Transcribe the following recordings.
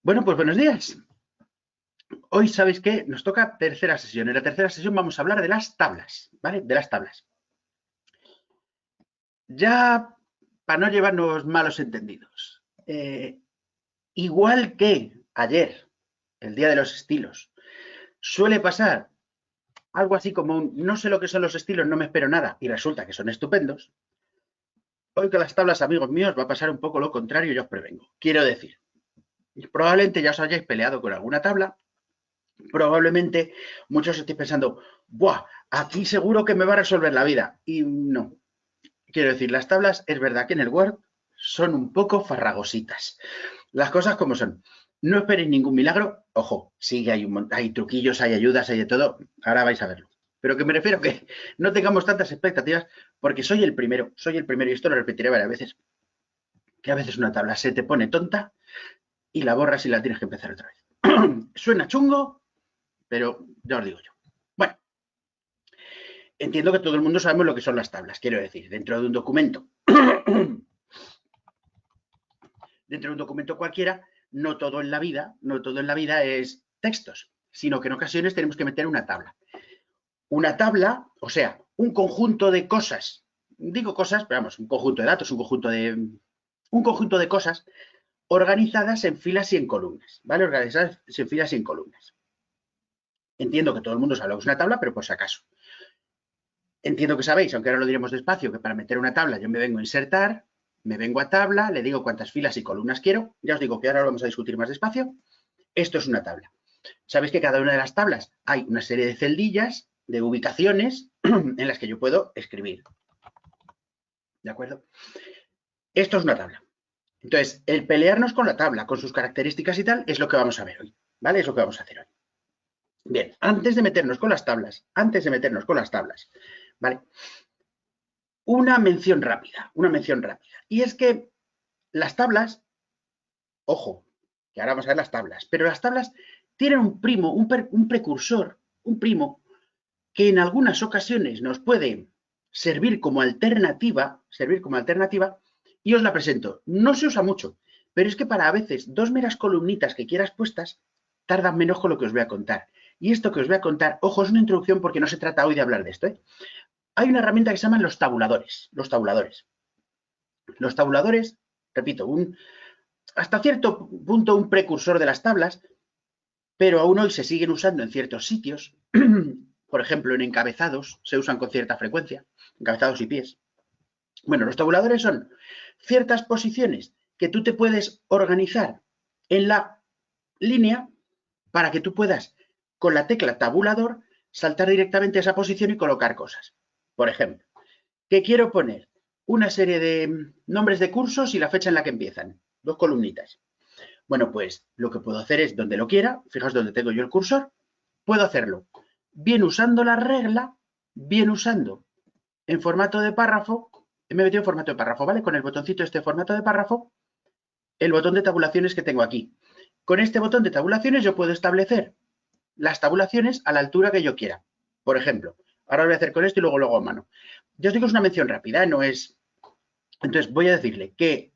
Bueno, pues buenos días. Hoy, ¿sabéis qué? Nos toca tercera sesión. En la tercera sesión vamos a hablar de las tablas, ¿vale? De las tablas. Ya, para no llevarnos malos entendidos, igual que ayer, el día de los estilos, suele pasar algo así como no sé lo que son los estilos, no me espero nada, y resulta que son estupendos. Hoy con las tablas, amigos míos, va a pasar un poco lo contrario, yo os prevengo. Quiero decir, probablemente ya os hayáis peleado con alguna tabla. Probablemente muchos estéis pensando, ¡buah! Aquí seguro que me va a resolver la vida. Y no. Quiero decir, las tablas es verdad que en el Word son un poco farragositas. Las cosas como son. No esperéis ningún milagro. Ojo, sí que hay truquillos, hay ayudas, hay de todo. Ahora vais a verlo. Pero que me refiero que no tengamos tantas expectativas porque soy el primero, y esto lo repetiré varias veces, que a veces una tabla se te pone tonta y la borras y la tienes que empezar otra vez. Suena chungo, pero ya os digo yo. Bueno, entiendo que todo el mundo sabemos lo que son las tablas, quiero decir, dentro de un documento. Dentro de un documento cualquiera, no todo en la vida es textos, sino que en ocasiones tenemos que meter una tabla. Una tabla, o sea, un conjunto de cosas, digo cosas, pero vamos, un conjunto de datos, un conjunto de cosas organizadas en filas y en columnas, ¿vale? Organizadas en filas y en columnas. Entiendo que todo el mundo sabe lo que es una tabla, pero por si acaso. Entiendo que sabéis, aunque ahora lo diremos despacio, que para meter una tabla yo me vengo a insertar, me vengo a tabla, le digo cuántas filas y columnas quiero. Ya os digo que ahora lo vamos a discutir más despacio. Esto es una tabla. Sabéis que cada una de las tablas hay una serie de celdillas, de ubicaciones, en las que yo puedo escribir. ¿De acuerdo? Esto es una tabla. Entonces, el pelearnos con la tabla, con sus características y tal, es lo que vamos a ver hoy. ¿Vale? Es lo que vamos a hacer hoy. Bien, antes de meternos con las tablas, ¿vale? Una mención rápida. Y es que las tablas, ojo, que ahora vamos a ver las tablas, pero las tablas tienen un primo, un precursor, un primo, que en algunas ocasiones nos puede servir como alternativa, y os la presento. No se usa mucho, pero es que para a veces dos meras columnitas que quieras puestas tardan menos con lo que os voy a contar. Y esto que os voy a contar, ojo, es una introducción porque no se trata hoy de hablar de esto, ¿eh? Hay una herramienta que se llaman los tabuladores. Los tabuladores, repito, hasta cierto punto un precursor de las tablas, pero aún hoy se siguen usando en ciertos sitios. Por ejemplo, en encabezados se usan con cierta frecuencia, encabezados y pies. Bueno, los tabuladores son ciertas posiciones que tú te puedes organizar en la línea para que tú puedas, con la tecla tabulador, saltar directamente a esa posición y colocar cosas. Por ejemplo, que quiero poner una serie de nombres de cursos y la fecha en la que empiezan. 2 columnitas. Bueno, pues lo que puedo hacer es, donde lo quiera, fijaos donde tengo yo el cursor, puedo hacerlo bien usando la regla, bien usando en formato de párrafo, me he metido en formato de párrafo, ¿vale? Con el botoncito este formato de párrafo, el botón de tabulaciones que tengo aquí. Con este botón de tabulaciones yo puedo establecer las tabulaciones a la altura que yo quiera. Por ejemplo, ahora lo voy a hacer con esto y luego lo hago a mano. Ya os digo, es una mención rápida, no es... Entonces voy a decirle que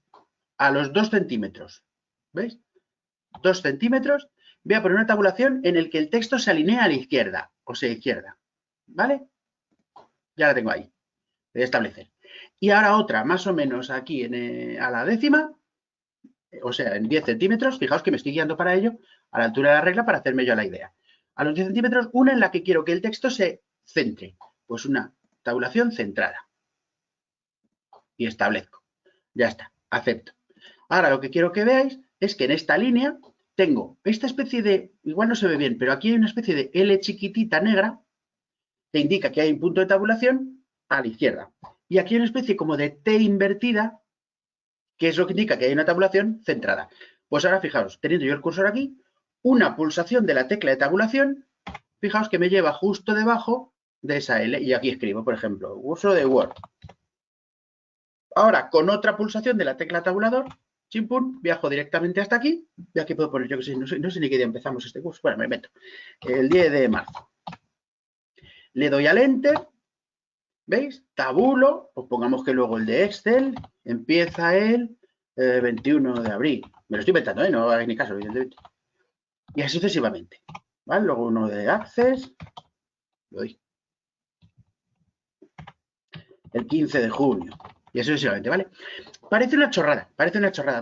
a los 2 centímetros, ¿veis? 2 centímetros, voy a poner una tabulación en el que el texto se alinea a la izquierda, o sea, izquierda, ¿vale? Ya la tengo ahí, voy a establecer. Y ahora otra, más o menos aquí a la décima, o sea, en 10 centímetros, fijaos que me estoy guiando para ello, a la altura de la regla para hacerme yo la idea. A los 10 centímetros, una en la que quiero que el texto se centre, pues una tabulación centrada. Y establezco. Ya está, acepto. Ahora lo que quiero que veáis es que en esta línea tengo esta especie de, igual no se ve bien, pero aquí hay una especie de L chiquitita negra que indica que hay un punto de tabulación a la izquierda. Y aquí hay una especie como de T invertida, que es lo que indica que hay una tabulación centrada. Pues ahora fijaos, teniendo yo el cursor aquí, una pulsación de la tecla de tabulación, fijaos que me lleva justo debajo de esa L y aquí escribo, por ejemplo, uso de Word. Ahora, con otra pulsación de la tecla tabulador, chimpum, viajo directamente hasta aquí. Y aquí puedo poner, yo que sé, no sé ni qué día empezamos este curso. Bueno, me invento. El 10 de marzo. Le doy al Enter. ¿Veis? Tabulo. Pues pongamos que luego el de Excel. Empieza él. 21 de abril. Me lo estoy inventando, no hagáis ni caso, evidentemente. Y así sucesivamente. ¿Vale? Luego uno de Access. Lo doy. El 15 de junio. Y así sucesivamente, ¿vale? Parece una chorrada,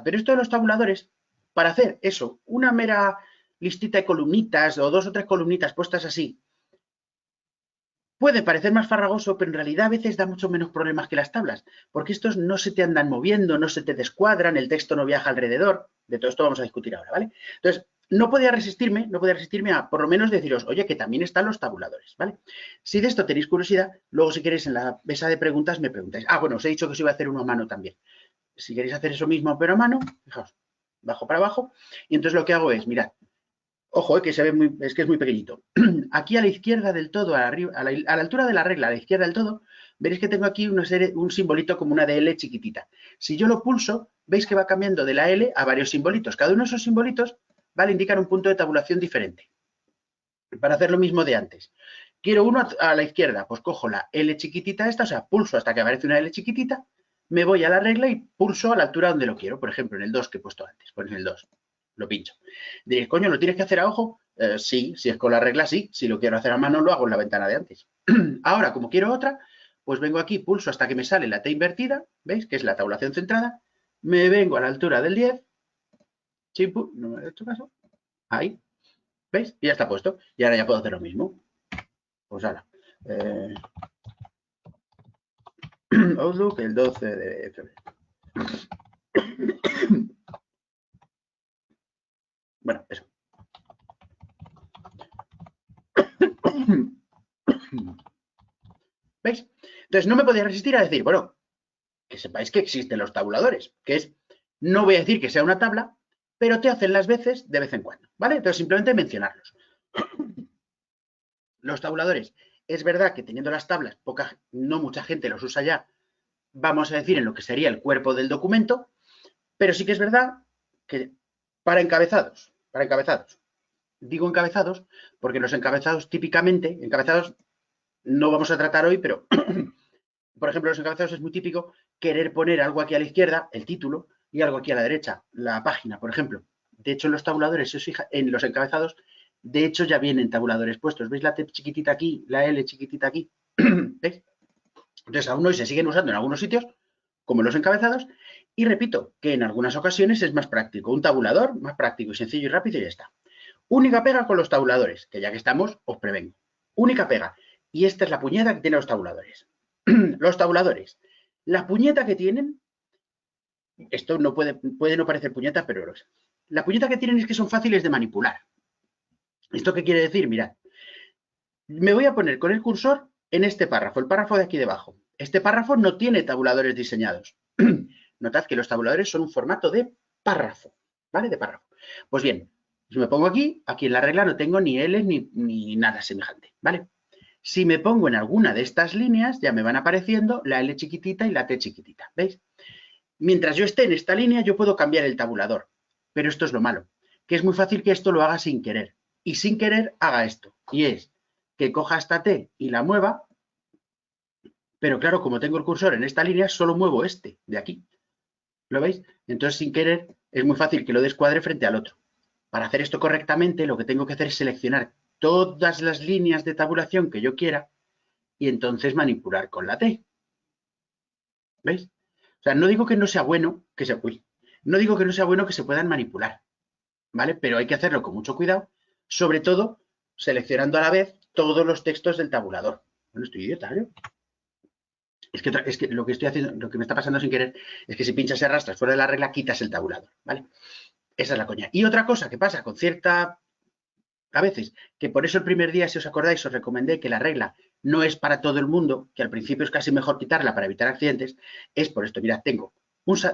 pero esto de los tabuladores, para hacer eso, una mera listita de columnitas o 2 o 3 columnitas puestas así, puede parecer más farragoso, pero en realidad a veces da mucho menos problemas que las tablas, porque estos no se te andan moviendo, no se te descuadran, el texto no viaja alrededor. De todo esto vamos a discutir ahora, ¿vale? Entonces, no podía resistirme a por lo menos deciros, oye, que también están los tabuladores, ¿vale? Si de esto tenéis curiosidad, luego si queréis en la mesa de preguntas me preguntáis. Ah, bueno, os he dicho que os iba a hacer uno a mano también. Si queréis hacer eso mismo pero a mano, fijaos, bajo para abajo, y entonces lo que hago es, mirad, ojo, que se ve muy, es que es muy pequeñito. Aquí a la izquierda del todo, a la altura de la regla, a la izquierda del todo, veréis que tengo aquí un simbolito como una de L chiquitita. Si yo lo pulso, veis que va cambiando de la L a varios simbolitos. Cada uno de esos simbolitos, ¿vale?, indican un punto de tabulación diferente. Para hacer lo mismo de antes. Quiero uno a la izquierda, pues cojo la L chiquitita esta, o sea, pulso hasta que aparece una L chiquitita, me voy a la regla y pulso a la altura donde lo quiero. Por ejemplo, en el 2 que he puesto antes, pues en el 2. Lo pincho. Diréis, coño, ¿lo tienes que hacer a ojo? Sí, si es con la regla, sí. Si lo quiero hacer a mano, lo hago en la ventana de antes. Ahora, como quiero otra, pues vengo aquí, pulso hasta que me sale la T invertida, ¿veis? Que es la tabulación centrada. Me vengo a la altura del 10. Chimpu, no me he hecho caso. Ahí. ¿Veis? Y ya está puesto. Y ahora ya puedo hacer lo mismo. Pues ahora. Outlook el 12 de febrero. Bueno, eso. ¿Veis? Entonces no me podía resistir a decir, bueno, que sepáis que existen los tabuladores, que es, no voy a decir que sea una tabla, pero te hacen las veces de vez en cuando, ¿vale? Entonces simplemente mencionarlos. Los tabuladores, es verdad que teniendo las tablas, no mucha gente los usa ya, vamos a decir en lo que sería el cuerpo del documento, pero sí que es verdad que para encabezados, digo encabezados porque los encabezados típicamente, no vamos a tratar hoy, pero por ejemplo, los encabezados es muy típico querer poner algo aquí a la izquierda, el título, y algo aquí a la derecha, la página, por ejemplo. De hecho, en los tabuladores, si os fijáis, en los encabezados, de hecho ya vienen tabuladores puestos. ¿Veis la T chiquitita aquí, la L chiquitita aquí? ¿Veis? Entonces, aún hoy se siguen usando en algunos sitios, como los encabezados, y repito, que en algunas ocasiones es más práctico. Un tabulador, más práctico y sencillo y rápido, y ya está. Única pega con los tabuladores, que ya que estamos, os prevengo. Única pega. Y esta es la puñeta que tienen los tabuladores. Los tabuladores. La puñeta que tienen, esto no puede no parecer puñeta, pero lo es. La puñeta que tienen es que son fáciles de manipular. ¿Esto qué quiere decir? Mirad, me voy a poner con el cursor en este párrafo, el párrafo de aquí debajo. Este párrafo no tiene tabuladores diseñados. Notad que los tabuladores son un formato de párrafo, ¿vale? De párrafo. Pues bien, si me pongo aquí en la regla no tengo ni L ni nada semejante, ¿vale? Si me pongo en alguna de estas líneas, ya me van apareciendo la L chiquitita y la T chiquitita, ¿veis? Mientras yo esté en esta línea, yo puedo cambiar el tabulador, pero esto es lo malo, que es muy fácil que esto lo haga sin querer, y sin querer haga esto, y es que coja esta T y la mueva, pero claro, como tengo el cursor en esta línea, solo muevo este de aquí, ¿lo veis? Entonces, sin querer, es muy fácil que lo descuadre frente al otro. Para hacer esto correctamente, lo que tengo que hacer es seleccionar todas las líneas de tabulación que yo quiera y entonces manipular con la T. ¿Veis? O sea, no digo que no sea bueno que se, no digo que no sea bueno que se puedan manipular, ¿vale? Pero hay que hacerlo con mucho cuidado, sobre todo seleccionando a la vez todos los textos del tabulador. Bueno, estoy idiota, ¿no? Es que lo que estoy haciendo, lo que me está pasando sin querer, es que si pinchas y arrastras fuera de la regla, quitas el tabulador, ¿vale? Esa es la coña. Y otra cosa que pasa con cierta, a veces, que por eso el primer día, si os acordáis, os recomendé que la regla no es para todo el mundo, que al principio es casi mejor quitarla para evitar accidentes, es por esto. Mirad, tengo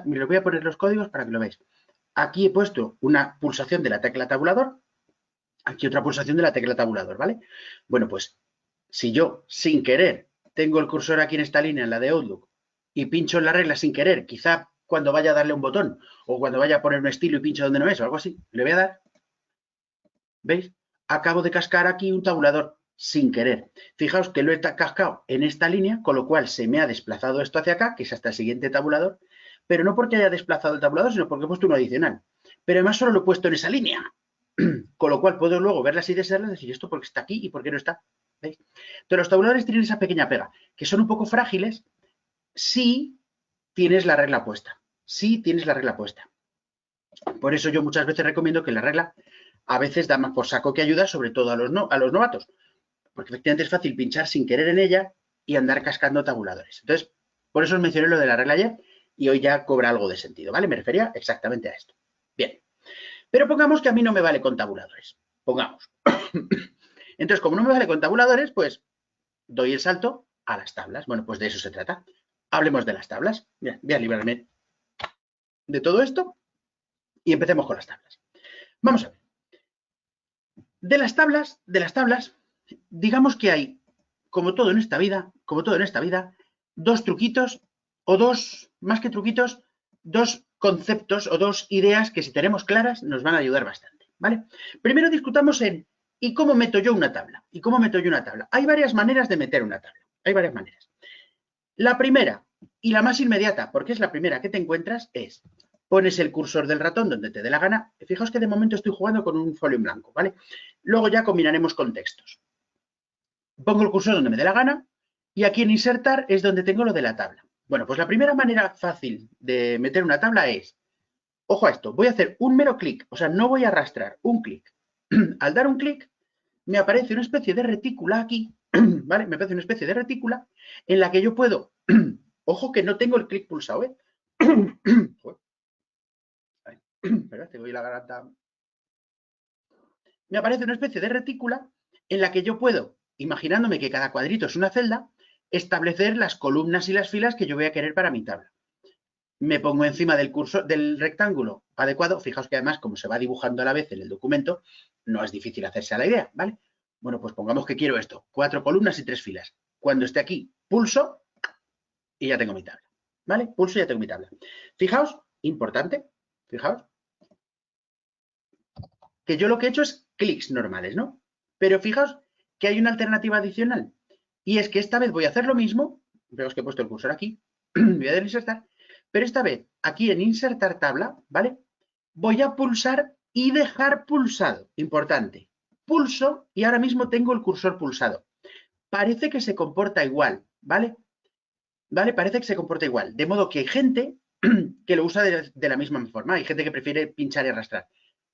me voy a poner los códigos para que lo veáis. Aquí he puesto una pulsación de la tecla tabulador, aquí otra pulsación de la tecla tabulador, ¿vale? Bueno, pues si yo, sin querer, tengo el cursor aquí en esta línea, en la de Outlook, y pincho en la regla sin querer, quizá cuando vaya a darle un botón, o cuando vaya a poner un estilo y pincho donde no es, o algo así, le voy a dar, ¿veis? Acabo de cascar aquí un tabulador sin querer. Fijaos que lo he cascado en esta línea, con lo cual se me ha desplazado esto hacia acá, que es hasta el siguiente tabulador, pero no porque haya desplazado el tabulador, sino porque he puesto uno adicional. Pero además solo lo he puesto en esa línea. Con lo cual puedo luego ver las ideas y decir esto porque está aquí y por qué no está. ¿Veis? Entonces los tabuladores tienen esa pequeña pega, que son un poco frágiles si tienes la regla puesta. Si tienes la regla puesta. Por eso yo muchas veces recomiendo que la regla a veces da más por saco que ayuda, sobre todo a los novatos. Porque efectivamente es fácil pinchar sin querer en ella y andar cascando tabuladores. Entonces, por eso os mencioné lo de la regla ayer y hoy ya cobra algo de sentido, ¿vale? Me refería exactamente a esto. Bien. Pero pongamos que a mí no me vale con tabuladores. Pongamos. Entonces, como no me vale con tabuladores, pues doy el salto a las tablas. Bueno, pues de eso se trata. Hablemos de las tablas. Bien, voy a librarme de todo esto y empecemos con las tablas. Vamos a ver. De las tablas, digamos que hay, como todo en esta vida, dos truquitos o dos, más que truquitos, dos conceptos o dos ideas que si tenemos claras nos van a ayudar bastante, ¿vale? Primero discutamos en ¿y cómo meto yo una tabla? ¿Y cómo meto yo una tabla? Hay varias maneras de meter una tabla, hay varias maneras. La primera y la más inmediata, porque es la primera que te encuentras, es pones el cursor del ratón donde te dé la gana. Fijaos que de momento estoy jugando con un folio en blanco, ¿vale? Luego ya combinaremos con textos. Pongo el cursor donde me dé la gana y aquí en insertar es donde tengo lo de la tabla. Bueno, pues la primera manera fácil de meter una tabla es, ojo a esto, voy a hacer un mero clic, o sea, no voy a arrastrar, un clic. Al dar un clic, me aparece una especie de retícula aquí, ¿vale? Me aparece una especie de retícula en la que yo puedo, ojo que no tengo el clic pulsado, ¿eh? Espera, te voy a la garganta. Me aparece una especie de retícula en la que yo puedo, imaginándome que cada cuadrito es una celda, establecer las columnas y las filas que yo voy a querer para mi tabla. Me pongo encima del cursor del rectángulo adecuado. Fijaos que además, como se va dibujando a la vez en el documento, no es difícil hacerse a la idea, ¿vale? Bueno, pues pongamos que quiero esto, 4 columnas y 3 filas. Cuando esté aquí, pulso y ya tengo mi tabla, ¿vale? Pulso y ya tengo mi tabla. Fijaos, importante, fijaos, que yo lo que he hecho es clics normales, ¿no? Pero fijaos que hay una alternativa adicional y es que esta vez voy a hacer lo mismo. Veos que he puesto el cursor aquí, voy a dar insertar, pero esta vez aquí en insertar tabla, ¿vale? Voy a pulsar y dejar pulsado, importante. Pulso y ahora mismo tengo el cursor pulsado. Parece que se comporta igual, ¿vale? ¿Vale? Parece que se comporta igual. De modo que hay gente que lo usa de la misma forma. Hay gente que prefiere pinchar y arrastrar.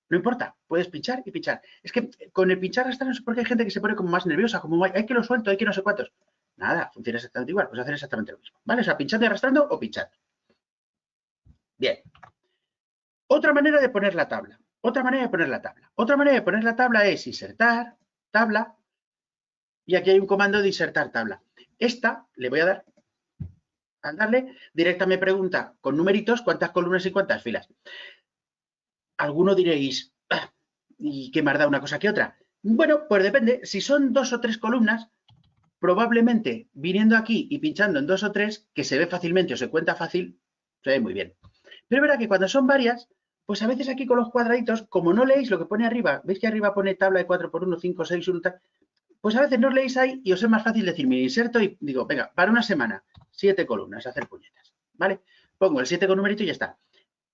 No importa, puedes pinchar y pinchar. Es que con el pinchar arrastrar no sé por qué hay gente que se pone como más nerviosa, como hay que lo suelto, hay que no sé cuántos. Nada, funciona exactamente igual, puedes hacer exactamente lo mismo. ¿Vale? O sea, pinchando y arrastrando o pinchando. Bien. Otra manera de poner la tabla. Otra manera de poner la tabla es insertar, tabla, y aquí hay un comando de insertar tabla. Esta le voy a dar, al darle, directa me pregunta con numeritos cuántas columnas y cuántas filas. Alguno diréis, ¿y qué más da una cosa que otra? Bueno, pues depende. Si son 2 o 3 columnas, probablemente viniendo aquí y pinchando en 2 o 3, que se ve fácilmente o se cuenta fácil, se ve muy bien. Pero verá que cuando son varias, pues a veces aquí con los cuadraditos, como no leéis lo que pone arriba, veis que arriba pone tabla de 4×1, 5, 6, 1, tal, pues a veces no leéis ahí y os es más fácil decir, me inserto y digo, venga, para una semana, 7 columnas, hacer puñetas, ¿vale? Pongo el 7 con numerito y ya está.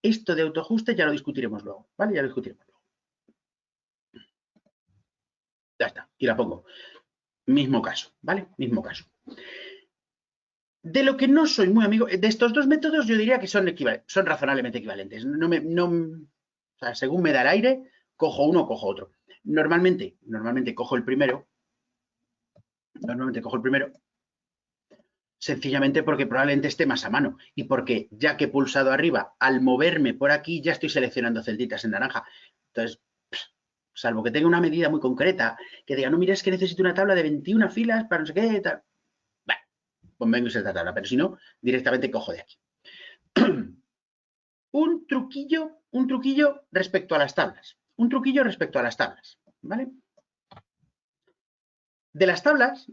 Esto de autoajuste ya lo discutiremos luego, ¿vale? Ya lo discutiremos luego. Ya está, y la pongo. Mismo caso, ¿vale? Mismo caso. De lo que no soy muy amigo, de estos dos métodos yo diría que son razonablemente equivalentes. O sea, según me da el aire, cojo uno o cojo otro. Normalmente cojo el primero. Sencillamente porque probablemente esté más a mano y porque ya que he pulsado arriba, al moverme por aquí ya estoy seleccionando celditas en naranja. Entonces, salvo que tenga una medida muy concreta, que diga, no, mira, es que necesito una tabla de 21 filas para no sé qué, tal. Bueno, pues vengo a esta tabla, pero si no, directamente cojo de aquí. Un truquillo respecto a las tablas. ¿Vale? De las tablas,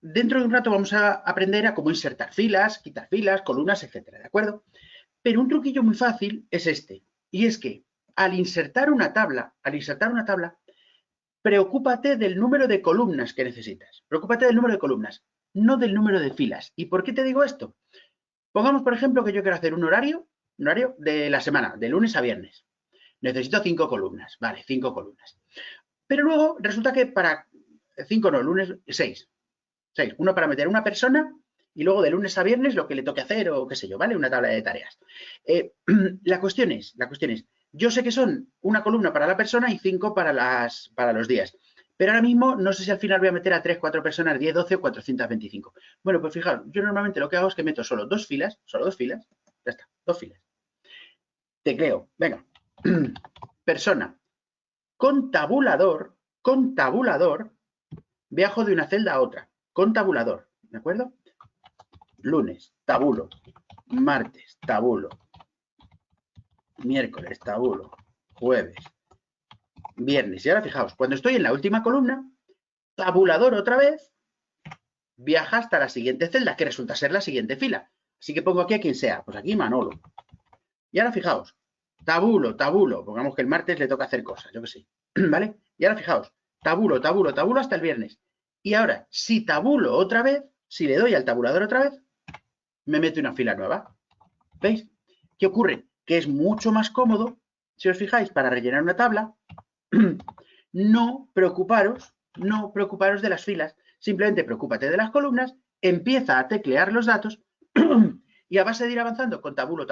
dentro de un rato vamos a aprender a cómo insertar filas, quitar filas, columnas, etcétera, ¿de acuerdo? Pero un truquillo muy fácil es este, y es que al insertar una tabla, preocúpate del número de columnas que necesitas. Preocúpate del número de columnas, no del número de filas. ¿Y por qué te digo esto? Pongamos, por ejemplo, que yo quiero hacer un horario de la semana, de lunes a viernes. Necesito 5 columnas, vale, 5 columnas. Pero luego resulta que para 5 no, lunes 6. 6. Uno para meter una persona y luego de lunes a viernes lo que le toque hacer o qué sé yo, ¿vale? Una tabla de tareas. La cuestión es, yo sé que son una columna para la persona y 5 para los días. Pero ahora mismo no sé si al final voy a meter a 3, 4 personas, 10, 12 o 425. Bueno, pues fijaros, yo normalmente lo que hago es que meto solo dos filas, ya está, 2 filas. Tecleo, venga, persona, con tabulador, viajo de una celda a otra, con tabulador, ¿de acuerdo? Lunes, tabulo, martes, tabulo, miércoles, tabulo, jueves, viernes. Y ahora fijaos, cuando estoy en la última columna, tabulador otra vez, viaja hasta la siguiente celda, que resulta ser la siguiente fila. Así que pongo aquí a quien sea, pues aquí Manolo. Y ahora fijaos, tabulo, pongamos que el martes le toca hacer cosas, yo que sé, ¿vale? Y ahora fijaos, tabulo hasta el viernes. Y ahora, si tabulo otra vez, si le doy al tabulador otra vez, me mete una fila nueva. ¿Veis? ¿Qué ocurre? Que es mucho más cómodo, si os fijáis, para rellenar una tabla, no preocuparos de las filas, simplemente preocúpate de las columnas, empieza a teclear los datos y a base de ir avanzando con tabulo,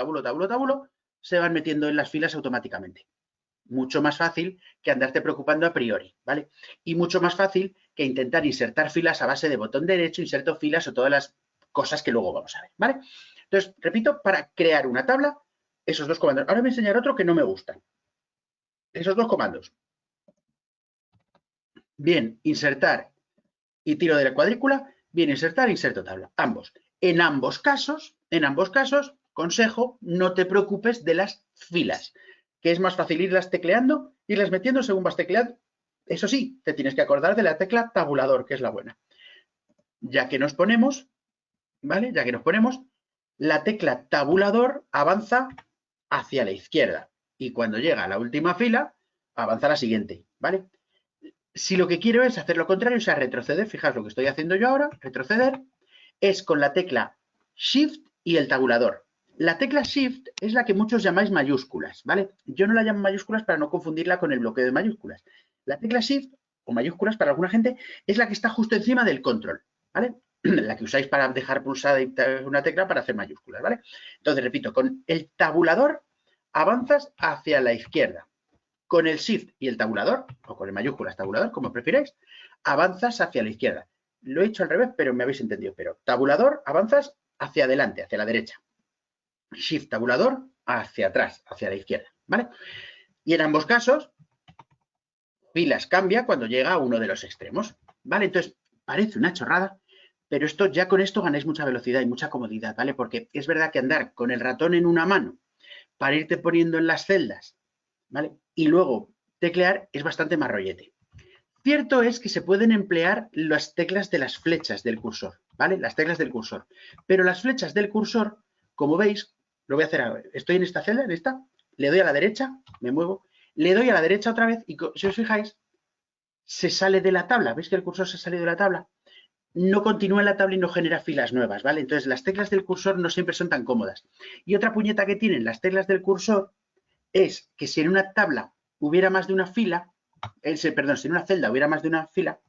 se van metiendo en las filas automáticamente. Mucho más fácil que andarte preocupando a priori, ¿vale? Y mucho más fácil que intentar insertar filas a base de botón derecho, inserto filas o todas las cosas que luego vamos a ver, ¿vale? Entonces, repito, para crear una tabla, esos dos comandos. Ahora voy a enseñar otro que no me gustan. Esos dos comandos. Bien, insertar y tiro de la cuadrícula, bien, insertar, inserto tabla. Ambos. En ambos casos, consejo, no te preocupes de las filas, que es más fácil irlas tecleando, irlas metiendo según vas tecleando. Eso sí, te tienes que acordar de la tecla tabulador, que es la buena. Ya que nos ponemos, ¿vale? Ya que nos ponemos, la tecla tabulador avanza hacia la izquierda y cuando llega a la última fila, avanza a la siguiente, ¿vale? Si lo que quiero es hacer lo contrario, o sea, retroceder, fijaos lo que estoy haciendo yo ahora, retroceder, es con la tecla Shift y el tabulador. La tecla Shift es la que muchos llamáis mayúsculas, ¿vale? Yo no la llamo mayúsculas para no confundirla con el bloqueo de mayúsculas. La tecla Shift, o mayúsculas para alguna gente, es la que está justo encima del control, ¿vale? La que usáis para dejar pulsada una tecla para hacer mayúsculas, ¿vale? Entonces, repito, con el tabulador avanzas hacia la izquierda. Con el Shift y el tabulador, o con el mayúsculas tabulador, como prefiráis, avanzas hacia la izquierda. Lo he hecho al revés, pero me habéis entendido. Pero tabulador, avanzas hacia adelante, hacia la derecha. Shift tabulador, hacia atrás, hacia la izquierda, ¿vale? Y en ambos casos, filas cambia cuando llega a uno de los extremos, ¿vale? Entonces, parece una chorrada, pero ya con esto ganáis mucha velocidad y mucha comodidad, ¿vale? Porque es verdad que andar con el ratón en una mano para irte poniendo en las celdas, ¿vale? Y luego teclear es bastante más rollete. Cierto es que se pueden emplear las teclas de las flechas del cursor, ¿vale? Las teclas del cursor. Pero las flechas del cursor, como veis, lo voy a hacer ahora. Estoy en esta celda, en esta, le doy a la derecha, me muevo, le doy a la derecha otra vez y si os fijáis, se sale de la tabla. ¿Veis que el cursor se ha salido de la tabla? No continúa en la tabla y no genera filas nuevas, ¿vale? Entonces, las teclas del cursor no siempre son tan cómodas. Y otra puñeta que tienen las teclas del cursor es que si en una tabla hubiera más de una fila, perdón, si en una celda hubiera más de una fila,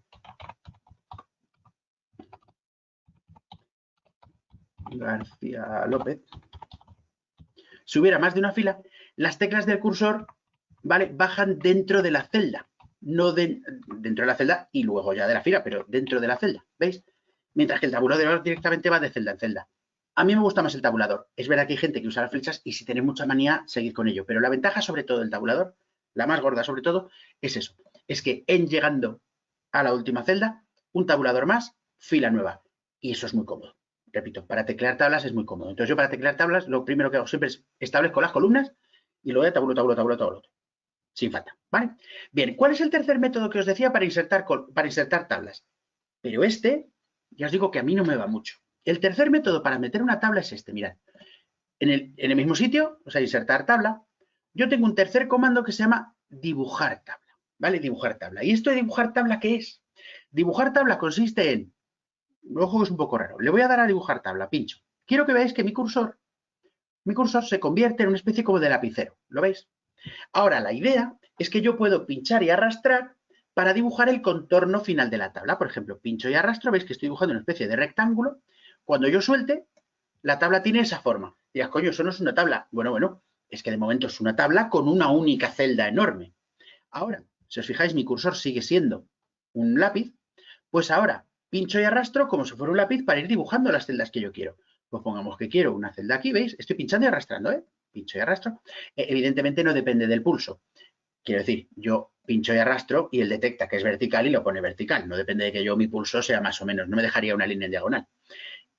García López, si hubiera más de una fila, las teclas del cursor, ¿vale? Bajan dentro de la celda, no dentro de la celda y luego ya de la fila, pero dentro de la celda, ¿veis? Mientras que el tabulador directamente va de celda en celda. A mí me gusta más el tabulador. Es verdad que hay gente que usa las flechas y si tenéis mucha manía, seguid con ello. Pero la ventaja sobre todo del tabulador, la más gorda sobre todo, es eso. Es que en llegando a la última celda, un tabulador más, fila nueva. Y eso es muy cómodo. Repito, para teclear tablas es muy cómodo. Entonces yo para teclear tablas lo primero que hago siempre es establezco las columnas y luego de tabulo. Sin falta, ¿vale? Bien, ¿cuál es el tercer método que os decía para insertar tablas? Pero ya os digo que a mí no me va mucho. El tercer método para meter una tabla es este, mirad. En el mismo sitio, o sea, insertar tabla, yo tengo un tercer comando que se llama dibujar tabla, ¿vale? Dibujar tabla. ¿Y esto de dibujar tabla qué es? Dibujar tabla consiste en, ojo que es un poco raro, le voy a dar a dibujar tabla, pincho. quiero que veáis que mi cursor se convierte en una especie como de lapicero. ¿Lo veis? Ahora, la idea es que yo puedo pinchar y arrastrar para dibujar el contorno final de la tabla. Por ejemplo, pincho y arrastro, veis que estoy dibujando una especie de rectángulo. Cuando yo suelte, la tabla tiene esa forma. Dirás, coño, eso no es una tabla. Bueno, es que de momento es una tabla con una única celda enorme. Ahora, si os fijáis, mi cursor sigue siendo un lápiz, pues ahora pincho y arrastro como si fuera un lápiz para ir dibujando las celdas que yo quiero. Pues pongamos que quiero una celda aquí, ¿veis? Estoy pinchando y arrastrando, ¿eh? Pincho y arrastro. Evidentemente no depende del pulso. Quiero decir, yo pincho y arrastro y él detecta que es vertical y lo pone vertical. No depende de que yo mi pulso sea más o menos. No me dejaría una línea en diagonal.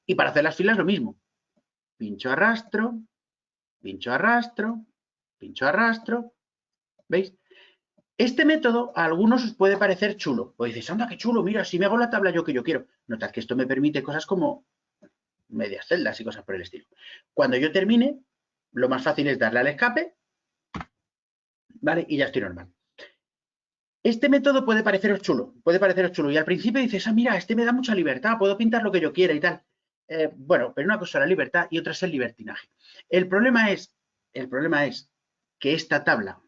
Y para hacer las filas lo mismo. Pincho, arrastro, pincho, arrastro, pincho, arrastro. ¿Veis? Este método a algunos os puede parecer chulo. O dices, anda, qué chulo, mira, si me hago la tabla yo que yo quiero. Notad que esto me permite cosas como medias celdas y cosas por el estilo. Cuando yo termine, lo más fácil es darle al escape, ¿vale? Y ya estoy normal. Este método puede pareceros chulo, y al principio dices, ah, mira, este me da mucha libertad, puedo pintar lo que yo quiera y tal. Bueno, pero una cosa es la libertad y otra es el libertinaje. El problema es que esta tabla,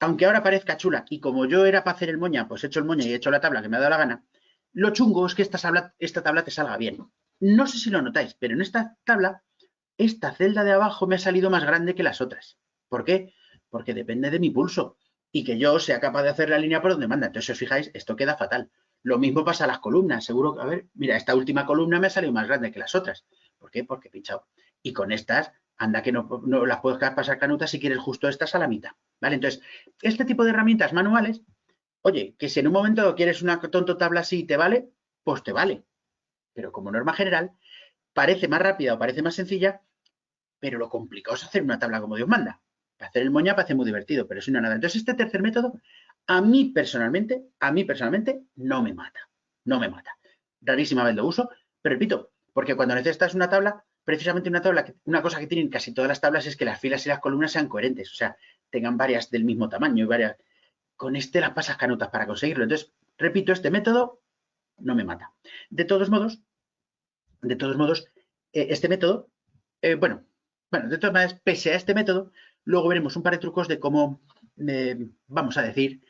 aunque ahora parezca chula, y como yo era para hacer el moña, pues he hecho el moña y he hecho la tabla que me ha dado la gana, lo chungo es que esta tabla te salga bien. No sé si lo notáis, pero en esta tabla, esta celda de abajo me ha salido más grande que las otras. ¿Por qué? Porque depende de mi pulso y que yo sea capaz de hacer la línea por donde manda. Entonces, si os fijáis, esto queda fatal. Lo mismo pasa a las columnas. Seguro que, a ver, mira, esta última columna me ha salido más grande que las otras. ¿Por qué? Porque he pinchado. Y con estas, anda que no las puedes pasar canutas si quieres justo estas a la mitad. ¿Vale? Entonces, este tipo de herramientas manuales, oye, que si en un momento quieres una tonto tabla así y te vale, pues te vale. Pero como norma general, parece más rápida o parece más sencilla, pero lo complicado es hacer una tabla como Dios manda. Hacer el moña parece muy divertido, pero si no nada. Entonces, este tercer método, a mí personalmente, no me mata. No me mata. Rarísima vez lo uso, pero repito, porque cuando necesitas una tabla, precisamente una cosa que tienen casi todas las tablas es que las filas y las columnas sean coherentes, o sea, tengan varias del mismo tamaño y varias. Con este las pasas canutas para conseguirlo. Entonces, repito, este método no me mata. De todos modos, este método, bueno, de todas maneras, pese a este método, luego veremos un par de trucos de cómo, vamos a decir,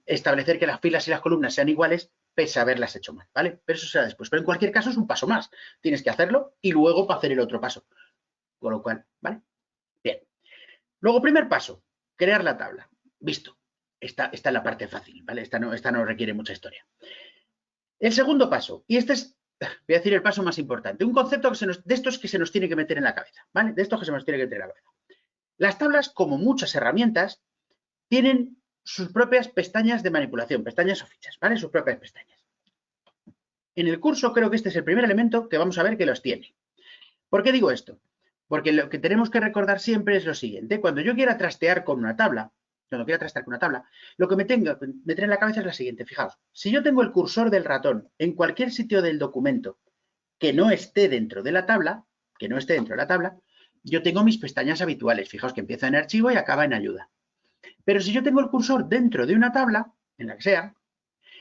establecer que las filas y las columnas sean iguales pese a haberlas hecho mal, ¿vale? Pero eso será después. Pero en cualquier caso es un paso más. Tienes que hacerlo y luego para hacer el otro paso. Con lo cual, ¿vale? Bien. Luego, primer paso, crear la tabla. Visto. Esta es la parte fácil, ¿vale? Esta no requiere mucha historia. El segundo paso, y este es, voy a decir el paso más importante, un concepto de estos que se nos tiene que meter en la cabeza, ¿vale? De estos que se nos tiene que meter en la cabeza. Las tablas, como muchas herramientas, tienen sus propias pestañas de manipulación, pestañas o fichas, ¿vale? Sus propias pestañas. En el curso creo que este es el primer elemento que vamos a ver que los tiene. ¿Por qué digo esto? Porque lo que tenemos que recordar siempre es lo siguiente. Cuando yo quiera trastear con una tabla, lo que me tengo que meter en la cabeza es la siguiente. Fijaos, si yo tengo el cursor del ratón en cualquier sitio del documento que no esté dentro de la tabla, yo tengo mis pestañas habituales. Fijaos que empieza en archivo y acaba en ayuda. Pero si yo tengo el cursor dentro de una tabla, en la que sea,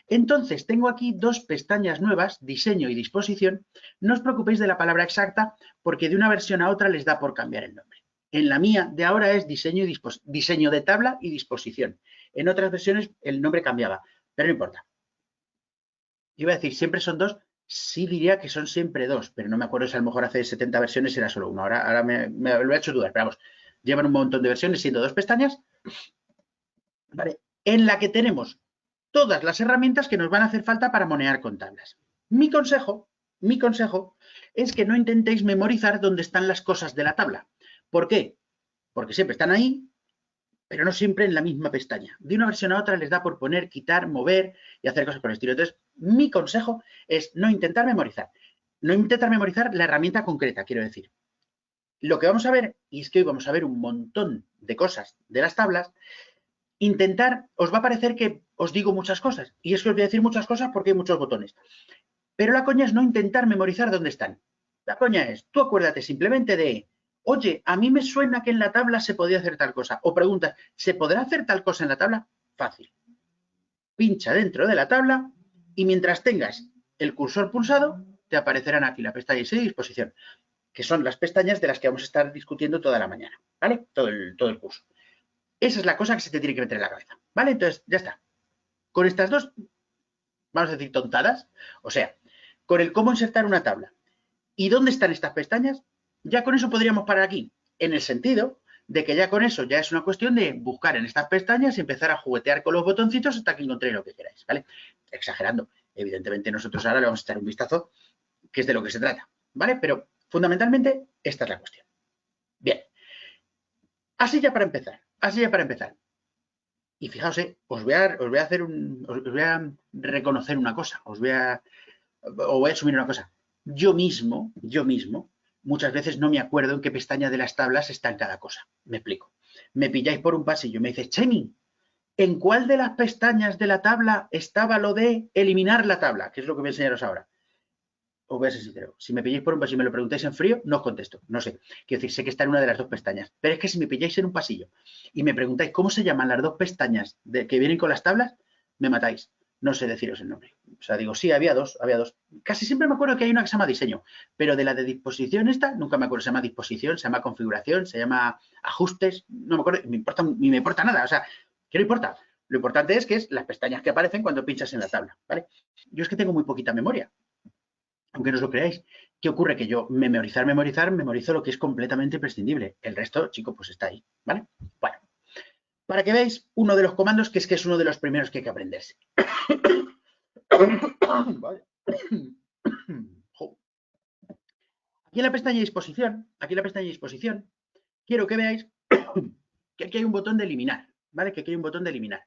entonces tengo aquí dos pestañas nuevas, diseño y disposición. No os preocupéis de la palabra exacta porque de una versión a otra les da por cambiar el nombre. En la mía de ahora es diseño de tabla y disposición. En otras versiones el nombre cambiaba, pero no importa. Iba a decir, siempre son dos, sí diría que son siempre dos, pero no me acuerdo si a lo mejor hace 70 versiones era solo uno. Ahora me lo he hecho dudar, pero vamos, llevan un montón de versiones siendo dos pestañas, ¿vale? En la que tenemos todas las herramientas que nos van a hacer falta para monear con tablas. Mi consejo es que no intentéis memorizar dónde están las cosas de la tabla. ¿Por qué? Porque siempre están ahí, pero no siempre en la misma pestaña. De una versión a otra les da por poner, quitar, mover y hacer cosas por el estilo. Entonces, mi consejo es no intentar memorizar. No intentar memorizar la herramienta concreta, quiero decir. Lo que vamos a ver, y es que hoy vamos a ver un montón de cosas de las tablas, os va a parecer que os digo muchas cosas. Y es que os voy a decir muchas cosas porque hay muchos botones. Pero la coña es no intentar memorizar dónde están. La coña es, tú acuérdate simplemente de, oye, a mí me suena que en la tabla se podía hacer tal cosa. O preguntas, ¿se podrá hacer tal cosa en la tabla? Fácil. Pincha dentro de la tabla y mientras tengas el cursor pulsado, te aparecerán aquí la pestaña inicio y disposición, que son las pestañas de las que vamos a estar discutiendo toda la mañana, ¿vale? Todo el curso. Esa es la cosa que se te tiene que meter en la cabeza, ¿vale? Entonces, ya está. Con estas dos, vamos a decir tontadas, o sea, con el cómo insertar una tabla y dónde están estas pestañas, ya con eso podríamos parar aquí, en el sentido de que ya con eso ya es una cuestión de buscar en estas pestañas y empezar a juguetear con los botoncitos hasta que encontréis lo que queráis, ¿vale? Exagerando. Evidentemente nosotros ahora le vamos a echar un vistazo, que es de lo que se trata, ¿vale? Pero fundamentalmente esta es la cuestión. Bien. Así ya para empezar. Y fijaos, os voy a reconocer una cosa, os voy a asumir una cosa. Yo mismo, muchas veces no me acuerdo en qué pestaña de las tablas está en cada cosa. Me explico. Me pilláis por un pasillo, me dices, Chemi, ¿en cuál de las pestañas de la tabla estaba lo de eliminar la tabla? Que es lo que voy a enseñaros ahora. Os voy a ser sincero. Si me pilláis por un pasillo y me lo preguntáis en frío, no os contesto. No sé. Quiero decir, sé que está en una de las dos pestañas. Pero es que si me pilláis en un pasillo y me preguntáis cómo se llaman las dos pestañas que vienen con las tablas, me matáis. No sé deciros el nombre. O sea, digo, sí, había dos. Casi siempre me acuerdo que hay una que se llama diseño, pero de la de disposición esta, nunca me acuerdo. Se llama disposición, se llama configuración, se llama ajustes. No me acuerdo, ni me importa nada. O sea, ¿qué no importa? Lo importante es que es las pestañas que aparecen cuando pinchas en la tabla, ¿vale? Yo es que tengo muy poquita memoria, aunque no os lo creáis. ¿Qué ocurre? Que yo memorizo lo que es completamente imprescindible. El resto, chicos, pues está ahí, ¿vale? Bueno, para que veáis uno de los comandos que es uno de los primeros que hay que aprenderse. Vale. Aquí en la pestaña de disposición, quiero que veáis que aquí hay un botón de eliminar, ¿vale? Que aquí hay un botón de eliminar.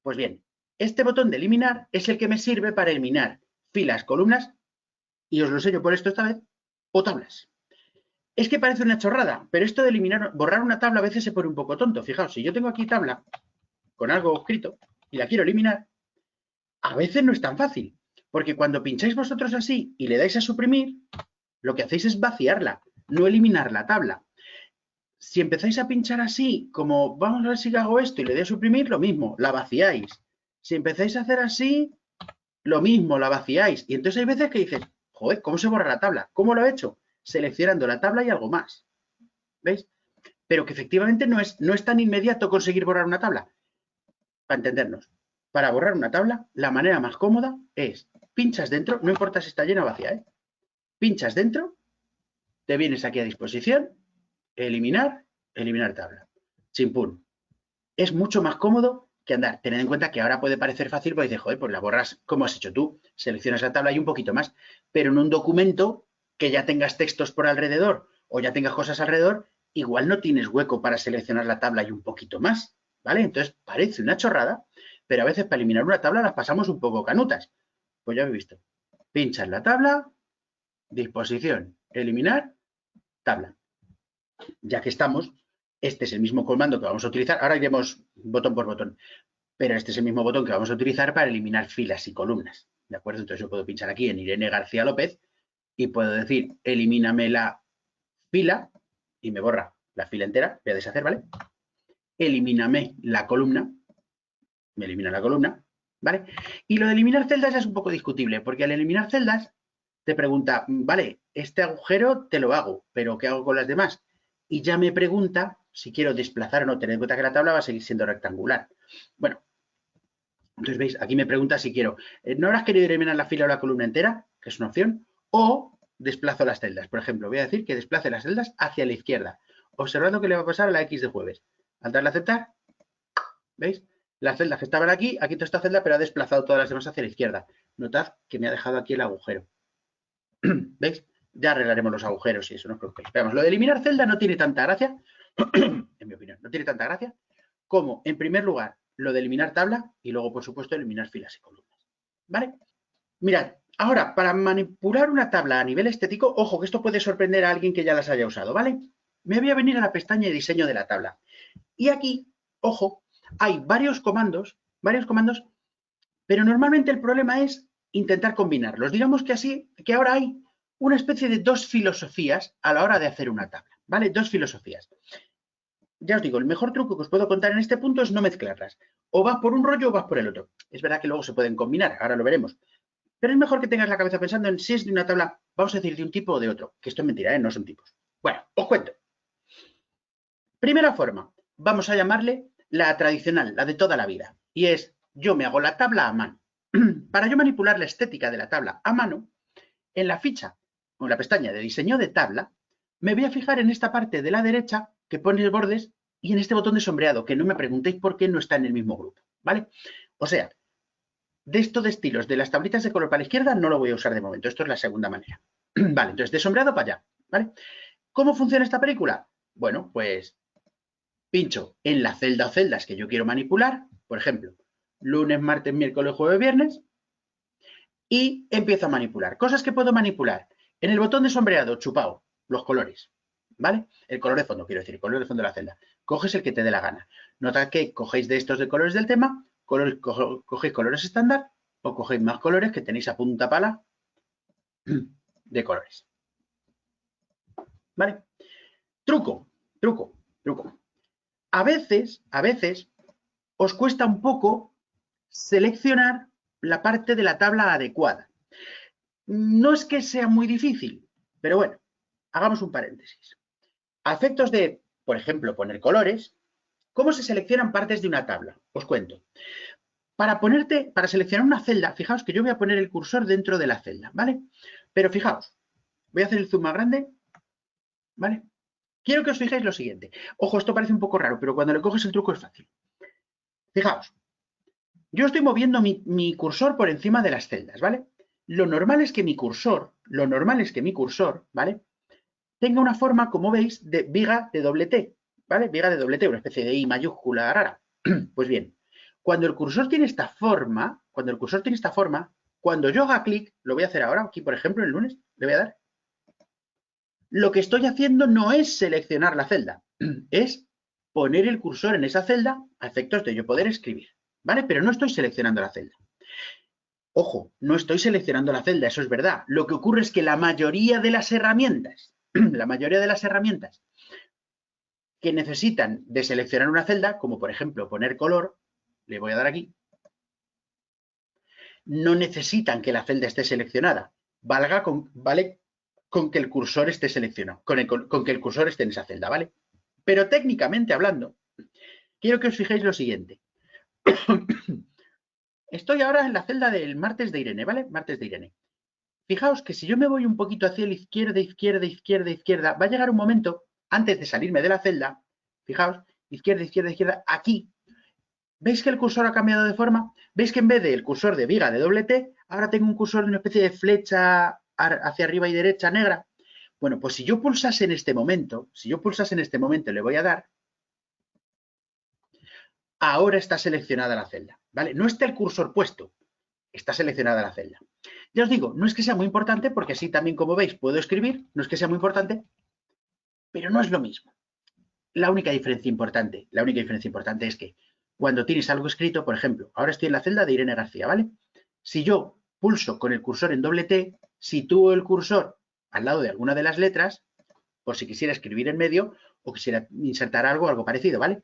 Pues bien, este botón de eliminar es el que me sirve para eliminar filas, columnas, y os lo enseño por esto esta vez, o tablas. Es que parece una chorrada, pero esto de borrar una tabla a veces se pone un poco tonto. Fijaos, si yo tengo aquí tabla con algo escrito y la quiero eliminar, a veces no es tan fácil, porque cuando pincháis vosotros así y le dais a suprimir, lo que hacéis es vaciarla, no eliminar la tabla. Si empezáis a pinchar así, como vamos a ver si hago esto y le doy a suprimir, lo mismo, la vaciáis. Si empezáis a hacer así, lo mismo, la vaciáis. Y entonces hay veces que dices, joder, ¿cómo se borra la tabla? ¿Cómo lo he hecho? Seleccionando la tabla y algo más. ¿Veis? Pero que efectivamente no es tan inmediato conseguir borrar una tabla. Para entendernos, para borrar una tabla, la manera más cómoda es pinchas dentro, no importa si está llena o vacía, pinchas dentro, te vienes aquí a disposición, eliminar tabla. Chimpún. Es mucho más cómodo que andar. Tened en cuenta que ahora puede parecer fácil porque dices, joder, pues la borras como has hecho tú, seleccionas la tabla y un poquito más, pero en un documento que ya tengas textos por alrededor o ya tengas cosas alrededor, igual no tienes hueco para seleccionar la tabla y un poquito más, ¿vale? Entonces parece una chorrada, pero a veces para eliminar una tabla las pasamos un poco canutas. Pues ya habéis visto. Pinchas la tabla, disposición, eliminar, tabla. Ya que estamos, este es el mismo comando que vamos a utilizar. Ahora iremos botón por botón, pero este es el mismo botón que vamos a utilizar para eliminar filas y columnas, ¿de acuerdo? Entonces yo puedo pinchar aquí en Irene García López y puedo decir, elimíname la fila y me borra la fila entera. Voy a deshacer, ¿vale? Elimíname la columna, me elimina la columna, ¿vale? Y lo de eliminar celdas es un poco discutible, porque al eliminar celdas te pregunta, vale, este agujero te lo hago, pero ¿qué hago con las demás? Y ya me pregunta si quiero desplazar o no. Tened en cuenta que la tabla va a seguir siendo rectangular. Bueno, entonces veis, aquí me pregunta si quiero, ¿no habrás querido eliminar la fila o la columna entera? Que es una opción. O desplazo las celdas. Por ejemplo, voy a decir que desplace las celdas hacia la izquierda. Observando qué le va a pasar a la X de jueves. Al darle a aceptar, ¿veis? Las celdas que estaban aquí, ha quitado esta celda, pero ha desplazado todas las demás hacia la izquierda. Notad que me ha dejado aquí el agujero. ¿Veis? Ya arreglaremos los agujeros y eso, no os preocupéis. Veamos, lo de eliminar celda no tiene tanta gracia, en mi opinión, no tiene tanta gracia como, en primer lugar, lo de eliminar tabla y luego, por supuesto, eliminar filas y columnas. ¿Vale? Mirad, ahora, para manipular una tabla a nivel estético, ojo, que esto puede sorprender a alguien que ya las haya usado, ¿vale? Me voy a venir a la pestaña de diseño de la tabla. Y aquí, ojo, hay varios comandos, pero normalmente el problema es intentar combinarlos. Digamos que así, que ahora hay una especie de dos filosofías a la hora de hacer una tabla, ¿vale? Dos filosofías. Ya os digo, el mejor truco que os puedo contar en este punto es no mezclarlas. O vas por un rollo o vas por el otro. Es verdad que luego se pueden combinar, ahora lo veremos. Pero es mejor que tengas la cabeza pensando en si es de una tabla, vamos a decir, de un tipo o de otro, que esto es mentira, ¿eh? No son tipos. Bueno, os cuento. Primera forma, vamos a llamarle la tradicional, la de toda la vida, y es, yo me hago la tabla a mano. Para yo manipular la estética de la tabla a mano, en la ficha o en la pestaña de diseño de tabla, me voy a fijar en esta parte de la derecha que pone bordes y en este botón de sombreado, que no me preguntéis por qué no está en el mismo grupo, ¿vale? O sea, de esto de estilos de las tablitas de color para la izquierda no lo voy a usar de momento, esto es la segunda manera. Vale, entonces de sombreado para allá, ¿vale? ¿Cómo funciona esta película? Bueno, pues pincho en la celda o celdas que yo quiero manipular, por ejemplo, lunes, martes, miércoles, jueves, viernes, y empiezo a manipular. Cosas que puedo manipular. En el botón de sombreado, chupado, los colores, ¿vale? El color de fondo, quiero decir, el color de fondo de la celda. Coges el que te dé la gana. Nota que cogéis de estos de colores del tema, cogéis colores estándar o cogéis más colores que tenéis a punta pala de colores. ¿Vale? Truco. A veces os cuesta un poco seleccionar la parte de la tabla adecuada. No es que sea muy difícil, pero bueno, hagamos un paréntesis. A efectos de, por ejemplo, poner colores, ¿cómo se seleccionan partes de una tabla? Os cuento. Para seleccionar una celda, fijaos que yo voy a poner el cursor dentro de la celda, ¿vale? Pero fijaos, voy a hacer el zoom más grande, ¿vale? Quiero que os fijéis lo siguiente. Ojo, esto parece un poco raro, pero cuando le coges el truco es fácil. Fijaos, yo estoy moviendo mi cursor por encima de las celdas, ¿vale? Lo normal es que mi cursor, ¿vale? Tenga una forma, como veis, de viga de doble T, ¿vale? Viga de doble T, una especie de I mayúscula rara. Pues bien, cuando el cursor tiene esta forma, cuando yo haga clic, lo voy a hacer ahora, aquí por ejemplo, el lunes, le voy a dar. Lo que estoy haciendo no es seleccionar la celda, es poner el cursor en esa celda a efectos de yo poder escribir, ¿vale? Pero no estoy seleccionando la celda. Ojo, no estoy seleccionando la celda, eso es verdad. Lo que ocurre es que la mayoría de las herramientas que necesitan de seleccionar una celda, como por ejemplo poner color, le voy a dar aquí, no necesitan que la celda esté seleccionada. Vale con que el cursor esté seleccionado, con que el cursor esté en esa celda, ¿vale? Pero técnicamente hablando, quiero que os fijéis lo siguiente. Estoy ahora en la celda del martes de Irene, ¿vale? Martes de Irene. Fijaos que si yo me voy un poquito hacia la izquierda, va a llegar un momento, antes de salirme de la celda, fijaos, izquierda, aquí. ¿Veis que el cursor ha cambiado de forma? ¿Veis que en vez del cursor de viga de doble T, ahora tengo un cursor de una especie de flecha hacia arriba y derecha negra? Bueno, pues si yo pulsase en este momento, le voy a dar, ahora está seleccionada la celda, ¿vale? No está el cursor puesto, está seleccionada la celda. Ya os digo, no es que sea muy importante, porque así también, como veis, puedo escribir, no es que sea muy importante, pero no es lo mismo. La única diferencia importante es que cuando tienes algo escrito, por ejemplo, ahora estoy en la celda de Irene García, ¿vale? Si yo pulso con el cursor en doble T, sitúo el cursor al lado de alguna de las letras, por si quisiera escribir en medio o quisiera insertar algo parecido, ¿vale?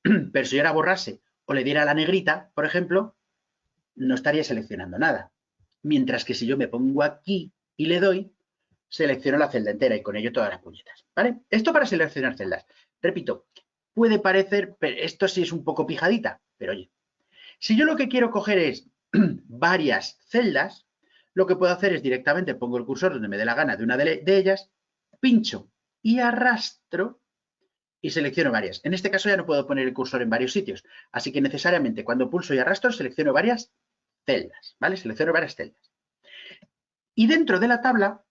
Pero si yo ahora borrase o le diera la negrita, por ejemplo, no estaría seleccionando nada. Mientras que si yo me pongo aquí y le doy, selecciono la celda entera y con ello todas las puñetas, ¿vale? Esto para seleccionar celdas. Repito, puede parecer, pero esto sí es un poco pijadita, pero oye, si yo lo que quiero coger es varias celdas, lo que puedo hacer es directamente pongo el cursor donde me dé la gana de una de ellas, pincho y arrastro y selecciono varias. En este caso ya no puedo poner el cursor en varios sitios, así que necesariamente cuando pulso y arrastro selecciono varias celdas, ¿vale? Selecciono varias celdas. Y dentro de la tabla,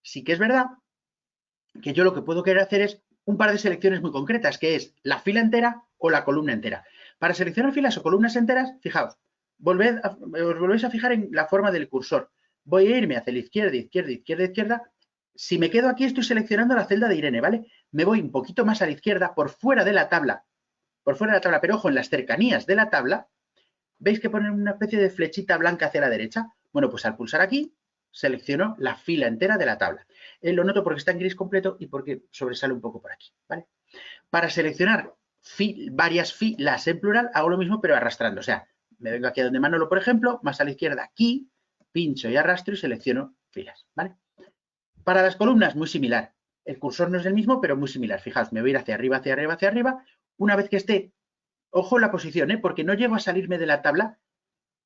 sí que es verdad que yo lo que puedo querer hacer es un par de selecciones muy concretas, que es la fila entera o la columna entera. Para seleccionar filas o columnas enteras, fijaos, os volvéis a fijar en la forma del cursor. Voy a irme hacia la izquierda. Si me quedo aquí, estoy seleccionando la celda de Irene, ¿vale? Me voy un poquito más a la izquierda, por fuera de la tabla, pero ojo, en las cercanías de la tabla, ¿veis que ponen una especie de flechita blanca hacia la derecha? Bueno, pues al pulsar aquí, selecciono la fila entera de la tabla. Lo noto porque está en gris completo y porque sobresale un poco por aquí, ¿vale? Para seleccionar varias filas en plural, hago lo mismo, pero arrastrando. O sea, Me vengo aquí a donde Manolo, por ejemplo, más a la izquierda aquí, pincho y arrastro y selecciono filas, ¿vale? Para las columnas, muy similar. El cursor no es el mismo, pero muy similar. Fijaos, me voy a ir hacia arriba, hacia arriba, hacia arriba. Una vez que esté, ojo la posición, porque no llego a salirme de la tabla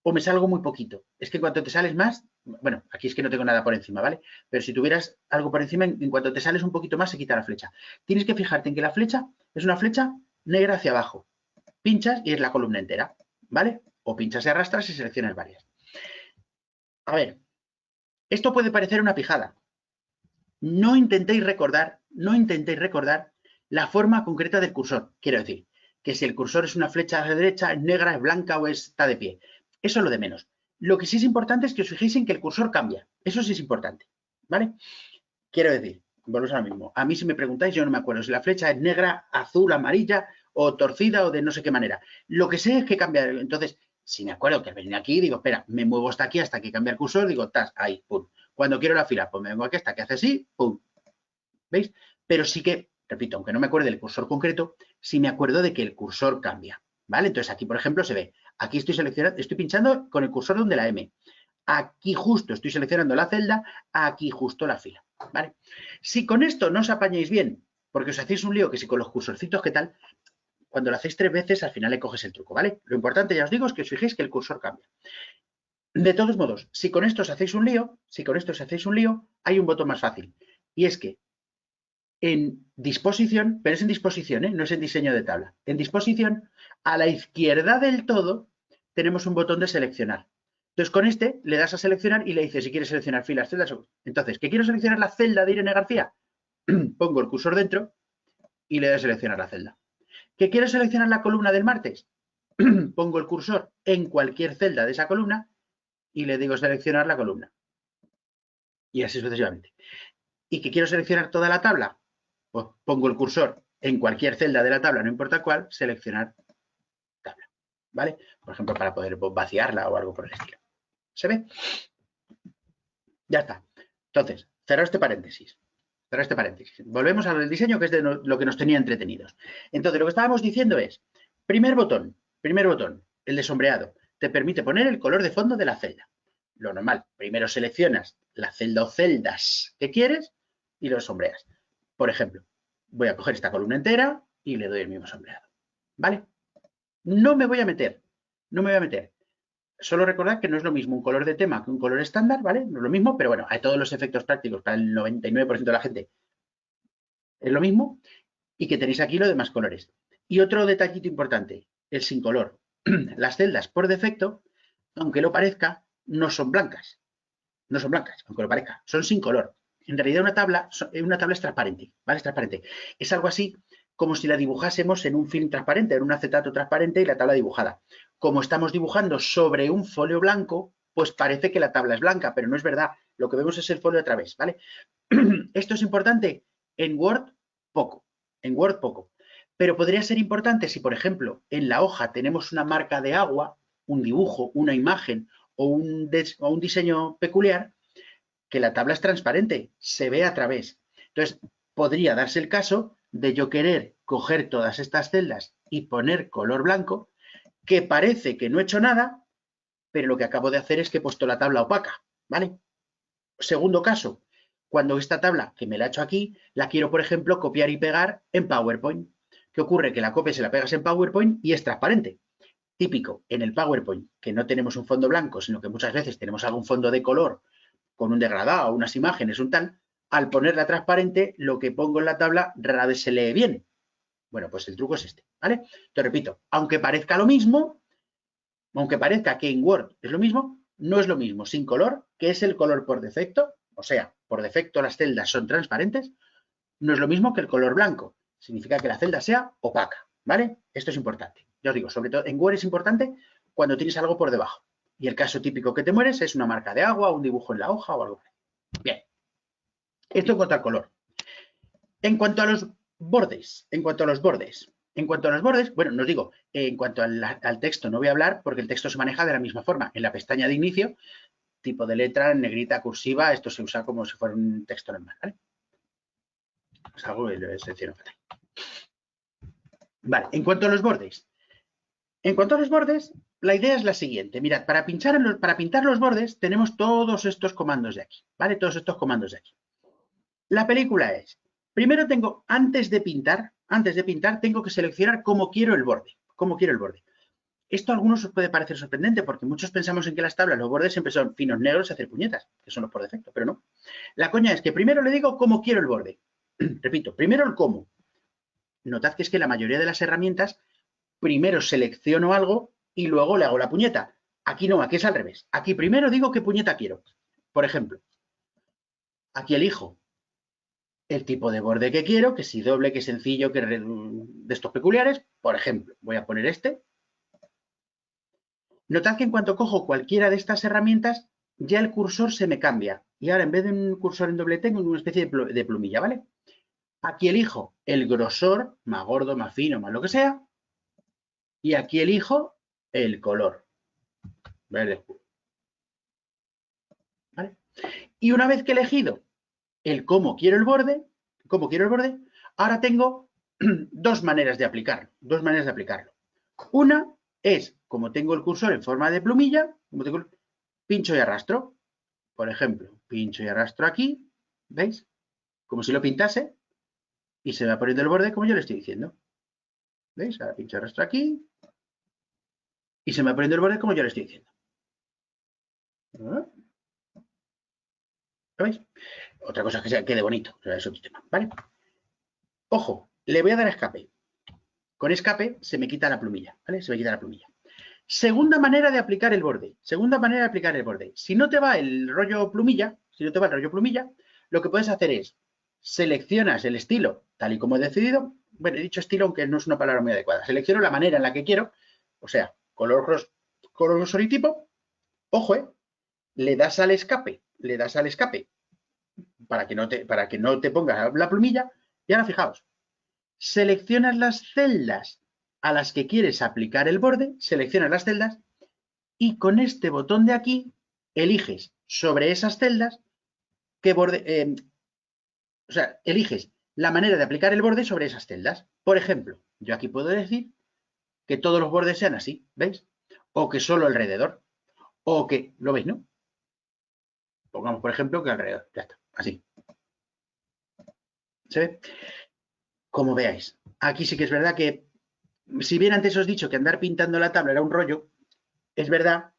o me salgo muy poquito. Es que en cuanto te sales más, bueno, aquí es que no tengo nada por encima, ¿vale? Pero si tuvieras algo por encima, en cuanto te sales un poquito más, se quita la flecha. Tienes que fijarte en que la flecha es una flecha negra hacia abajo. Pinchas y es la columna entera, ¿vale? O pinchas y arrastras y seleccionas varias. A ver, esto puede parecer una pijada. No intentéis recordar la forma concreta del cursor. Quiero decir, que si el cursor es una flecha a la derecha, es negra, es blanca o está de pie. Eso es lo de menos. Lo que sí es importante es que os fijéis en que el cursor cambia. Eso sí es importante, ¿vale? Quiero decir, volvemos a lo mismo. A mí si me preguntáis, yo no me acuerdo si la flecha es negra, azul, amarilla o torcida o de no sé qué manera. Lo que sé es que cambia. Entonces, si me acuerdo que al venir aquí, digo, espera, me muevo hasta aquí hasta que cambia el cursor, digo, tas, ahí, pum. Cuando quiero la fila, pues me vengo aquí hasta que hace así, pum. ¿Veis? Pero sí que, repito, aunque no me acuerde del cursor concreto, sí me acuerdo de que el cursor cambia, ¿vale? Entonces aquí, por ejemplo, se ve, aquí estoy seleccionando, estoy pinchando con el cursor donde la M. Aquí justo estoy seleccionando la celda, aquí justo la fila, ¿vale? Si con esto no os apañáis bien, porque os hacéis un lío que si con los cursorcitos, ¿qué tal? Cuando lo hacéis 3 veces, al final le coges el truco, ¿vale? Lo importante, ya os digo, es que os fijéis que el cursor cambia. De todos modos, si con esto os hacéis un lío, hay un botón más fácil. Y es que en disposición, pero es en disposición, no es en diseño de tabla. En disposición, a la izquierda del todo, tenemos un botón de seleccionar. Entonces, con este le das a seleccionar y le dices si quieres seleccionar filas, celdas. Entonces, ¿que quiero seleccionar la celda de Irene García? Pongo el cursor dentro y le doy a seleccionar la celda. ¿Que quiero seleccionar la columna del martes? Pongo el cursor en cualquier celda de esa columna y le digo seleccionar la columna. Y así sucesivamente. ¿Y que quiero seleccionar toda la tabla? Pues pongo el cursor en cualquier celda de la tabla, no importa cuál, seleccionar tabla, ¿vale? Por ejemplo, para poder vaciarla o algo por el estilo. ¿Se ve? Ya está. Entonces, cerrar este paréntesis. Volvemos al diseño, que es de lo que nos tenía entretenidos. Entonces, lo que estábamos diciendo es, primer botón, el de sombreado, te permite poner el color de fondo de la celda. Lo normal, primero seleccionas la celda o celdas que quieres y lo sombreas. Por ejemplo, voy a coger esta columna entera y le doy el mismo sombreado, ¿vale? No me voy a meter. Solo recordad que no es lo mismo un color de tema que un color estándar, ¿vale? No es lo mismo, pero bueno, hay todos los efectos prácticos para el 99% de la gente. Es lo mismo y que tenéis aquí los demás colores. Y otro detallito importante, el sin color. Las celdas por defecto, aunque lo parezca, no son blancas. No son blancas, aunque lo parezca. Son sin color. En realidad una tabla es transparente, ¿vale? Es transparente. Es algo así como si la dibujásemos en un film transparente, en un acetato transparente y la tabla dibujada. Como estamos dibujando sobre un folio blanco, pues parece que la tabla es blanca, pero no es verdad. Lo que vemos es el folio a través, ¿vale? Esto es importante en Word, poco. En Word, poco. Pero podría ser importante si, por ejemplo, en la hoja tenemos una marca de agua, un dibujo, una imagen o un diseño peculiar, que la tabla es transparente, se ve a través. Entonces, podría darse el caso de yo querer coger todas estas celdas y poner color blanco, que parece que no he hecho nada, pero lo que acabo de hacer es que he puesto la tabla opaca, ¿vale? Segundo caso, cuando esta tabla, que me la he hecho aquí, la quiero, por ejemplo, copiar y pegar en PowerPoint. ¿Qué ocurre? Que la copias y la pegas en PowerPoint y es transparente. Típico en el PowerPoint, que no tenemos un fondo blanco, sino que muchas veces tenemos algún fondo de color con un degradado, unas imágenes, un tal, al ponerla transparente, lo que pongo en la tabla rara vez se lee bien. Bueno, pues el truco es este, ¿vale? Te repito, aunque parezca lo mismo, aunque parezca que en Word es lo mismo, no es lo mismo sin color, que es el color por defecto, o sea, por defecto las celdas son transparentes, no es lo mismo que el color blanco. Significa que la celda sea opaca, ¿vale? Esto es importante. Ya os digo, sobre todo en Word es importante cuando tienes algo por debajo. Y el caso típico que te mueres es una marca de agua, un dibujo en la hoja o algo. Bien. Esto en cuanto al color. En cuanto a los bordes, bueno, nos digo, en cuanto al texto no voy a hablar porque el texto se maneja de la misma forma. En la pestaña de inicio, tipo de letra, negrita, cursiva, esto se usa como si fuera un texto normal, ¿vale? Es algo que lo selecciono fatal. Vale, en cuanto a los bordes, la idea es la siguiente. Mirad, para pintar los bordes tenemos todos estos comandos de aquí, ¿vale? Todos estos comandos de aquí. La película es, primero tengo, antes de pintar, tengo que seleccionar cómo quiero el borde. Esto a algunos os puede parecer sorprendente porque muchos pensamos en que las tablas, los bordes siempre son finos negros y hacer puñetas, que son los por defecto, pero no. La coña es que primero le digo cómo quiero el borde. Repito, primero el cómo. Notad que es que la mayoría de las herramientas, primero selecciono algo y luego le hago la puñeta. Aquí no, aquí es al revés. Aquí primero digo qué puñeta quiero. Por ejemplo, aquí elijo el tipo de borde que quiero, que si doble, que sencillo, que de estos peculiares. Por ejemplo, voy a poner este. Notad que en cuanto cojo cualquiera de estas herramientas, ya el cursor se me cambia. Y ahora en vez de un cursor en doble tengo una especie de plumilla, ¿vale? Aquí elijo el grosor, más gordo, más fino, más lo que sea. Y aquí elijo el color, verde oscuro. ¿Vale? Y una vez que he elegido el cómo quiero el borde, ahora tengo dos maneras de aplicarlo. Una es, como tengo el cursor en forma de plumilla, pincho y arrastro. Por ejemplo, pincho y arrastro aquí, ¿veis? Como si lo pintase y se me va poniendo el borde como yo le estoy diciendo. ¿Veis? Ahora pincho y arrastro aquí y se me va poniendo el borde como yo le estoy diciendo. ¿Lo veis? Otra cosa que quede bonito, o sea, es otro tema, ¿vale? Ojo, le voy a dar a escape. Con escape se me quita la plumilla, ¿vale? Se me quita la plumilla. Segunda manera de aplicar el borde. Si no te va el rollo plumilla, lo que puedes hacer es seleccionas el estilo tal y como he decidido. Bueno, he dicho estilo aunque no es una palabra muy adecuada. Selecciono la manera en la que quiero, o sea, color grosor y tipo. Ojo, le das al escape para que no te pongas la plumilla. Y ahora fijaos, seleccionas las celdas a las que quieres aplicar el borde, seleccionas las celdas y con este botón de aquí eliges sobre esas celdas qué borde, o sea, eliges la manera de aplicar el borde sobre esas celdas. Por ejemplo, yo aquí puedo decir que todos los bordes sean así, ¿veis? O que solo alrededor, o que, ¿lo veis, no? Pongamos, por ejemplo, que alrededor, ya está, así. ¿Se ve? Como veáis, aquí sí que es verdad que, si bien antes os he dicho que andar pintando la tabla era un rollo, es verdad,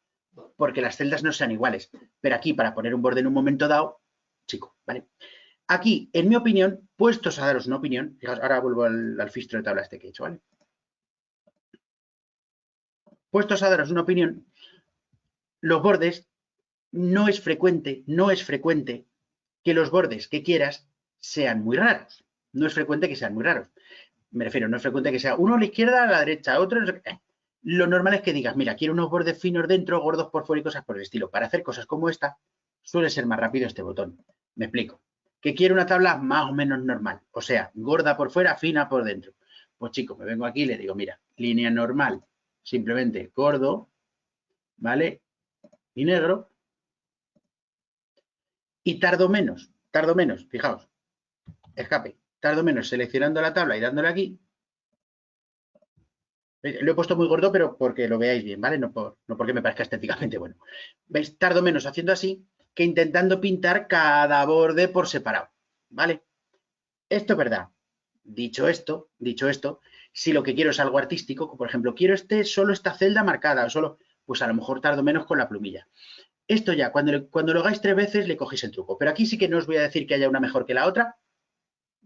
porque las celdas no sean iguales. Pero aquí, para poner un borde en un momento dado, chico, ¿vale? Aquí, en mi opinión, puestos a daros una opinión, fijaos, ahora vuelvo al filtro de tabla este que he hecho, ¿vale? Puestos a daros una opinión, los bordes, no es frecuente que los bordes que quieras sean muy raros. No es frecuente que sean muy raros. Me refiero, no es frecuente que sea uno a la izquierda, a la derecha, otro, no sé qué. Lo normal es que digas, mira, quiero unos bordes finos dentro, gordos por fuera y cosas por el estilo. Para hacer cosas como esta, suele ser más rápido este botón. Me explico. Que quiero una tabla más o menos normal. O sea, gorda por fuera, fina por dentro. Pues chicos, me vengo aquí y le digo, mira, línea normal, simplemente gordo, ¿vale? Y negro. Y tardo menos, fijaos, escape, tardo menos seleccionando la tabla y dándole aquí. Lo he puesto muy gordo, pero porque lo veáis bien, ¿vale? No porque me parezca estéticamente bueno. ¿Veis? Tardo menos haciendo así que intentando pintar cada borde por separado, ¿vale? Esto es verdad. Dicho esto, si lo que quiero es algo artístico, como por ejemplo, quiero solo esta celda marcada, o solo, pues a lo mejor tardo menos con la plumilla. Esto ya, cuando lo hagáis 3 veces, le cogéis el truco. Pero aquí sí que no os voy a decir que haya una mejor que la otra.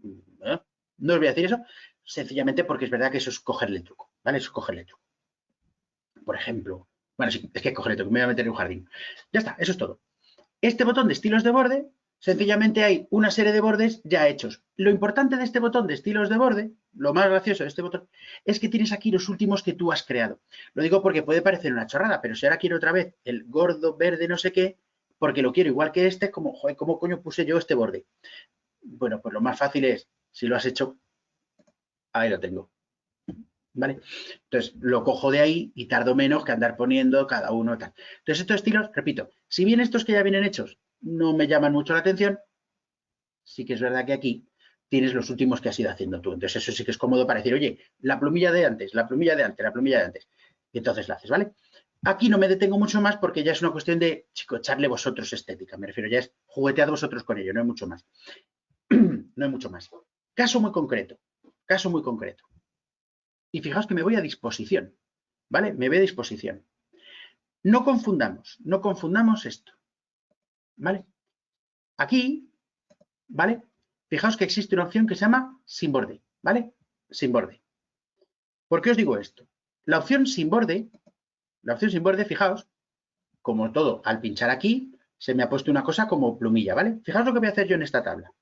No os voy a decir eso, sencillamente porque es verdad que eso es cogerle el truco, ¿vale? Eso es cogerle el truco. Por ejemplo, bueno, sí, es que cogerle el truco, me voy a meter en un jardín. Ya está, eso es todo. Este botón de estilos de borde, sencillamente hay una serie de bordes ya hechos. Lo importante de este botón de estilos de borde, lo más gracioso de este botón, es que tienes aquí los últimos que tú has creado. Lo digo porque puede parecer una chorrada, pero si ahora quiero otra vez el gordo, verde, no sé qué, porque lo quiero igual que este, como, joder, ¿cómo coño puse yo este borde? Bueno, pues lo más fácil es, si lo has hecho, ahí lo tengo. ¿Vale? Entonces, lo cojo de ahí y tardo menos que andar poniendo cada uno tal. Entonces, estos estilos, repito, si bien estos que ya vienen hechos no me llaman mucho la atención, sí que es verdad que aquí tienes los últimos que has ido haciendo tú. Entonces, eso sí que es cómodo para decir, oye, la plumilla de antes. Y entonces la haces, ¿vale? Aquí no me detengo mucho más porque ya es una cuestión de, chico, echarle vosotros estética. Me refiero, ya es juguetead vosotros con ello, no hay mucho más. No hay mucho más. Caso muy concreto. Caso muy concreto. Y fijaos que me voy a disposición. ¿Vale? Me voy a disposición. No confundamos esto. ¿Vale? Aquí, ¿vale? Fijaos que existe una opción que se llama sin borde. ¿Vale? Sin borde. ¿Por qué os digo esto? La opción sin borde, fijaos, como todo, al pinchar aquí, se me ha puesto una cosa como plumilla, ¿vale? Fijaos lo que voy a hacer yo en esta tabla.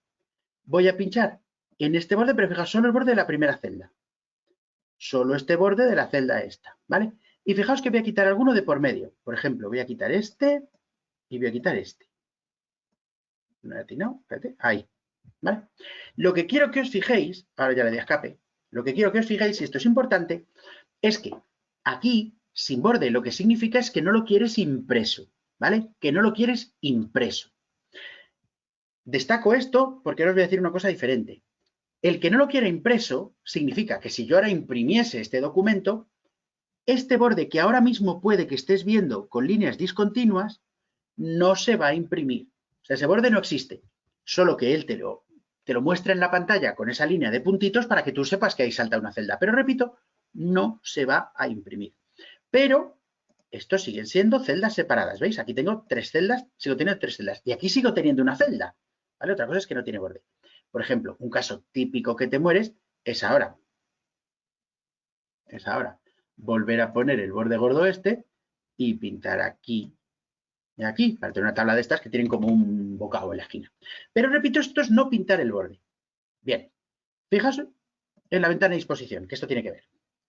Voy a pinchar en este borde, pero fijaos, solo el borde de la primera celda. Solo este borde de la celda esta, ¿vale? Y fijaos que voy a quitar alguno de por medio. Por ejemplo, voy a quitar este y voy a quitar este. No, espérate, ahí, ¿vale? Lo que quiero que os fijéis, ahora ya le di a escape, lo que quiero que os fijéis, y esto es importante, es que aquí, sin borde, lo que significa es que no lo quieres impreso, ¿vale? Que no lo quieres impreso. Destaco esto porque ahora os voy a decir una cosa diferente. El que no lo quiera impreso significa que si yo ahora imprimiese este documento, este borde que ahora mismo puede que estés viendo con líneas discontinuas, no se va a imprimir. O sea, ese borde no existe, solo que él te lo muestra en la pantalla con esa línea de puntitos para que tú sepas que ahí salta una celda. Pero repito, no se va a imprimir. Pero estos siguen siendo celdas separadas, ¿veis? Aquí tengo 3 celdas, sigo teniendo 3 celdas. Y aquí sigo teniendo una celda, ¿vale? Otra cosa es que no tiene borde. Por ejemplo, un caso típico que te mueres es ahora. Volver a poner el borde gordo este y pintar aquí y aquí, para tener una tabla de estas que tienen como un bocado en la esquina. Pero repito, esto es no pintar el borde. Bien, fijaos en la ventana de disposición, que esto tiene que ver.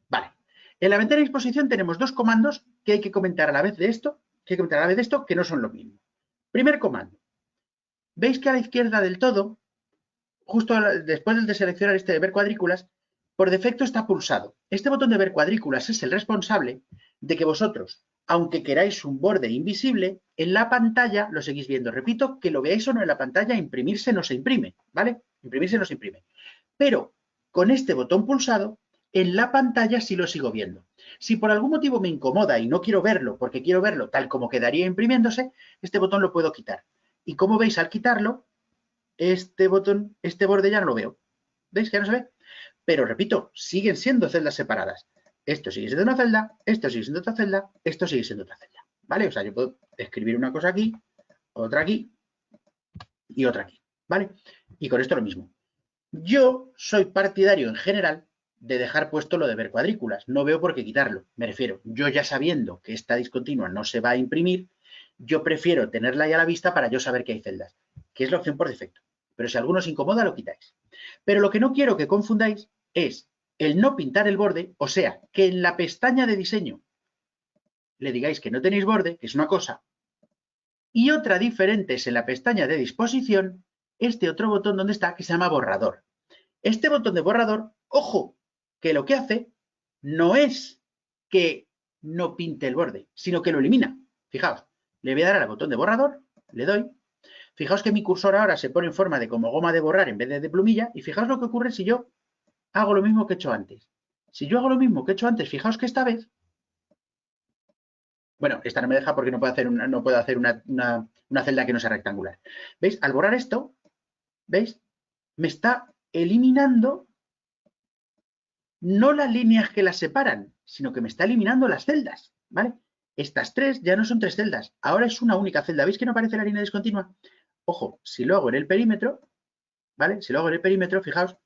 Vale, en la ventana de disposición tenemos 2 comandos que hay que comentar a la vez de esto, que no son lo mismo. Primer comando. ¿Veis que a la izquierda del todo, justo después de seleccionar este de ver cuadrículas, por defecto está pulsado? Este botón de ver cuadrículas es el responsable de que vosotros, aunque queráis un borde invisible, en la pantalla lo seguís viendo. Repito, que lo veáis o no en la pantalla, imprimirse no se imprime, ¿vale? Imprimirse no se imprime. Pero con este botón pulsado, en la pantalla sí lo sigo viendo. Si por algún motivo me incomoda y no quiero verlo, porque quiero verlo tal como quedaría imprimiéndose, este botón lo puedo quitar. Y como veis, al quitarlo, este borde ya no lo veo. ¿Veis que ya no se ve? Pero repito, siguen siendo celdas separadas. Esto sigue siendo una celda, esto sigue siendo otra celda, esto sigue siendo otra celda. ¿Vale? O sea, yo puedo escribir una cosa aquí, otra aquí y otra aquí. ¿Vale? Y con esto lo mismo. Yo soy partidario en general de dejar puesto lo de ver cuadrículas. No veo por qué quitarlo. Me refiero, yo ya sabiendo que esta discontinua no se va a imprimir, yo prefiero tenerla ahí a la vista para yo saber que hay celdas, que es la opción por defecto. Pero si a alguno os incomoda, lo quitáis. Pero lo que no quiero que confundáis es el no pintar el borde, o sea, que en la pestaña de diseño le digáis que no tenéis borde, que es una cosa, y otra diferente es en la pestaña de disposición, este otro botón donde está, que se llama borrador. Este botón de borrador, ojo, que lo que hace no es que no pinte el borde, sino que lo elimina. Fijaos, le voy a dar al botón de borrador, le doy. Fijaos que mi cursor ahora se pone en forma de como goma de borrar en vez de plumilla, y fijaos lo que ocurre si yo hago lo mismo que he hecho antes. Si yo hago lo mismo que he hecho antes, fijaos que esta vez, bueno, esta no me deja porque no puedo hacer una celda que no sea rectangular. ¿Veis? Al borrar esto, ¿veis? Me está eliminando no las líneas que las separan, sino que me está eliminando las celdas, ¿vale? Estas 3 ya no son 3 celdas, ahora es una única celda. ¿Veis que no aparece la línea discontinua? Ojo, si lo hago en el perímetro, ¿vale? Si lo hago en el perímetro, fijaos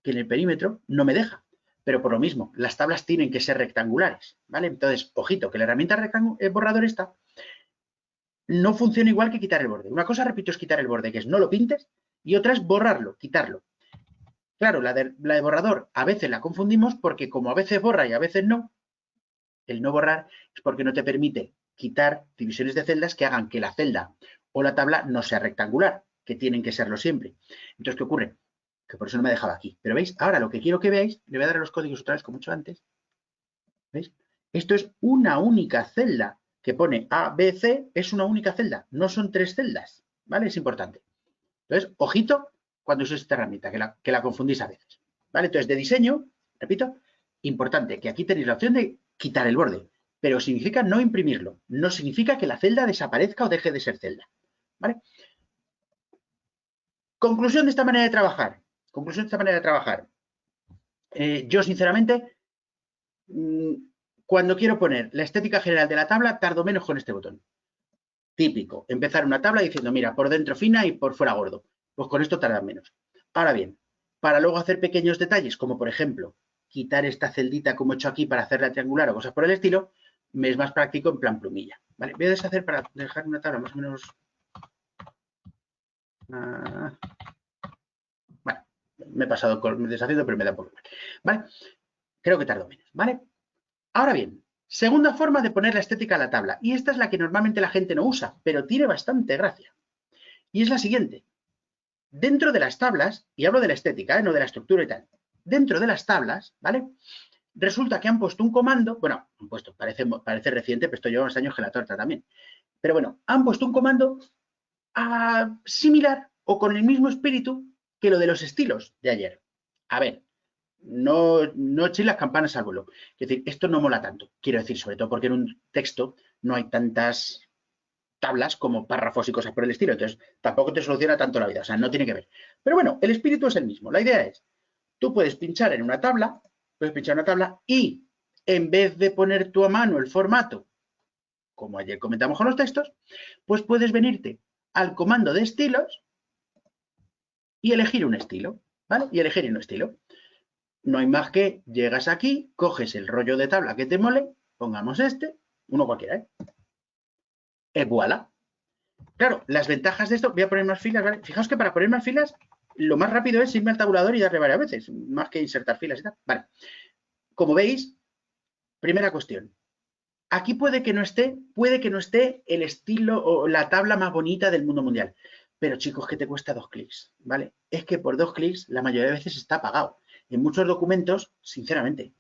que en el perímetro no me deja. Pero por lo mismo, las tablas tienen que ser rectangulares, ¿vale? Entonces, ojito, que la herramienta borrador esta no funciona igual que quitar el borde. Una cosa, repito, es quitar el borde, que es no lo pintes, y otra es borrarlo, quitarlo. Claro, la de borrador a veces la confundimos porque como a veces borra y a veces no, el no borrar es porque no te permite quitar divisiones de celdas que hagan que la celda o la tabla no sea rectangular, que tienen que serlo siempre. Entonces, ¿qué ocurre? Que por eso no me dejaba aquí. Pero veis, ahora lo que quiero que veáis, le voy a dar a los códigos otra vez como he hecho antes. ¿Veis? Esto es una única celda que pone A, B, C, es una única celda, no son 3 celdas, ¿vale? Es importante. Entonces, ojito cuando uséis esta herramienta, que la confundís a veces, ¿vale? Entonces, de diseño, repito, importante, que aquí tenéis la opción de quitar el borde, pero significa no imprimirlo. No significa que la celda desaparezca o deje de ser celda, ¿vale? Conclusión de esta manera de trabajar. Conclusión de esta manera de trabajar. Yo, sinceramente, cuando quiero poner la estética general de la tabla, tardo menos con este botón. Típico, empezar una tabla diciendo, mira, por dentro fina y por fuera gordo. Pues con esto tardan menos. Ahora bien, para luego hacer pequeños detalles, como por ejemplo, quitar esta celdita como he hecho aquí para hacerla triangular o cosas por el estilo, me es más práctico en plan plumilla. ¿Vale? Voy a deshacer para dejar una tabla más o menos... Bueno, me he pasado deshaciendo, pero me da un poco mal. ¿Vale? Creo que tardo menos, ¿vale? Ahora bien, segunda forma de poner la estética a la tabla, y esta es la que normalmente la gente no usa, pero tiene bastante gracia. Y es la siguiente. Dentro de las tablas, y hablo de la estética, no de la estructura y tal, dentro de las tablas, ¿vale? Resulta que han puesto un comando, bueno, han puesto, parece reciente, pero esto lleva unos años que la torta también. Pero bueno, han puesto un comando similar o con el mismo espíritu que lo de los estilos de ayer. A ver, no echéis las campanas al vuelo. Es decir, esto no mola tanto. Quiero decir, sobre todo porque en un texto no hay tantas tablas como párrafos y cosas por el estilo. Entonces, tampoco te soluciona tanto la vida. O sea, no tiene que ver. Pero bueno, el espíritu es el mismo. La idea es, tú puedes pinchar en una tabla, y en vez de poner tú a mano el formato, como ayer comentamos con los textos, pues puedes venirte al comando de estilos y elegir un estilo, ¿vale? Y elegir un estilo. No hay más que llegas aquí, coges el rollo de tabla que te mole, pongamos este, uno cualquiera, ¿eh? Y voilà. Claro, las ventajas de esto, voy a poner más filas, ¿vale? Fijaos que para poner más filas, lo más rápido es irme al tabulador y darle varias veces, más que insertar filas y tal. Vale. Como veis, primera cuestión. Aquí puede que no esté el estilo o la tabla más bonita del mundo mundial. Pero chicos, que te cuesta 2 clics, ¿vale? Es que por 2 clics la mayoría de veces está pagado. En muchos documentos, sinceramente,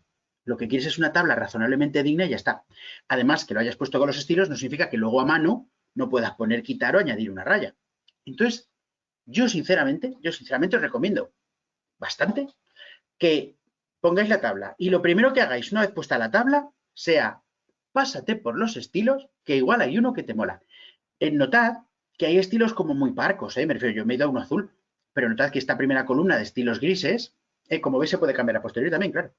lo que quieres es una tabla razonablemente digna y ya está. Además, que lo hayas puesto con los estilos no significa que luego a mano no puedas poner, quitar o añadir una raya. Entonces, yo sinceramente os recomiendo bastante que pongáis la tabla y lo primero que hagáis una vez puesta la tabla sea pásate por los estilos, que igual hay uno que te mola. Notad que hay estilos como muy parcos, me refiero, yo me he ido a uno azul, pero notad que esta primera columna de estilos grises, como veis se puede cambiar a posteriori también, claro.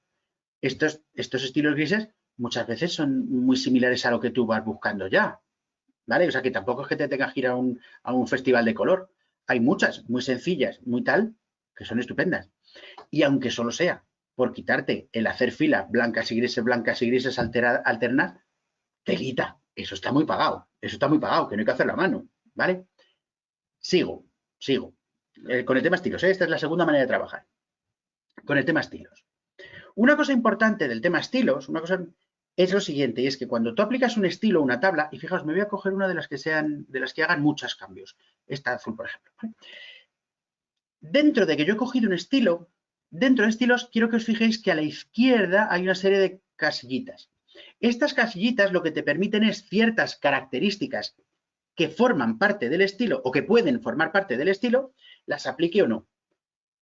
Estos estilos grises muchas veces son muy similares a lo que tú vas buscando ya, ¿vale? O sea que tampoco es que te tengas que ir a un festival de color. Hay muchas, muy sencillas, muy tal, que son estupendas. Y aunque solo sea por quitarte el hacer filas blancas y grises alternas, te quita. Eso está muy pagado, que no hay que hacerlo a mano, ¿vale? Sigo. Con el tema estilos, esta es la segunda manera de trabajar. Con el tema estilos. Una cosa importante del tema estilos, es lo siguiente, y es que cuando tú aplicas un estilo o una tabla, y fijaos, me voy a coger una de las que hagan muchos cambios, esta azul, por ejemplo. ¿Vale? Dentro de que yo he cogido un estilo, dentro de estilos, quiero que os fijéis que a la izquierda hay una serie de casillitas. Estas casillitas lo que te permiten es ciertas características que forman parte del estilo o que pueden formar parte del estilo, las aplique o no.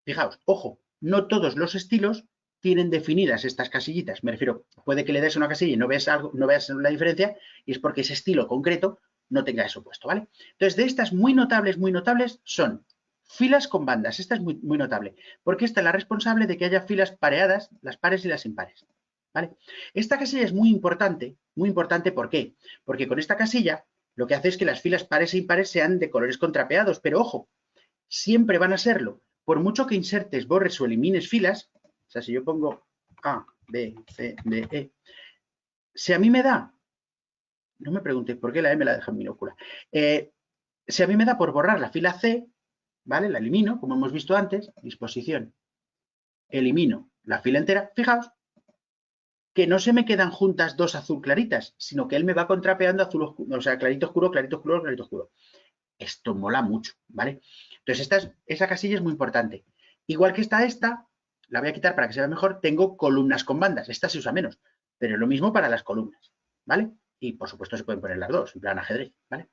Fijaos, ojo, no todos los estilos tienen definidas estas casillitas. Me refiero, puede que le des una casilla y no veas la diferencia y es porque ese estilo concreto no tenga eso puesto, ¿vale? Entonces, de estas muy notables son filas con bandas. Esta es muy, muy notable, porque esta es la responsable de que haya filas pareadas, las pares y las impares, ¿vale? Esta casilla es muy importante, ¿por qué? Porque con esta casilla lo que hace es que las filas pares e impares sean de colores contrapeados, pero ojo, siempre van a serlo. Por mucho que insertes, borres o elimines filas, o sea, si yo pongo A, B, C, D, E, si a mí me da, no me preguntéis por qué la E me la deja en minúscula, si a mí me da por borrar la fila C, ¿vale? La elimino, como hemos visto antes, disposición, elimino la fila entera, fijaos que no se me quedan juntas dos azul claritas, sino que él me va contrapeando azul oscuro, o sea, clarito oscuro, clarito oscuro, clarito oscuro. Esto mola mucho, ¿vale? Entonces, esa casilla es muy importante. Igual que esta, la voy a quitar para que se vea mejor, tengo columnas con bandas. Esta se usa menos, pero es lo mismo para las columnas, ¿vale? Y, por supuesto, se pueden poner las dos, en plan ajedrez, ¿vale?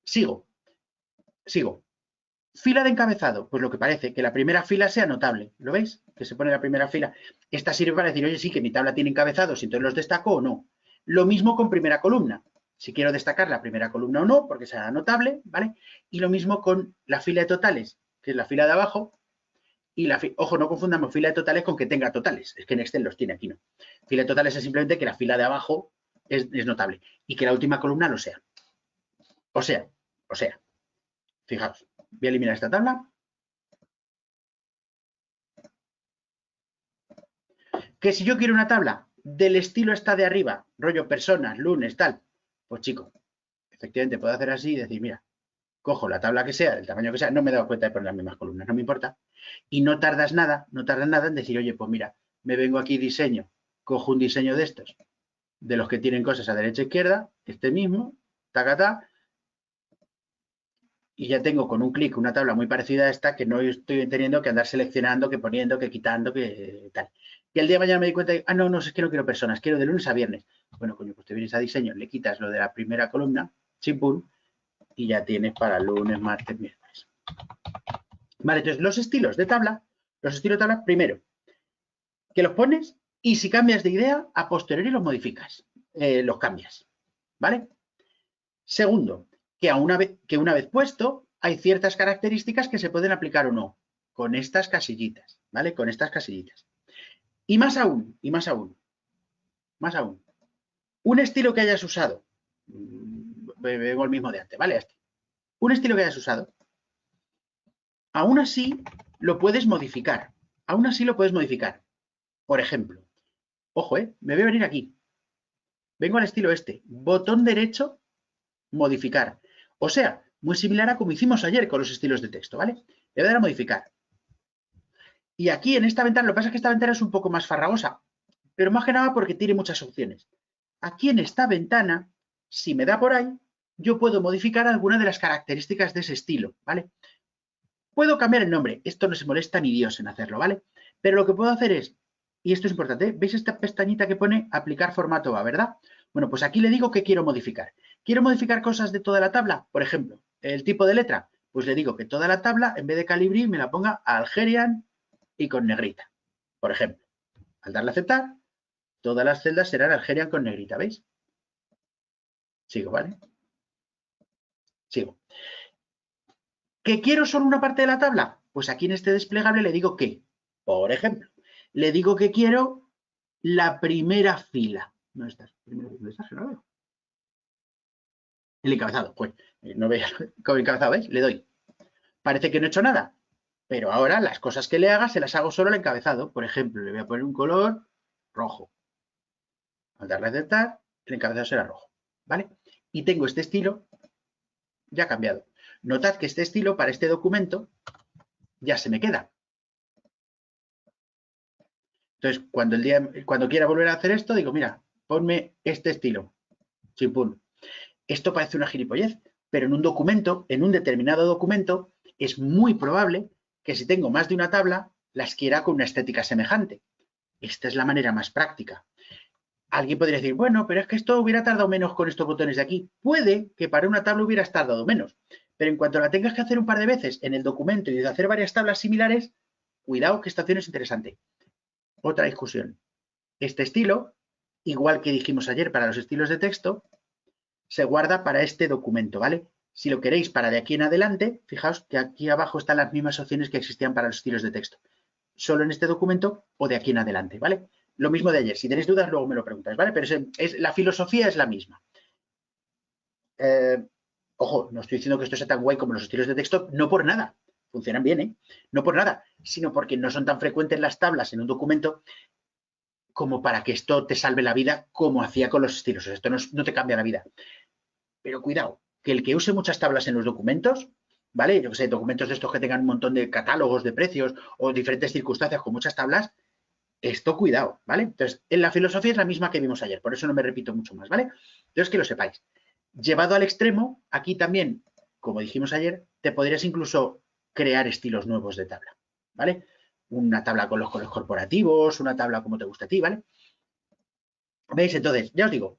Sigo. Fila de encabezado, pues lo que parece, que la primera fila sea notable. ¿Lo veis? Que se pone la primera fila. Esta sirve para decir, oye, sí, que mi tabla tiene encabezados, y entonces los destaco o no. Lo mismo con primera columna. Si quiero destacar la primera columna o no, porque será notable, ¿vale? Y lo mismo con la fila de totales, que es la fila de abajo, y ojo, no confundamos fila de totales con que tenga totales. Es que en Excel los tiene, aquí no. Fila de totales es simplemente que la fila de abajo es notable y que la última columna lo sea. O sea, fijaos, voy a eliminar esta tabla. Que si yo quiero una tabla del estilo esta de arriba, rollo personas, lunes, tal, pues chico, efectivamente puedo hacer así y decir, mira, cojo la tabla que sea, del tamaño que sea, no me he dado cuenta de poner las mismas columnas, no me importa, y no tardas nada en decir, oye, pues mira, me vengo aquí diseño, cojo un diseño de estos, de los que tienen cosas a derecha e izquierda, este mismo, tacatá, y ya tengo con un clic una tabla muy parecida a esta que no estoy teniendo que andar seleccionando, que poniendo, que quitando, que tal. Y el día de mañana me di cuenta de, no, es que no quiero personas, quiero de lunes a viernes. Bueno, coño, pues te vienes a diseño, le quitas lo de la primera columna, chimpún, y ya tienes para lunes, martes, miércoles. Vale, entonces los estilos de tabla, primero, que los pones y si cambias de idea, a posteriori los modificas, los cambias, ¿vale? Segundo, que una vez puesto, hay ciertas características que se pueden aplicar o no, con estas casillitas, ¿vale? Con estas casillitas. Y más aún, un estilo que hayas usado, vengo el mismo de antes, ¿vale? Un estilo que hayas usado, aún así lo puedes modificar. Por ejemplo, ojo, me voy a venir aquí. Vengo al estilo este, botón derecho, modificar. O sea, muy similar a como hicimos ayer con los estilos de texto, ¿vale? Le voy a dar a modificar. Y aquí en esta ventana, lo que pasa es que esta ventana es un poco más farragosa, pero más que nada porque tiene muchas opciones. Aquí en esta ventana, si me da por ahí, yo puedo modificar alguna de las características de ese estilo, ¿vale? Puedo cambiar el nombre, esto no se molesta ni Dios en hacerlo, ¿vale? Pero lo que puedo hacer es, y esto es importante, ¿veis esta pestañita que pone aplicar formato A, verdad? Bueno, pues aquí le digo que quiero modificar. ¿Quiero modificar cosas de toda la tabla? Por ejemplo, el tipo de letra, pues le digo que toda la tabla, en vez de Calibri, me la ponga Algerian y con negrita, por ejemplo. Al darle a aceptar, todas las celdas serán Algerian con negrita, ¿veis? Sigo, ¿vale? Sigo. ¿Que quiero solo una parte de la tabla? Pues aquí en este desplegable le digo que, por ejemplo, le digo que quiero la primera fila. ¿Dónde estás? ¿Dónde estás? No veo. El encabezado, pues, no veo con encabezado, ¿veis? Le doy. Parece que no he hecho nada, pero ahora las cosas que le haga se las hago solo al encabezado. Por ejemplo, le voy a poner un color rojo. Al darle a aceptar, el encabezado será rojo, ¿vale? Y tengo este estilo ya cambiado. Notad que este estilo para este documento ya se me queda. Entonces, cuando quiera volver a hacer esto, digo, mira, ponme este estilo. Chimpún. Esto parece una gilipollez, pero en un documento, en un determinado documento, es muy probable que si tengo más de una tabla, las quiera con una estética semejante. Esta es la manera más práctica. Alguien podría decir, bueno, pero es que esto hubiera tardado menos con estos botones de aquí. Puede que para una tabla hubieras tardado menos, pero en cuanto la tengas que hacer un par de veces en el documento y de hacer varias tablas similares, cuidado que esta opción es interesante. Otra discusión. Este estilo, igual que dijimos ayer para los estilos de texto, se guarda para este documento, ¿vale? Si lo queréis para de aquí en adelante, fijaos que aquí abajo están las mismas opciones que existían para los estilos de texto. Solo en este documento o de aquí en adelante, ¿vale? Lo mismo de ayer. Si tenéis dudas, luego me lo preguntáis, ¿vale? Pero la filosofía es la misma. Ojo, no estoy diciendo que esto sea tan guay como los estilos de texto, no por nada. Funcionan bien, ¿eh? No por nada, sino porque no son tan frecuentes las tablas en un documento como para que esto te salve la vida como hacía con los estilos. O sea, esto no te cambia la vida. Pero cuidado, que el que use muchas tablas en los documentos, ¿vale? Yo que sé, documentos de estos que tengan un montón de catálogos de precios o diferentes circunstancias con muchas tablas, esto cuidado, ¿vale? Entonces, en la filosofía es la misma que vimos ayer, por eso no me repito mucho más, ¿vale? Entonces, que lo sepáis. Llevado al extremo, aquí también, como dijimos ayer, te podrías incluso crear estilos nuevos de tabla, ¿vale? Una tabla con los colores corporativos, una tabla como te gusta a ti, ¿vale? ¿Veis? Entonces, ya os digo,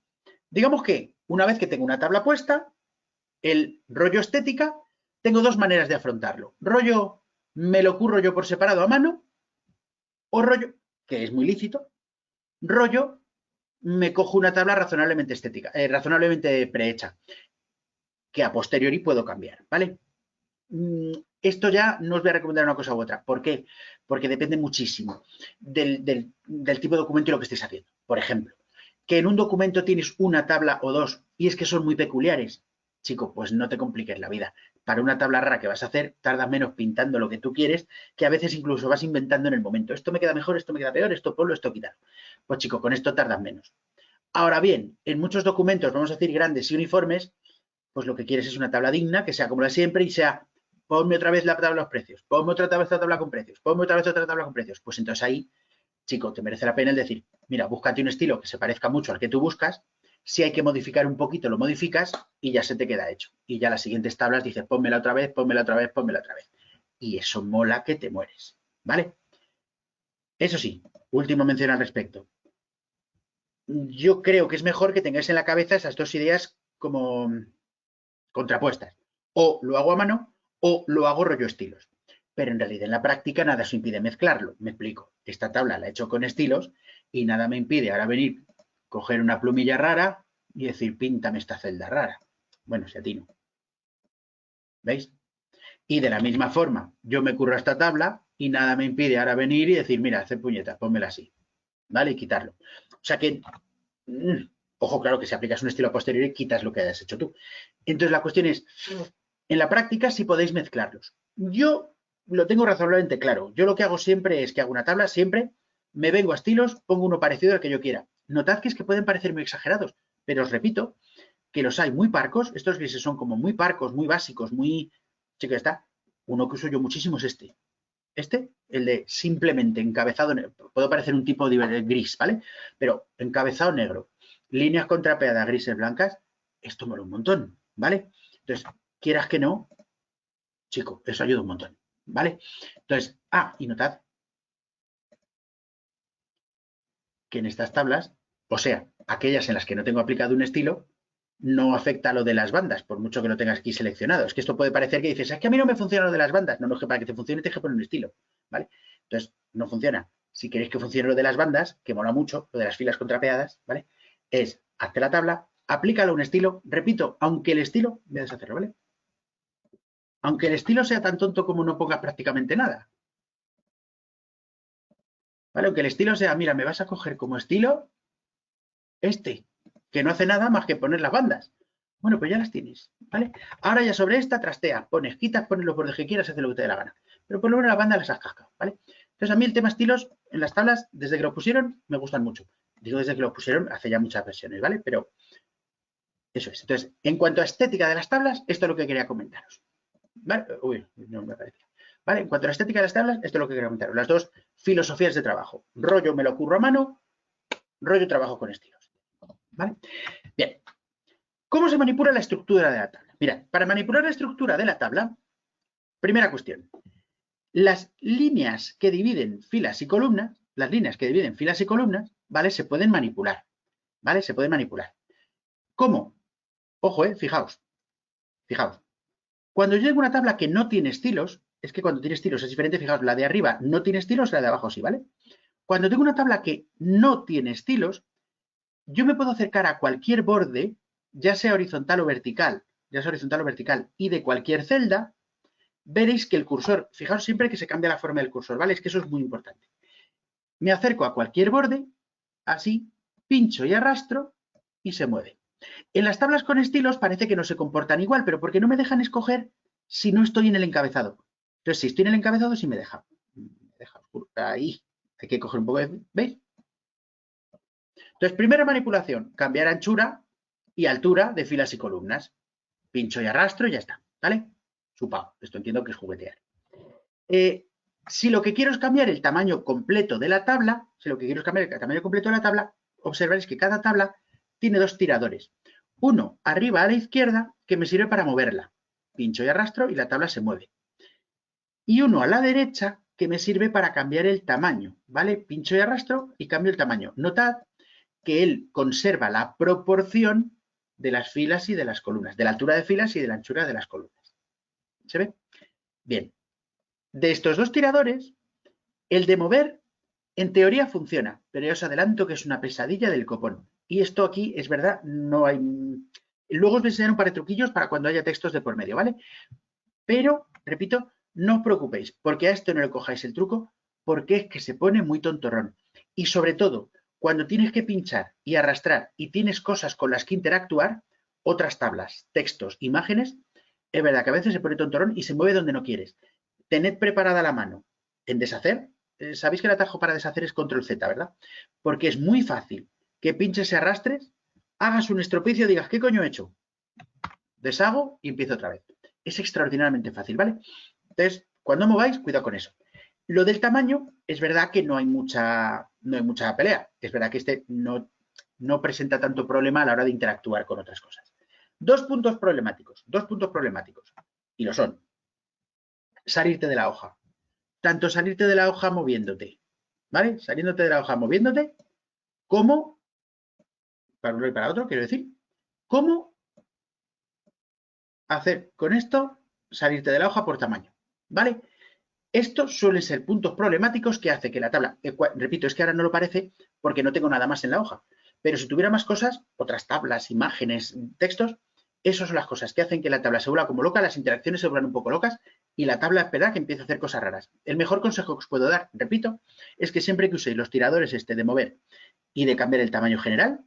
digamos que una vez que tengo una tabla puesta, el rollo estética, tengo dos maneras de afrontarlo. Rollo, me lo curro yo por separado a mano, o rollo, que es muy lícito, rollo, me cojo una tabla razonablemente estética, razonablemente prehecha, que a posteriori puedo cambiar, ¿vale? Esto ya no os voy a recomendar una cosa u otra. ¿Por qué? Porque depende muchísimo del tipo de documento y lo que estéis haciendo. Por ejemplo, que en un documento tienes una tabla o dos y es que son muy peculiares. Chico, pues no te compliques la vida. Para una tabla rara que vas a hacer, tardas menos pintando lo que tú quieres, que a veces incluso vas inventando en el momento. Esto me queda mejor, esto me queda peor, esto ponlo, esto quítalo. Pues chico, con esto tardas menos. Ahora bien, en muchos documentos, vamos a decir grandes y uniformes, pues lo que quieres es una tabla digna, que sea como la de siempre y sea, ponme otra vez la tabla de los precios, ponme otra vez otra tabla con precios, ponme otra vez otra tabla con precios. Pues entonces ahí, chico, te merece la pena el decir, mira, búscate un estilo que se parezca mucho al que tú buscas, si hay que modificar un poquito, lo modificas y ya se te queda hecho. Y ya las siguientes tablas dices, pónmela otra vez, pónmela otra vez, pónmela otra vez. Y eso mola que te mueres, ¿vale? Eso sí, última mención al respecto. Yo creo que es mejor que tengáis en la cabeza esas dos ideas como contrapuestas. O lo hago a mano o lo hago rollo estilos. Pero en realidad en la práctica nada os impide mezclarlo. Me explico. Esta tabla la he hecho con estilos y nada me impide ahora venir, coger una plumilla rara y decir, píntame esta celda rara. Bueno, si a ti no. ¿Veis? Y de la misma forma, yo me curro esta tabla y nada me impide ahora venir y decir, mira, hacer puñetas, pónmela así. ¿Vale? Y quitarlo. O sea que, ojo, claro que si aplicas un estilo a posteriori, quitas lo que hayas hecho tú. Entonces la cuestión es, en la práctica sí podéis mezclarlos. Yo lo tengo razonablemente claro. Yo lo que hago siempre es que hago una tabla, siempre me vengo a estilos, pongo uno parecido al que yo quiera. Notad que es que pueden parecer muy exagerados, pero os repito que los hay muy parcos. Estos grises son como muy parcos, muy básicos, muy... Chico, está. Uno que uso yo muchísimo es este. El de simplemente encabezado negro. Puede parecer un tipo de gris, ¿vale? Pero encabezado negro, líneas contrapeadas grises blancas, esto mola un montón, ¿vale? Entonces, quieras que no, chico, eso ayuda un montón, ¿vale? Entonces, y notad que en estas tablas, o sea, aquellas en las que no tengo aplicado un estilo, no afecta a lo de las bandas, por mucho que lo tengas aquí seleccionado. Es que esto puede parecer que dices, es que a mí no me funciona lo de las bandas. No, no, es que para que te funcione tienes que poner un estilo, ¿vale? Entonces, no funciona. Si queréis que funcione lo de las bandas, que mola mucho, lo de las filas contrapeadas, ¿vale? Es, hazte la tabla, aplícalo a un estilo, repito, aunque el estilo, voy a deshacerlo, ¿vale? Aunque el estilo sea tan tonto como no ponga prácticamente nada, ¿vale? Aunque el estilo sea, mira, me vas a coger como estilo que no hace nada más que poner las bandas. Bueno, pues ya las tienes, ¿vale? Ahora ya sobre esta trastea, pones, quitas, pones los bordes que quieras, haces lo que te dé la gana. Pero por lo menos la banda las has cascado, ¿vale? Entonces a mí el tema estilos en las tablas, desde que lo pusieron, me gustan mucho. Digo desde que lo pusieron, hace ya muchas versiones, ¿vale? Pero eso es. Entonces, en cuanto a estética de las tablas, esto es lo que quería comentaros. ¿Vale? Uy, no me parecía. ¿Vale? En cuanto a la estética de las tablas, esto es lo que quería comentaros. Las dos filosofías de trabajo. Rollo me lo curro a mano, rollo trabajo con estilos. ¿Vale? Bien. ¿Cómo se manipula la estructura de la tabla? Mirad, para manipular la estructura de la tabla, primera cuestión, las líneas que dividen filas y columnas, ¿vale? Se pueden manipular, ¿vale? Se pueden manipular. ¿Cómo? Ojo, fijaos. Cuando yo tengo una tabla que no tiene estilos, es que cuando tiene estilos es diferente, fijaos, la de arriba no tiene estilos, la de abajo sí, ¿vale? Cuando tengo una tabla que no tiene estilos, yo me puedo acercar a cualquier borde, ya sea horizontal o vertical, y de cualquier celda, veréis que el cursor, fijaos siempre que se cambia la forma del cursor, ¿vale? Es que eso es muy importante. Me acerco a cualquier borde, así, pincho y arrastro y se mueve. En las tablas con estilos parece que no se comportan igual, pero porque no me dejan escoger si no estoy en el encabezado. Entonces, si estoy en el encabezado, sí me deja. Ahí, hay que coger un poco de... ¿Veis? Entonces, primera manipulación, cambiar anchura y altura de filas y columnas. Pincho y arrastro y ya está, ¿vale? Supao. Esto entiendo que es juguetear. Si lo que quiero es cambiar el tamaño completo de la tabla, observaréis que cada tabla tiene dos tiradores. Uno arriba a la izquierda que me sirve para moverla. Pincho y arrastro y la tabla se mueve. Y uno a la derecha que me sirve para cambiar el tamaño, ¿vale? Pincho y arrastro y cambio el tamaño. Notad que él conserva la proporción de las filas y de las columnas, de la altura de filas y de la anchura de las columnas. ¿Se ve? Bien. De estos dos tiradores, el de mover En teoría funciona, pero ya os adelanto que es una pesadilla del copón. Y esto aquí es verdad, no hay... Luego os voy a enseñar un par de truquillos para cuando haya textos de por medio, ¿vale? Pero, repito, no os preocupéis, porque a esto no le cojáis el truco, porque es que se pone muy tontorrón. Y sobre todo, cuando tienes que pinchar y arrastrar y tienes cosas con las que interactuar, otras tablas, textos, imágenes, es verdad que a veces se pone tontorrón y se mueve donde no quieres. Tened preparada la mano en deshacer. Sabéis que el atajo para deshacer es control Z, ¿verdad? Porque es muy fácil que pinches y arrastres, hagas un estropicio y digas, ¿qué coño he hecho? Deshago y empiezo otra vez. Es extraordinariamente fácil, ¿vale? Entonces, cuando mováis, cuidado con eso. Lo del tamaño, es verdad que no hay mucha pelea. Es verdad que este no presenta tanto problema a la hora de interactuar con otras cosas. Dos puntos problemáticos. Y lo son. Salirte de la hoja. Tanto salirte de la hoja moviéndote, ¿vale? Saliéndote de la hoja moviéndote, como, para uno y para otro, quiero decir, como hacer con esto salirte de la hoja por tamaño, ¿vale? Estos suelen ser puntos problemáticos que hace que la tabla, repito, es que ahora no lo parece porque no tengo nada más en la hoja, pero si tuviera más cosas, otras tablas, imágenes, textos, esas son las cosas que hacen que la tabla se vuelva como loca, las interacciones se vuelvan un poco locas y la tabla, espera, que empiece a hacer cosas raras. El mejor consejo que os puedo dar, repito, es que siempre que uséis los tiradores de mover y de cambiar el tamaño general,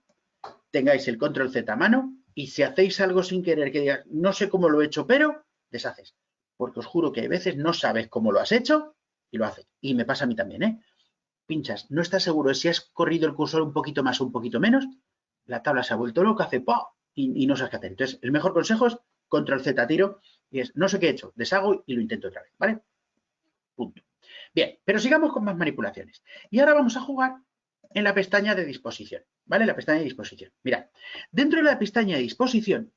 tengáis el control Z a mano y si hacéis algo sin querer que digas, no sé cómo lo he hecho, pero deshaces. Porque os juro que hay veces no sabes cómo lo has hecho y lo haces. Y me pasa a mí también, ¿eh? Pinchas, no estás seguro de si has corrido el cursor un poquito más o un poquito menos, la tabla se ha vuelto loca, hace ¡pah! Y no sabes qué hacer. Entonces, el mejor consejo es control Z tiro y es, no sé qué he hecho, deshago y lo intento otra vez, ¿vale? Punto. Bien, pero sigamos con más manipulaciones. Y ahora vamos a jugar en la pestaña de disposición, ¿vale? La pestaña de disposición. Mirad, dentro de la pestaña de disposición,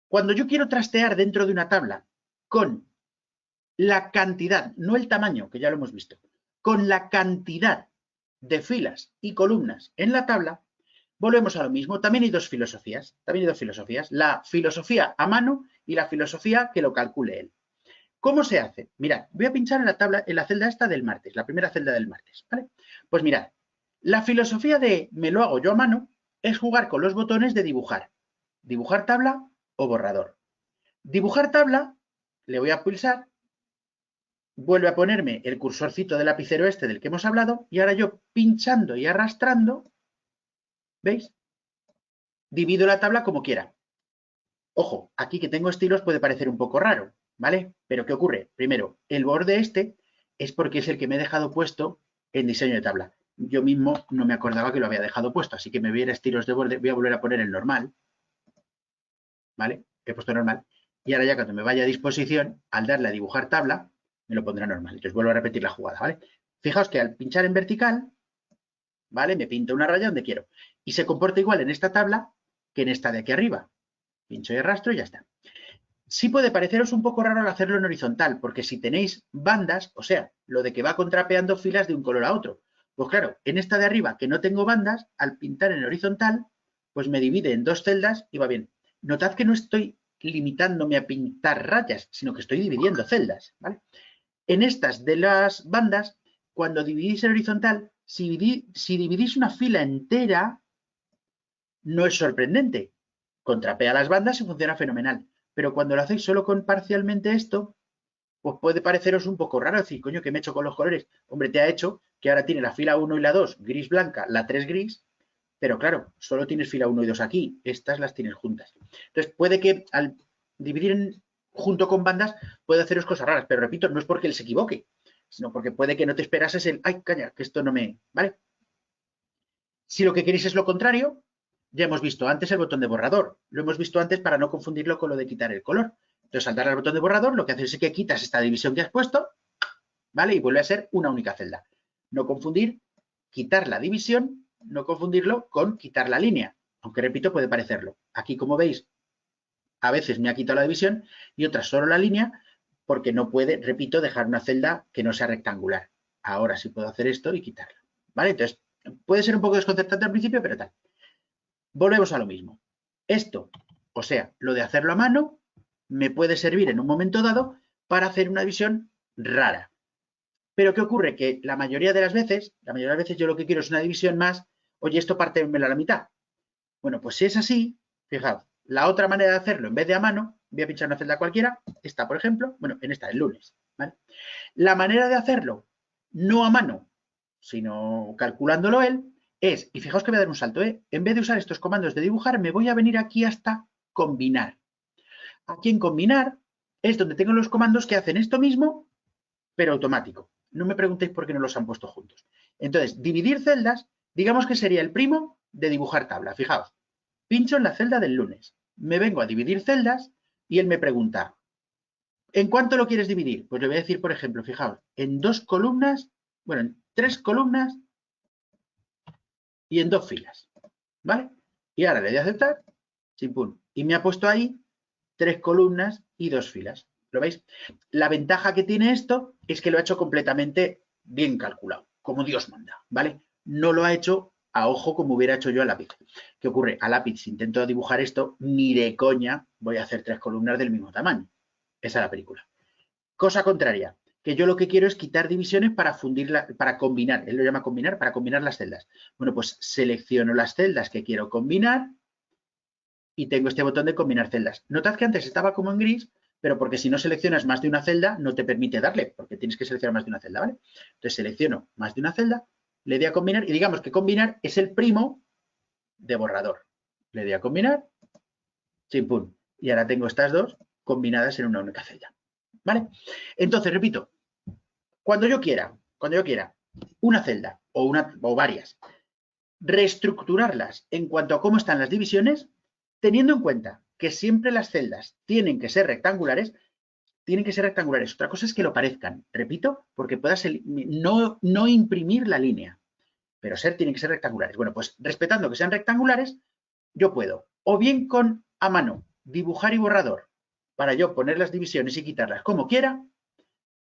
cuando yo quiero trastear dentro de una tabla con la cantidad, no el tamaño, que ya lo hemos visto, con la cantidad de filas y columnas en la tabla, volvemos a lo mismo. También hay dos filosofías, la filosofía a mano y la filosofía que lo calcule él. ¿Cómo se hace? Mirad, voy a pinchar en la tabla, en la celda esta del martes, la primera celda del martes, ¿vale? Pues mirad, la filosofía de me lo hago yo a mano es jugar con los botones de dibujar. Dibujar tabla o borrador. Dibujar tabla, le voy a pulsar, vuelve a ponerme el cursorcito del lapicero del que hemos hablado y ahora yo pinchando y arrastrando, ¿veis? Divido la tabla como quiera. Ojo, aquí que tengo estilos puede parecer un poco raro, ¿vale? Pero ¿qué ocurre? Primero, el borde es porque es el que me he dejado puesto en diseño de tabla. Yo mismo no me acordaba que lo había dejado puesto, así que me voy a ir a estilos de borde, voy a volver a poner el normal, ¿vale? He puesto normal. Y ahora ya cuando me vaya a disposición, al darle a dibujar tabla, me lo pondrá normal. Entonces vuelvo a repetir la jugada, ¿vale? Fijaos que al pinchar en vertical, ¿vale? Me pinta una raya donde quiero. Y se comporta igual en esta tabla que en esta de aquí arriba. Pincho y arrastro y ya está. Sí puede pareceros un poco raro al hacerlo en horizontal, porque si tenéis bandas, o sea, lo de que va contrapeando filas de un color a otro, pues claro, en esta de arriba que no tengo bandas, al pintar en horizontal, pues me divide en dos celdas y va bien. Notad que no estoy limitándome a pintar rayas, sino que estoy dividiendo celdas, ¿vale? En estas de las bandas, cuando dividís en horizontal, si dividís una fila entera, no es sorprendente. Contrapea las bandas y funciona fenomenal. Pero cuando lo hacéis solo con parcialmente esto, pues puede pareceros un poco raro decir, coño, ¿qué me he hecho con los colores? Hombre, te ha hecho que ahora tiene la fila 1 y la 2 gris blanca, la 3 gris, pero claro, solo tienes fila 1 y 2 aquí, estas las tienes juntas. Entonces puede que al dividir junto con bandas puede haceros cosas raras, pero repito, no es porque él se equivoque, sino porque puede que no te esperases el, ay, caña, que esto no me... ¿Vale? Si lo que queréis es lo contrario, ya hemos visto antes el botón de borrador. Lo hemos visto antes para no confundirlo con lo de quitar el color. Entonces, al darle al botón de borrador, lo que haces es que quitas esta división que has puesto, ¿vale? Y vuelve a ser una única celda. No confundir, quitar la división, no confundirlo con quitar la línea. Aunque, repito, puede parecerlo. Aquí, como veis, a veces me ha quitado la división y otras solo la línea porque no puede, repito, dejar una celda que no sea rectangular. Ahora sí puedo hacer esto y quitarla, ¿vale? Entonces, puede ser un poco desconcertante al principio, pero tal. Volvemos a lo mismo. Esto, o sea, lo de hacerlo a mano, me puede servir en un momento dado para hacer una división rara. Pero ¿qué ocurre? Que la mayoría de las veces yo lo que quiero es una división más, oye, esto pártemelo a la mitad. Bueno, pues si es así, fijaos, la otra manera de hacerlo, en vez de a mano, voy a pinchar una celda cualquiera, esta por ejemplo, bueno, en esta, el lunes, ¿vale? La manera de hacerlo, no a mano, sino calculándolo él, es, y fijaos que voy a dar un salto, en vez de usar estos comandos de dibujar, me voy a venir aquí hasta combinar. Aquí en combinar es donde tengo los comandos que hacen esto mismo, pero automático. No me preguntéis por qué no los han puesto juntos. Entonces, dividir celdas, digamos que sería el primo de dibujar tabla. Fijaos, pincho en la celda del lunes, me vengo a dividir celdas y él me pregunta, ¿en cuánto lo quieres dividir? Pues le voy a decir, por ejemplo, fijaos, en 2 columnas, bueno, en 3 columnas y en 2 filas, ¿vale? Y ahora le doy a aceptar, chimpún, y me ha puesto ahí 3 columnas y 2 filas. ¿Lo veis? La ventaja que tiene esto es que lo ha hecho completamente bien calculado, como Dios manda, ¿vale? No lo ha hecho a ojo como hubiera hecho yo a lápiz. ¿Qué ocurre? A lápiz, si intento dibujar esto, ni de coña voy a hacer 3 columnas del mismo tamaño. Esa es la película. Cosa contraria, que yo lo que quiero es quitar divisiones para fundirla, para combinar. Él lo llama combinar, para combinar las celdas. Bueno, pues selecciono las celdas que quiero combinar y tengo este botón de combinar celdas. Notad que antes estaba como en gris, pero porque si no seleccionas más de una celda, no te permite darle, porque tienes que seleccionar más de una celda, ¿vale? Entonces selecciono más de una celda, le doy a combinar y digamos que combinar es el primo de borrador. Le doy a combinar, chimpún. Y ahora tengo estas dos combinadas en una única celda, ¿vale? Entonces, repito, cuando yo quiera una celda o varias, reestructurarlas en cuanto a cómo están las divisiones, teniendo en cuenta que siempre las celdas tienen que ser rectangulares. Otra cosa es que lo parezcan, repito, porque puedas no imprimir la línea, pero tienen que ser rectangulares. Bueno, pues respetando que sean rectangulares, yo puedo, o bien con a mano, dibujar y borrador, para yo poner las divisiones y quitarlas como quiera,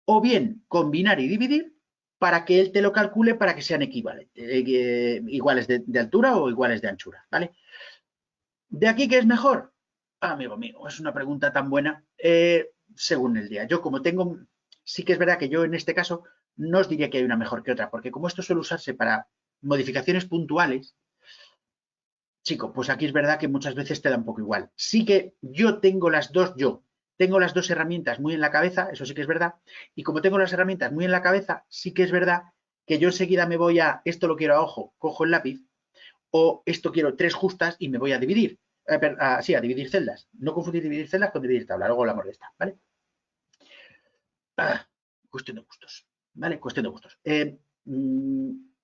o bien combinar y dividir para que él te lo calcule para que sean iguales de altura o iguales de anchura, ¿vale? ¿De aquí qué es mejor? Amigo mío, es una pregunta tan buena. Según el día. Yo como sí que es verdad que yo en este caso no os diría que hay una mejor que otra, porque como esto suele usarse para modificaciones puntuales, chico, pues aquí es verdad que muchas veces te da un poco igual. Sí que yo tengo las dos herramientas muy en la cabeza, eso sí que es verdad, y como tengo las herramientas muy en la cabeza, sí que es verdad que yo enseguida me voy a, esto lo quiero a ojo, cojo el lápiz, o esto quiero 3 justas y me voy a dividir. Sí, a dividir celdas. No confundir dividir celdas con dividir tabla, luego hablamos de esta, ¿vale? Cuestión de gustos, ¿vale? Cuestión de gustos.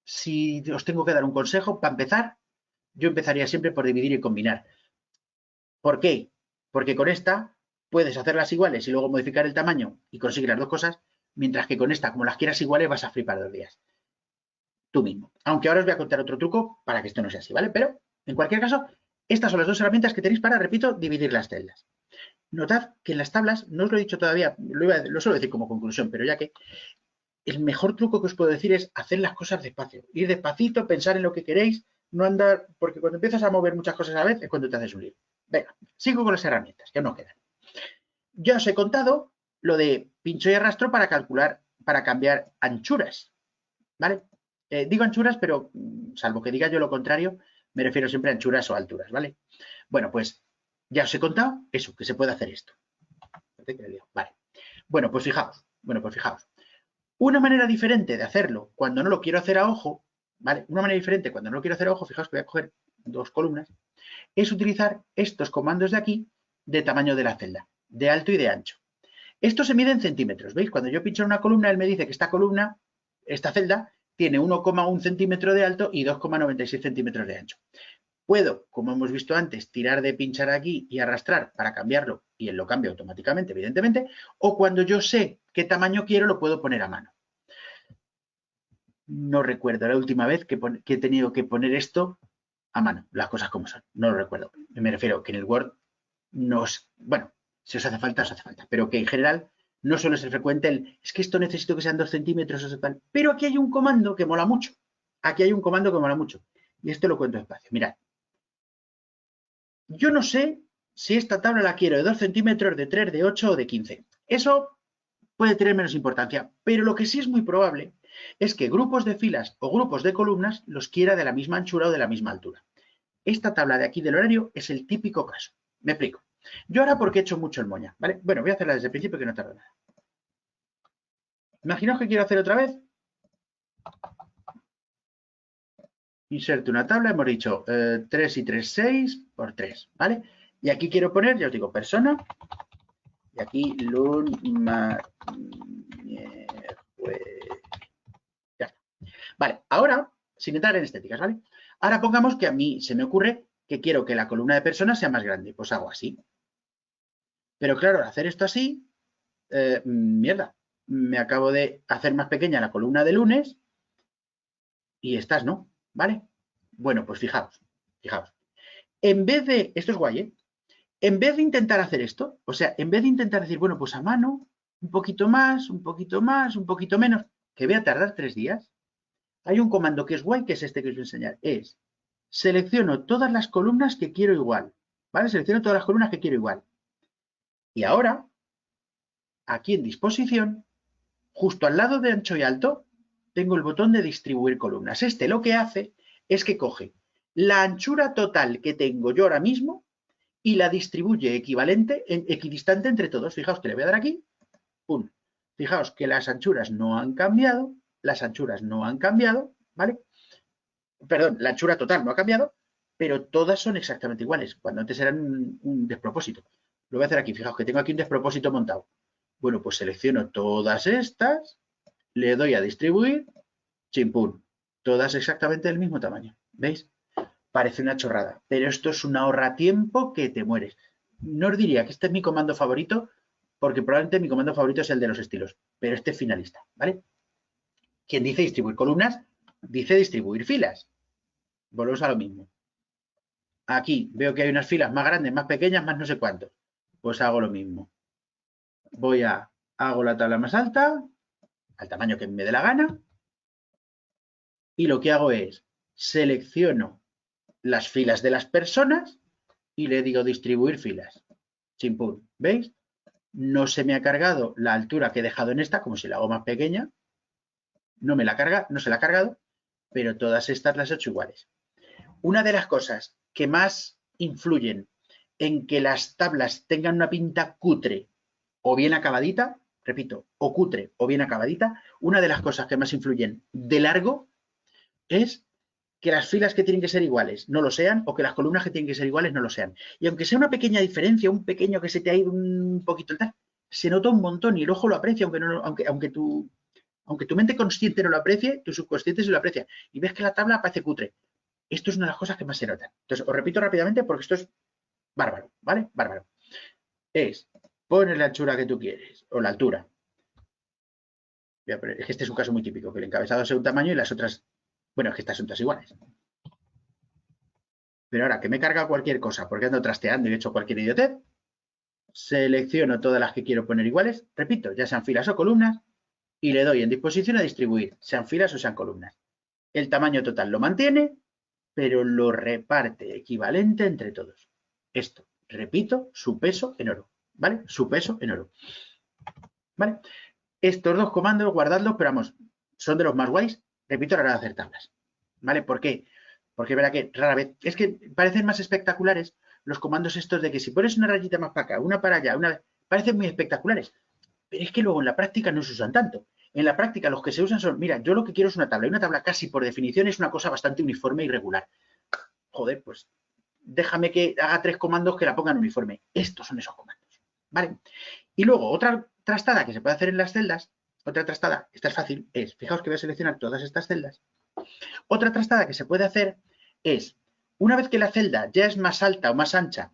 Si os tengo que dar un consejo, para empezar, yo empezaría siempre por dividir y combinar. ¿Por qué? Porque con esta puedes hacerlas iguales y luego modificar el tamaño y conseguir las dos cosas, mientras que con esta, como las quieras iguales, vas a flipar 2 días. Tú mismo. Aunque ahora os voy a contar otro truco para que esto no sea así, ¿vale? Pero, en cualquier caso, estas son las 2 herramientas que tenéis para, repito, dividir las celdas. Notad que en las tablas, no os lo he dicho todavía, lo suelo decir como conclusión, pero ya que el mejor truco que os puedo decir es hacer las cosas despacio. Ir despacito, pensar en lo que queréis, no andar, porque cuando empiezas a mover muchas cosas a la vez es cuando te haces un lío. Venga, sigo con las herramientas, que no quedan. Ya os he contado lo de pincho y arrastro para calcular, para cambiar anchuras, ¿vale? Digo anchuras, pero salvo que diga yo lo contrario, me refiero siempre a anchuras o alturas, ¿vale? Bueno, pues ya os he contado eso, que se puede hacer esto. Vale. Bueno, pues fijaos. Una manera diferente de hacerlo cuando no lo quiero hacer a ojo, ¿vale? Una manera diferente cuando no lo quiero hacer a ojo, fijaos que voy a coger 2 columnas, es utilizar estos comandos de aquí de tamaño de la celda, de alto y de ancho. Esto se mide en centímetros, ¿veis? Cuando yo pincho en una columna, él me dice que esta celda, tiene 1,1 centímetro de alto y 2,96 centímetros de ancho. Puedo, como hemos visto antes, tirar de pinchar aquí y arrastrar para cambiarlo y él lo cambia automáticamente, evidentemente, o cuando yo sé qué tamaño quiero, lo puedo poner a mano. No recuerdo la última vez que he tenido que poner esto a mano, las cosas como son. No lo recuerdo. Me refiero que en el Word bueno, si os hace falta, os hace falta, pero que en general no suele ser frecuente es que esto necesito que sean 2 centímetros o tal. Pero aquí hay un comando que mola mucho. Y esto lo cuento despacio. Mirad. Yo no sé si esta tabla la quiero de 2 centímetros, de 3, de 8 o de 15. Eso puede tener menos importancia, pero lo que sí es muy probable es que grupos de filas o grupos de columnas los quiera de la misma anchura o de la misma altura. Esta tabla de aquí del horario es el típico caso. Me explico. Yo ahora porque he hecho mucho el moña, ¿vale? Bueno, voy a hacerla desde el principio que no tarda nada. Imaginaos que quiero hacer otra vez. Inserte una tabla, hemos dicho 3 y 3, 6 por 3, ¿vale? Y aquí quiero poner, ya os digo, persona. Y aquí ya está. Vale, ahora, sin entrar en estéticas, ¿vale? Ahora pongamos que a mí se me ocurre que quiero que la columna de personas sea más grande. Pues hago así. Pero claro, al hacer esto así, mierda, me acabo de hacer más pequeña la columna de lunes y estas no, ¿vale? Bueno, pues fijaos. En vez de, esto es guay, ¿eh? En vez de intentar hacer esto, o sea, en vez de intentar decir, bueno, pues a mano, un poquito más, un poquito más, un poquito menos, que voy a tardar 3 días, hay un comando que es guay, que es este que os voy a enseñar. Es, selecciono todas las columnas que quiero igual, ¿vale? Selecciono todas las columnas que quiero igual. Y ahora, aquí en disposición, justo al lado de ancho y alto, tengo el botón de distribuir columnas. Este lo que hace es que coge la anchura total que tengo yo ahora mismo y la distribuye equidistante entre todos. Fijaos que le voy a dar aquí, ¡pum! Fijaos que las anchuras no han cambiado, ¿vale? Perdón, la anchura total no ha cambiado, pero todas son exactamente iguales, cuando antes eran un despropósito. Lo voy a hacer aquí, fijaos que tengo aquí un despropósito montado. Bueno, pues selecciono todas estas, le doy a distribuir, chimpún, todas exactamente del mismo tamaño. ¿Veis? Parece una chorrada, pero esto es un ahorratiempo que te mueres. No os diría que este es mi comando favorito, porque probablemente mi comando favorito es el de los estilos, pero este es finalista, ¿vale? Quien dice distribuir columnas, dice distribuir filas. Volvemos a lo mismo. Aquí veo que hay unas filas más grandes, más pequeñas, más no sé cuántos. Pues hago lo mismo. Hago la tabla más alta, al tamaño que me dé la gana, y lo que hago es selecciono las filas de las personas y le digo distribuir filas. Chimpún, ¿veis? No se me ha cargado la altura que he dejado en esta, como si la hago más pequeña. No se la ha cargado, pero todas estas las he hecho iguales. Una de las cosas que más influyen en que las tablas tengan una pinta cutre o bien acabadita, repito, o cutre o bien acabadita, una de las cosas que más influyen de largo es que las filas que tienen que ser iguales no lo sean o que las columnas que tienen que ser iguales no lo sean. Y aunque sea una pequeña diferencia, un pequeño que se te ha ido un poquito el tal, se nota un montón y el ojo lo aprecia, aunque tu mente consciente no lo aprecie, tu subconsciente se lo aprecia. Y ves que la tabla parece cutre. Esto es una de las cosas que más se notan. Entonces, os repito rápidamente porque esto es bárbaro, ¿vale? Bárbaro. Es poner la anchura que tú quieres, o la altura. Es que este es un caso muy típico, que el encabezado sea un tamaño y las otras, bueno, es que estas son todas iguales. Pero ahora que me carga cualquier cosa porque ando trasteando y he hecho cualquier idiotez, selecciono todas las que quiero poner iguales, repito, ya sean filas o columnas, y le doy en disposición a distribuir, sean filas o sean columnas. El tamaño total lo mantiene, pero lo reparte equivalente entre todos. Esto, repito, su peso en oro, ¿vale? Su peso en oro, ¿vale? Estos dos comandos, guardadlos, pero vamos, son de los más guays, repito, a la hora de hacer tablas, ¿vale? ¿Por qué? Porque verá que rara vez, es que parecen más espectaculares los comandos estos de que si pones una rayita más para acá, una para allá, parecen muy espectaculares, pero es que luego en la práctica no se usan tanto. En la práctica los que se usan son, mira, yo lo que quiero es una tabla, y una tabla casi por definición es una cosa bastante uniforme y regular. Joder, pues déjame que haga 3 comandos que la pongan uniforme. Estos son esos comandos, ¿vale? Y luego otra trastada que se puede hacer en las celdas, otra trastada, esta es fácil, es, fijaos que voy a seleccionar todas estas celdas. Otra trastada que se puede hacer es, una vez que la celda ya es más alta o más ancha,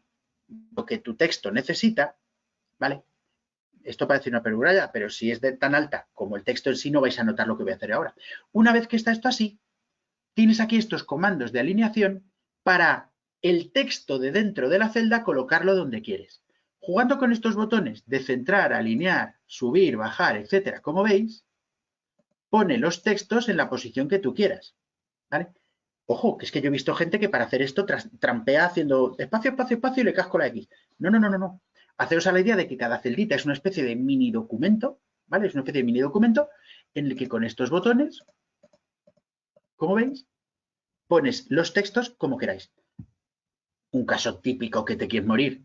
lo que tu texto necesita, ¿vale? Esto parece una perogrullada, pero si es de tan alta como el texto en sí, no vais a notar lo que voy a hacer ahora. Una vez que está esto así, tienes aquí estos comandos de alineación para el texto de dentro de la celda colocarlo donde quieres. Jugando con estos botones de centrar, alinear, subir, bajar, etcétera, como veis, pone los textos en la posición que tú quieras, ¿vale? Ojo, que es que yo he visto gente que para hacer esto trampea haciendo espacio, espacio, espacio y le casco la X. No. Haceros a la idea de que cada celdita es una especie de mini documento, ¿vale? Es una especie de mini documento en el que con estos botones, como veis, pones los textos como queráis. Un caso típico que te quieres morir,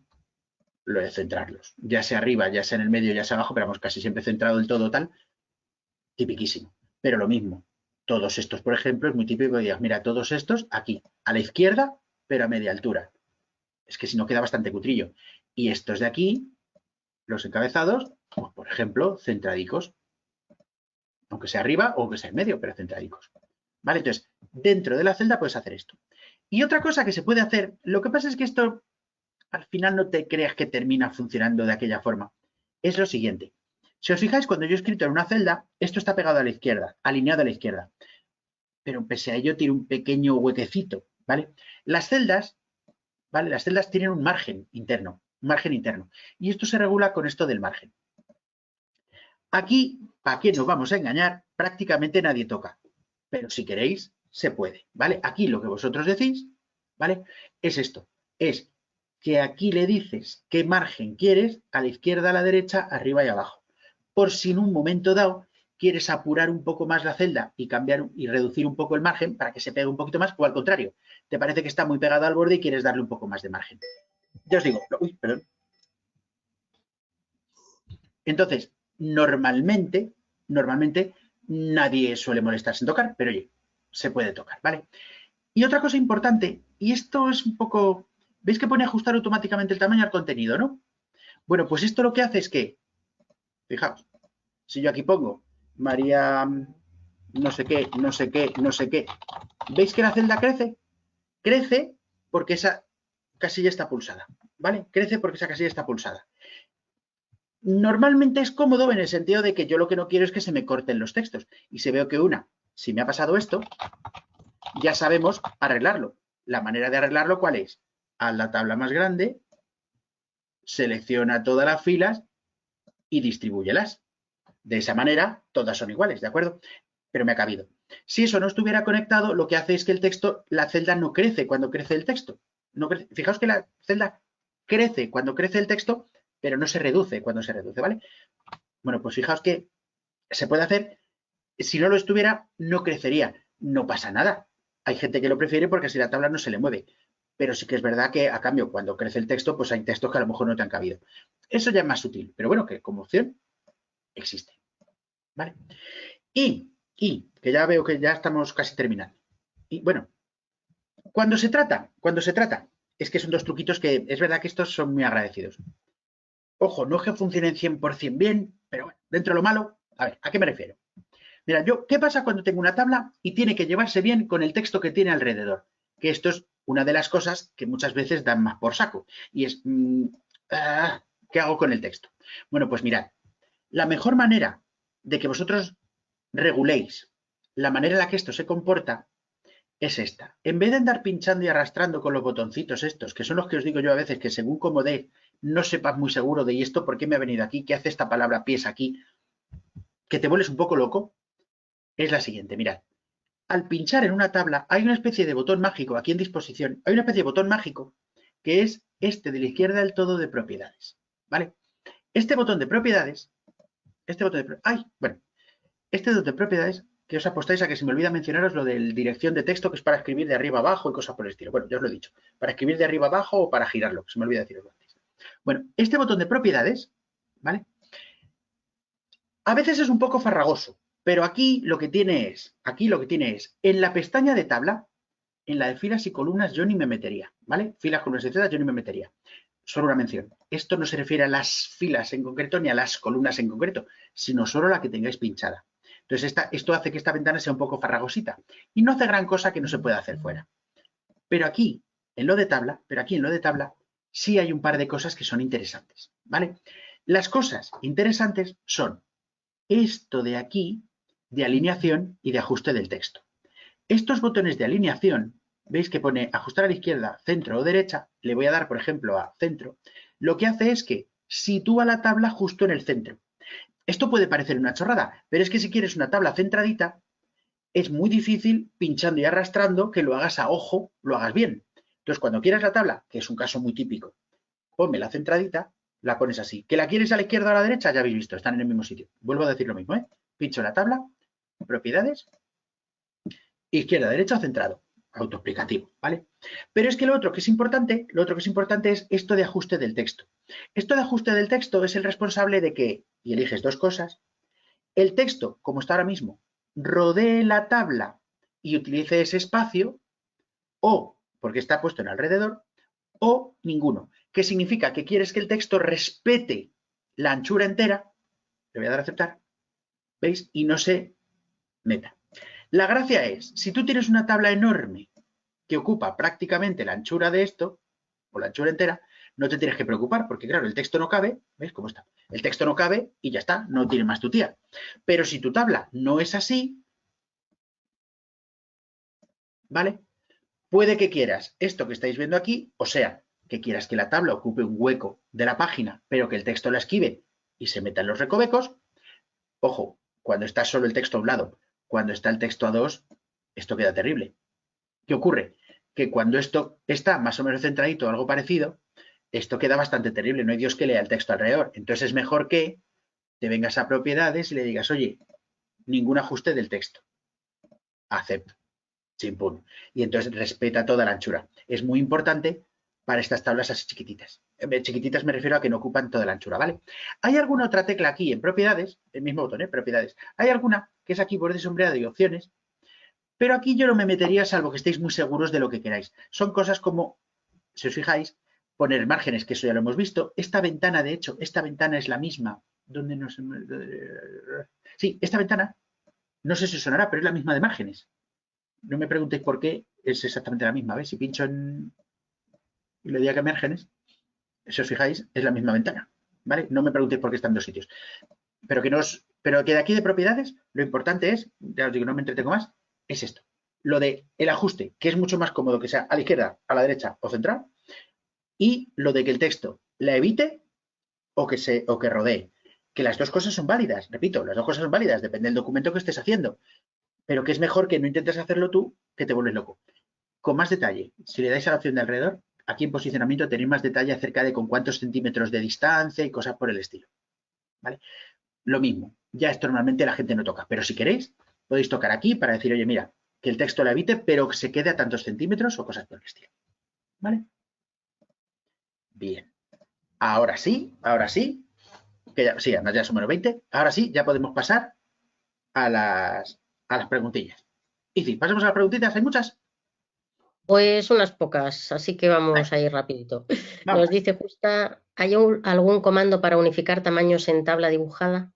lo de centrarlos, ya sea arriba, ya sea en el medio, ya sea abajo, pero vamos, casi siempre centrado del todo tal, tipiquísimo. Pero lo mismo, todos estos, por ejemplo, es muy típico que digas, mira, todos estos aquí, a la izquierda, pero a media altura. Es que si no queda bastante cutrillo. Y estos de aquí, los encabezados, pues, por ejemplo, centradicos. Aunque sea arriba o que sea en medio, pero centradicos. ¿Vale? Entonces, dentro de la celda puedes hacer esto. Y otra cosa que se puede hacer, lo que pasa es que esto al final no te creas que termina funcionando de aquella forma. Es lo siguiente. Si os fijáis, cuando yo he escrito en una celda, esto está pegado a la izquierda, alineado a la izquierda. Pero pese a ello tiene un pequeño huequecito, ¿vale? Las celdas, ¿vale? Las celdas tienen un margen interno, Y esto se regula con esto del margen. Aquí, ¿a quién nos vamos a engañar? Prácticamente nadie toca. Pero si queréis, se puede, ¿vale? Aquí lo que vosotros decís, ¿vale? Es esto. Es que aquí le dices qué margen quieres, a la izquierda, a la derecha, arriba y abajo. Por si en un momento dado quieres apurar un poco más la celda y cambiar y reducir un poco el margen para que se pegue un poquito más, o al contrario, te parece que está muy pegado al borde y quieres darle un poco más de margen. Ya os digo, uy, perdón. Entonces, normalmente nadie suele molestarse en tocar, pero oye, se puede tocar, ¿vale? Y otra cosa importante, y esto es un poco, ¿veis que pone ajustar automáticamente el tamaño al contenido, no? Bueno, pues esto lo que hace es que, fijaos, si yo aquí pongo María no sé qué, no sé qué, no sé qué, ¿veis que la celda crece? Crece porque esa casilla está pulsada, ¿vale? Crece porque esa casilla está pulsada. Normalmente es cómodo en el sentido de que yo lo que no quiero es que se me corten los textos. Y si veo que si me ha pasado esto, ya sabemos arreglarlo. La manera de arreglarlo, ¿cuál es? A la tabla más grande, selecciona todas las filas y distribúyelas. De esa manera, todas son iguales, ¿de acuerdo? Pero me ha cabido. Si eso no estuviera conectado, lo que hace es que el texto, la celda no crece cuando crece el texto. No crece. Fijaos que la celda crece cuando crece el texto, pero no se reduce cuando se reduce, ¿vale? Bueno, pues fijaos que se puede hacer. Si no lo estuviera, no crecería. No pasa nada. Hay gente que lo prefiere porque así la tabla no se le mueve. Pero sí que es verdad que, a cambio, cuando crece el texto, pues hay textos que a lo mejor no te han cabido. Eso ya es más sutil, pero bueno, que como opción existe. ¿Vale? Y que ya veo que ya estamos casi terminando. Y bueno, cuando se trata, es que son dos truquitos que es verdad que estos son muy agradecidos. Ojo, no es que funcionen 100% bien, pero bueno, dentro de lo malo, a ver, ¿a qué me refiero? Mira, ¿qué pasa cuando tengo una tabla y tiene que llevarse bien con el texto que tiene alrededor? Que esto es una de las cosas que muchas veces dan más por saco. Y es, ¿qué hago con el texto? Bueno, pues mirad, la mejor manera de que vosotros reguléis la manera en la que esto se comporta es esta. En vez de andar pinchando y arrastrando con los botoncitos estos, que son los que os digo yo a veces, que según como de no sepas muy seguro de esto, ¿por qué me ha venido aquí? ¿Qué hace esta palabra pies aquí? Que te vuelves un poco loco, es la siguiente, mirad. Al pinchar en una tabla hay una especie de botón mágico aquí en disposición, hay una especie de botón mágico que es este de la izquierda del todo de propiedades, ¿vale? Este botón de propiedades, este botón de propiedades, que os apostáis a que se me olvida mencionaros lo de dirección de texto, que es para escribir de arriba abajo y cosas por el estilo. Bueno, ya os lo he dicho, para escribir de arriba abajo o para girarlo, que se me olvida decirlo antes. Bueno, este botón de propiedades, ¿vale? A veces es un poco farragoso, pero aquí lo que tiene es, en la pestaña de tabla, en la de filas y columnas yo ni me metería, ¿vale? Filas, columnas, etcétera, yo ni me metería. Solo una mención. Esto no se refiere a las filas en concreto ni a las columnas en concreto, sino solo a la que tengáis pinchada. Entonces, esto hace que esta ventana sea un poco farragosita y no hace gran cosa que no se pueda hacer fuera. Pero aquí, en lo de tabla, sí hay un par de cosas que son interesantes, ¿vale? Las cosas interesantes son esto de aquí, de alineación y de ajuste del texto. Estos botones de alineación, veis que pone ajustar a la izquierda, centro o derecha, le voy a dar, por ejemplo, a centro, lo que hace es que sitúa la tabla justo en el centro. Esto puede parecer una chorrada, pero es que si quieres una tabla centradita, es muy difícil pinchando y arrastrando que lo hagas a ojo, lo hagas bien. Entonces, cuando quieras la tabla, que es un caso muy típico, ponme la centradita la pones así. ¿Que la quieres a la izquierda o a la derecha? Ya habéis visto, están en el mismo sitio. Vuelvo a decir lo mismo, ¿eh? Pincho en la tabla, propiedades, izquierda, derecha o centrado. Autoexplicativo, ¿vale? Pero es que lo otro que es importante es esto de ajuste del texto. Esto de ajuste del texto es el responsable de que, y eliges dos cosas, el texto, como está ahora mismo, rodee la tabla y utilice ese espacio, o porque está puesto en alrededor, o ninguno. ¿Qué significa? Que quieres que el texto respete la anchura entera, le voy a dar a aceptar, ¿veis? Y no se meta. La gracia es, si tú tienes una tabla enorme que ocupa prácticamente la anchura de esto, o la anchura entera, no te tienes que preocupar, porque claro, el texto no cabe, ¿ves cómo está? El texto no cabe y ya está, no tiene más tu tía. Pero si tu tabla no es así, ¿vale? Puede que quieras esto que estáis viendo aquí, o sea, que quieras que la tabla ocupe un hueco de la página, pero que el texto la esquive y se meta en los recovecos. Ojo, cuando está solo el texto a un lado, cuando está el texto a dos, esto queda terrible. ¿Qué ocurre? Que cuando esto está más o menos centradito o algo parecido, esto queda bastante terrible, no hay Dios que lea el texto alrededor. Entonces es mejor que te vengas a propiedades y le digas, oye, ningún ajuste del texto. Acepto. Chimpún. Y entonces respeta toda la anchura. Es muy importante para estas tablas así chiquititas. Chiquititas me refiero a que no ocupan toda la anchura, ¿vale? Hay alguna otra tecla aquí en propiedades, el mismo botón, propiedades. Hay alguna que es aquí borde sombreado y opciones, pero aquí yo no me metería salvo que estéis muy seguros de lo que queráis. Son cosas como, si os fijáis, poner márgenes, que eso ya lo hemos visto. Esta ventana, de hecho, esta ventana es la misma. ¿Dónde no se... Sí, esta ventana, no sé si os sonará, pero es la misma de márgenes. No me preguntéis por qué, es exactamente la misma. ¿Ves? Si pincho en y le digo que márgenes, si os fijáis, es la misma ventana. ¿Vale? No me preguntéis por qué están en dos sitios. Pero que de aquí de propiedades, lo importante es, ya os digo, no me entretengo más, es esto. Lo de el ajuste, que es mucho más cómodo que sea a la izquierda, a la derecha o central, y lo de que el texto la evite o que rodee. Que las dos cosas son válidas, repito, las dos cosas son válidas, depende del documento que estés haciendo. Pero que es mejor que no intentes hacerlo tú, que te vuelves loco. Con más detalle, si le dais a la opción de alrededor, aquí en posicionamiento tenéis más detalle acerca de con cuántos centímetros de distancia y cosas por el estilo. ¿Vale? Lo mismo, ya esto normalmente la gente no toca, pero si queréis, podéis tocar aquí para decir, oye, mira, que el texto la evite, pero que se quede a tantos centímetros o cosas por el estilo. ¿Vale? Bien. Ahora sí, que ya, sí, además ya son menos 20, ahora sí, ya podemos pasar a las preguntillas. Y sí, pasemos a las preguntitas, ¿hay muchas? Pues unas pocas, así que Vale, vamos a ir rapidito. Nos vamos. dice Justa, ¿hay algún comando para unificar tamaños en tabla dibujada?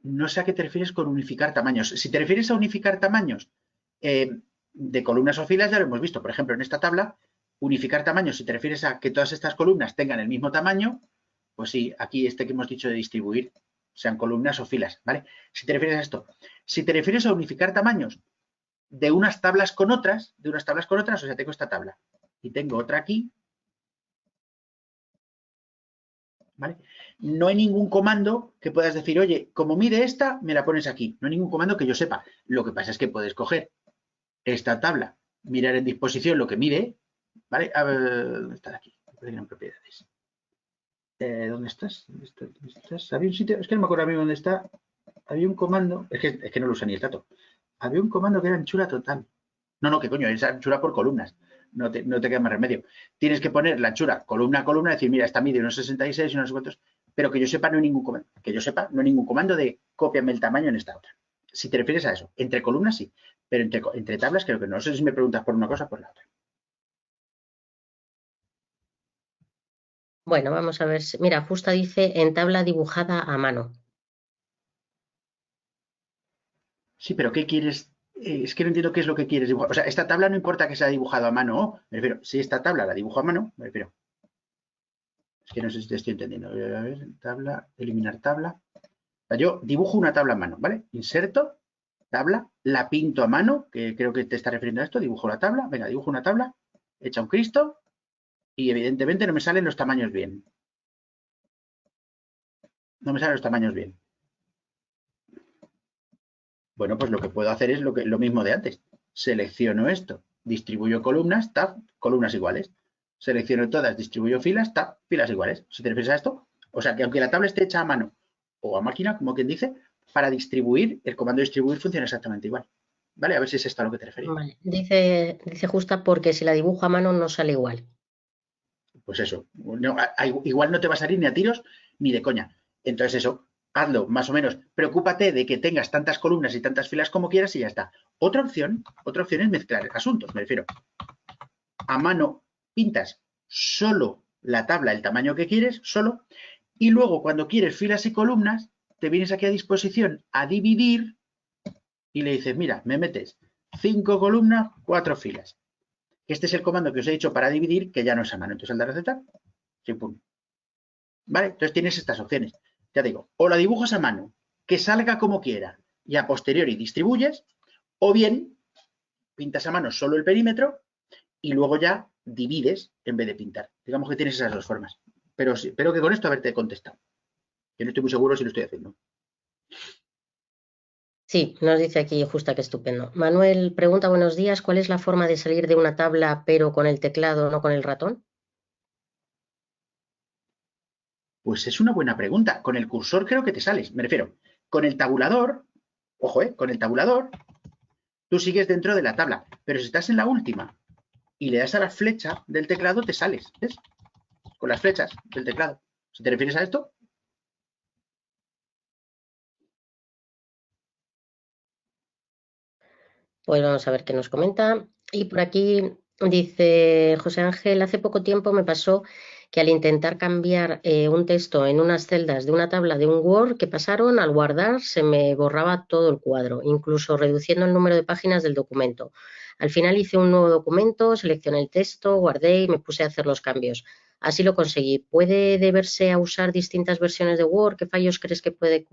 No sé a qué te refieres con unificar tamaños. Si te refieres a unificar tamaños de columnas o filas, ya lo hemos visto. Por ejemplo, en esta tabla, unificar tamaños, si te refieres a que todas estas columnas tengan el mismo tamaño, pues sí, aquí este que hemos dicho de distribuir, sean columnas o filas, ¿vale? Si te refieres a esto. Si te refieres a unificar tamaños de unas tablas con otras, o sea, tengo esta tabla y tengo otra aquí, ¿vale? No hay ningún comando que puedas decir, oye, como mide esta, me la pones aquí. No hay ningún comando que yo sepa. Lo que pasa es que puedes coger esta tabla, mirar en disposición lo que mide, ¿vale? A ver, ¿dónde está aquí? En propiedades. ¿Dónde estás? ¿Dónde estás? Había un sitio, es que no me acuerdo a mí dónde está. Había un comando, es que no lo usa ni el tato. Había un comando que era anchura total. No, no, que coño, es anchura por columnas. No te queda más remedio. Tienes que poner la anchura columna a columna, decir, mira, esta mide unos 66 y unos cuantos, pero que yo sepa no hay ningún comando. Que yo sepa no hay ningún comando de cópiame el tamaño en esta otra. Si te refieres a eso, entre columnas sí, pero entre tablas creo que no. No sé si me preguntas por una cosa o por la otra. Bueno, vamos a ver. Mira, Justa dice en tabla dibujada a mano. Sí, pero ¿qué quieres? Es que no entiendo qué es lo que quieres dibujar. O sea, esta tabla no importa que sea dibujado a mano o, me refiero, si esta tabla la dibujo a mano, me refiero. Es que no sé si te estoy entendiendo. A ver, tabla, eliminar tabla. O sea, yo dibujo una tabla a mano, ¿vale? Inserto, tabla, la pinto a mano, que creo que te está refiriendo a esto, dibujo la tabla, venga, dibujo una tabla, hecha un Cristo, y evidentemente no me salen los tamaños bien. No me salen los tamaños bien. Bueno, pues lo que puedo hacer es lo mismo de antes. Selecciono esto, distribuyo columnas, tab, columnas iguales. selecciono todas, distribuyo filas, filas iguales. ¿Se te refieres a esto? O sea, que aunque la tabla esté hecha a mano o a máquina, como quien dice, para distribuir, el comando distribuir funciona exactamente igual. ¿Vale? A ver si es esto a lo que te referías. Vale. Dice Justa porque si la dibujo a mano no sale igual. Pues eso. No, igual no te va a salir ni a tiros ni de coña. Entonces eso, hazlo más o menos. Preocúpate de que tengas tantas columnas y tantas filas como quieras y ya está. Otra opción es mezclar asuntos, me refiero. A mano pintas solo la tabla, el tamaño que quieres, solo, y luego cuando quieres filas y columnas, te vienes aquí a disposición a dividir y le dices, mira, me metes 5 columnas, 4 filas. Este es el comando que os he dicho para dividir, que ya no es a mano. Entonces, al dar a aceptar, sí, pum. ¿Vale? Entonces tienes estas opciones. Ya digo, o la dibujas a mano, que salga como quiera, y a posteriori distribuyes, o bien pintas a mano solo el perímetro y luego ya divides en vez de pintar. Digamos que tienes esas dos formas. Pero espero que con esto haberte contestado. Yo no estoy muy seguro si lo estoy haciendo. Sí, nos dice aquí Justa que estupendo. Manuel pregunta, buenos días, ¿cuál es la forma de salir de una tabla pero con el teclado, no con el ratón? Pues es una buena pregunta. Con el cursor creo que te sales. Me refiero, con el tabulador, ojo, con el tabulador, tú sigues dentro de la tabla. Pero si estás en la última y le das a la flecha del teclado, te sales. ¿Ves? Con las flechas del teclado. ¿Si te refieres a esto? Pues vamos a ver qué nos comenta. Y por aquí dice José Ángel, hace poco tiempo me pasó que al intentar cambiar un texto en unas celdas de una tabla de un Word que pasaron, al guardar se me borraba todo el cuadro, incluso reduciendo el número de páginas del documento. Al final hice un nuevo documento, seleccioné el texto, guardé y me puse a hacer los cambios. Así lo conseguí. ¿Puede deberse a usar distintas versiones de Word? ¿Qué fallos crees que pude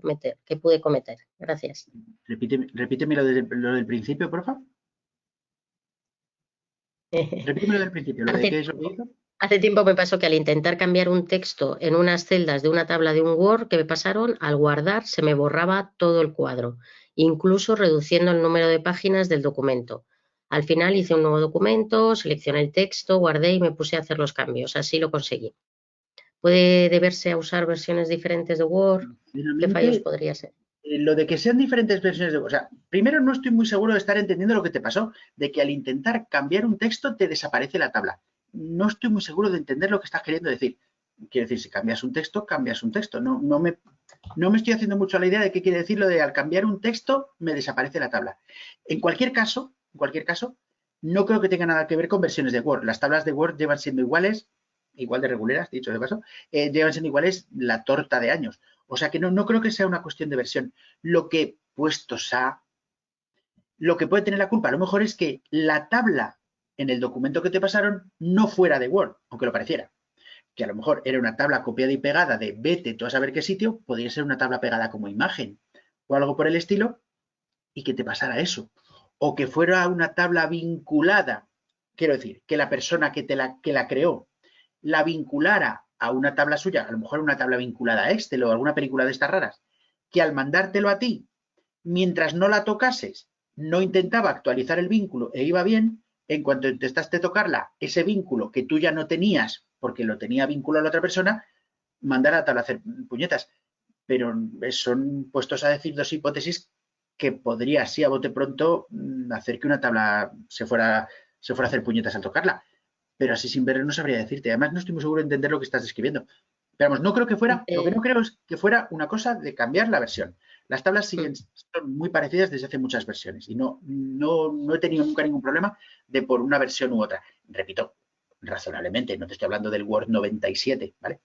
cometer? Gracias. Repíteme lo del principio, por favor. Repíteme lo del principio, lo de qué es lo que hizo. Hace tiempo me pasó que al intentar cambiar un texto en unas celdas de una tabla de un Word que me pasaron, al guardar se me borraba todo el cuadro, incluso reduciendo el número de páginas del documento. Al final hice un nuevo documento, seleccioné el texto, guardé y me puse a hacer los cambios. Así lo conseguí. ¿Puede deberse a usar versiones diferentes de Word? ¿Qué fallos Finalmente, podría ser? lo de que sean diferentes versiones de... O sea, primero no estoy muy seguro de estar entendiendo lo que te pasó, de que al intentar cambiar un texto te desaparece la tabla. No estoy muy seguro de entender lo que estás queriendo decir. Quiere decir, si cambias un texto, cambias un texto. No me estoy haciendo mucho a la idea de qué quiere decir lo de al cambiar un texto me desaparece la tabla. En cualquier caso, no creo que tenga nada que ver con versiones de Word. Las tablas de Word llevan siendo iguales, igual de reguleras, dicho de paso, llevan siendo iguales la torta de años. O sea que no creo que sea una cuestión de versión. Lo que puestos a... Lo que puede tener la culpa a lo mejor es que la tabla en el documento que te pasaron no fuera de Word, aunque lo pareciera. Que a lo mejor era una tabla copiada y pegada de vete tú a saber qué sitio, podría ser una tabla pegada como imagen o algo por el estilo y que te pasara eso. O que fuera una tabla vinculada, quiero decir, que la persona que la creó la vinculara a una tabla suya, a lo mejor una tabla vinculada a Excel o alguna película de estas raras, que al mandártelo a ti, mientras no la tocases, no intentaba actualizar el vínculo e iba bien, en cuanto intentaste tocarla, ese vínculo que tú ya no tenías porque lo tenía vinculado a la otra persona, mandar a la tabla a hacer puñetas. Pero son puestos a decir dos hipótesis que podría, así a bote pronto, hacer que una tabla se fuera a hacer puñetas al tocarla. Pero así sin verlo no sabría decirte. Además, no estoy muy seguro de entender lo que estás describiendo. Pero vamos, no creo que fuera, lo que no creo es que fuera una cosa de cambiar la versión. Las tablas son muy parecidas desde hace muchas versiones y no he tenido nunca ningún problema de por una versión u otra. Repito, razonablemente, no te estoy hablando del Word 97, ¿vale?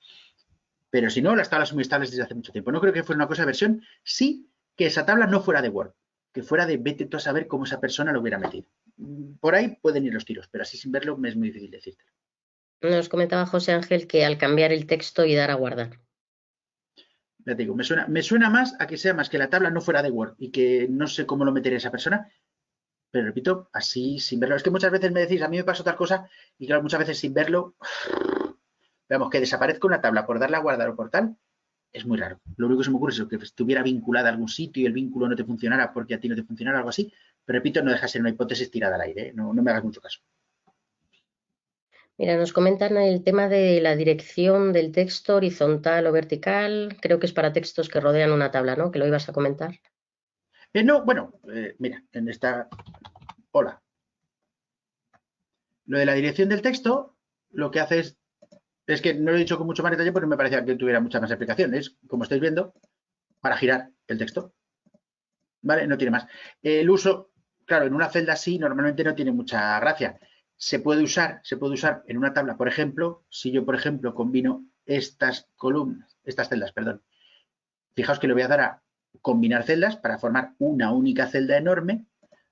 Pero si no, las tablas son muy estables desde hace mucho tiempo. No creo que fuera una cosa de versión, sí que esa tabla no fuera de Word, que fuera de vete tú a saber cómo esa persona lo hubiera metido. Por ahí pueden ir los tiros, pero así sin verlo me es muy difícil decirte. Nos comentaba José Ángel que al cambiar el texto y dar a guardar. Ya te digo, me suena más a que sea más que la tabla no fuera de Word y que no sé cómo lo metería esa persona, pero repito, así sin verlo. Es que muchas veces me decís, a mí me pasó tal cosa, y claro, muchas veces sin verlo, veamos, que desaparezca una tabla por darle a guardar o por tal, es muy raro. Lo único que se me ocurre es que estuviera vinculada a algún sitio y el vínculo no te funcionara porque a ti no te funcionara, algo así, pero repito, no deja de ser una hipótesis tirada al aire, ¿eh? No me hagas mucho caso. Mira, nos comentan el tema de la dirección del texto, horizontal o vertical. Creo que es para textos que rodean una tabla, ¿no? Que lo ibas a comentar. No, bueno, mira, en esta... Hola. Lo de la dirección del texto, lo que hace es que no lo he dicho con mucho más detalle porque me parecía que tuviera muchas más explicaciones. Como estáis viendo, para girar el texto. ¿Vale? No tiene más. El uso, claro, en una celda así normalmente no tiene mucha gracia. Se puede usar en una tabla, por ejemplo, si yo, por ejemplo, combino estas columnas, estas celdas, perdón. Fijaos que le voy a dar a combinar celdas para formar una única celda enorme.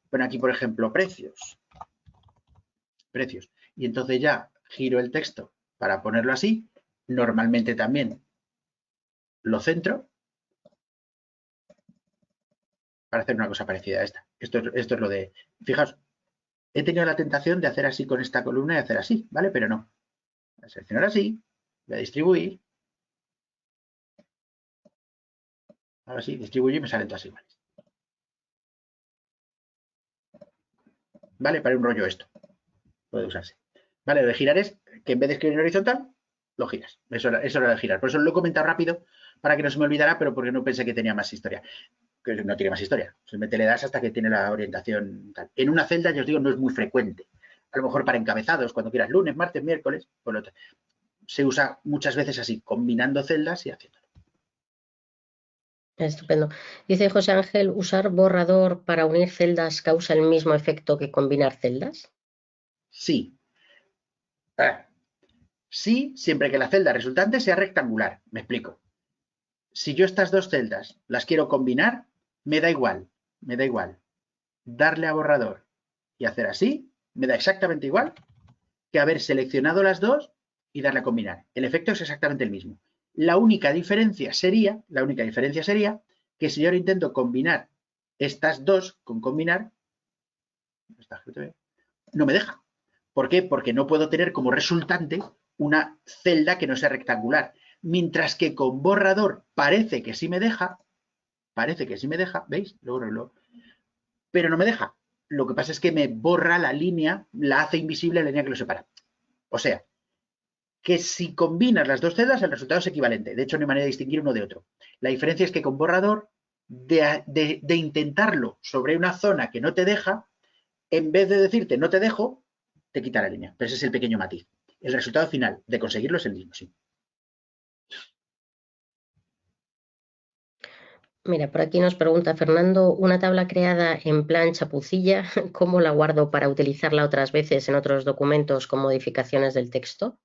Bueno, aquí, por ejemplo, precios. Y entonces ya giro el texto para ponerlo así. Normalmente también lo centro para hacer una cosa parecida a esta. Esto es lo de... Fijaos, he tenido la tentación de hacer así con esta columna y hacer así, ¿vale? Pero no. Voy a seleccionar así, voy a distribuir. Ahora sí, distribuyo y me salen todas iguales. ¿Vale? Para un rollo esto. Puede usarse. ¿Vale? Lo de girar es que en vez de escribir en horizontal, lo giras. Eso era de girar. Por eso lo he comentado rápido para que no se me olvidara, pero porque no pensé que tenía más historia. Que no tiene más historia. Simplemente le das hasta que tiene la orientación tal. En una celda, ya os digo, no es muy frecuente. A lo mejor para encabezados, cuando quieras lunes, martes, miércoles, se usa muchas veces así, combinando celdas y haciéndolo. Estupendo. Dice José Ángel, ¿usar borrador para unir celdas causa el mismo efecto que combinar celdas? Sí. Sí, siempre que la celda resultante sea rectangular. Me explico. Si yo estas dos celdas las quiero combinar, me da igual. Darle a borrador y hacer así, me da exactamente igual que haber seleccionado las dos y darle a combinar. El efecto es exactamente el mismo. La única diferencia sería que si yo ahora intento combinar estas dos con combinar, no me deja. ¿Por qué? Porque no puedo tener como resultante una celda que no sea rectangular. Mientras que con borrador parece que sí me deja, ¿veis? Luego, pero no me deja. Lo que pasa es que me borra la línea, la hace invisible la línea que lo separa. O sea, que si combinas las dos celdas, el resultado es equivalente. De hecho, no hay manera de distinguir uno de otro. La diferencia es que con borrador, de intentarlo sobre una zona que no te deja, en vez de decirte no te dejo, te quita la línea. Pero ese es el pequeño matiz. El resultado final de conseguirlo es el mismo, sí. Mira, por aquí nos pregunta Fernando, una tabla creada en plan chapucilla, ¿cómo la guardo para utilizarla otras veces en otros documentos con modificaciones del texto?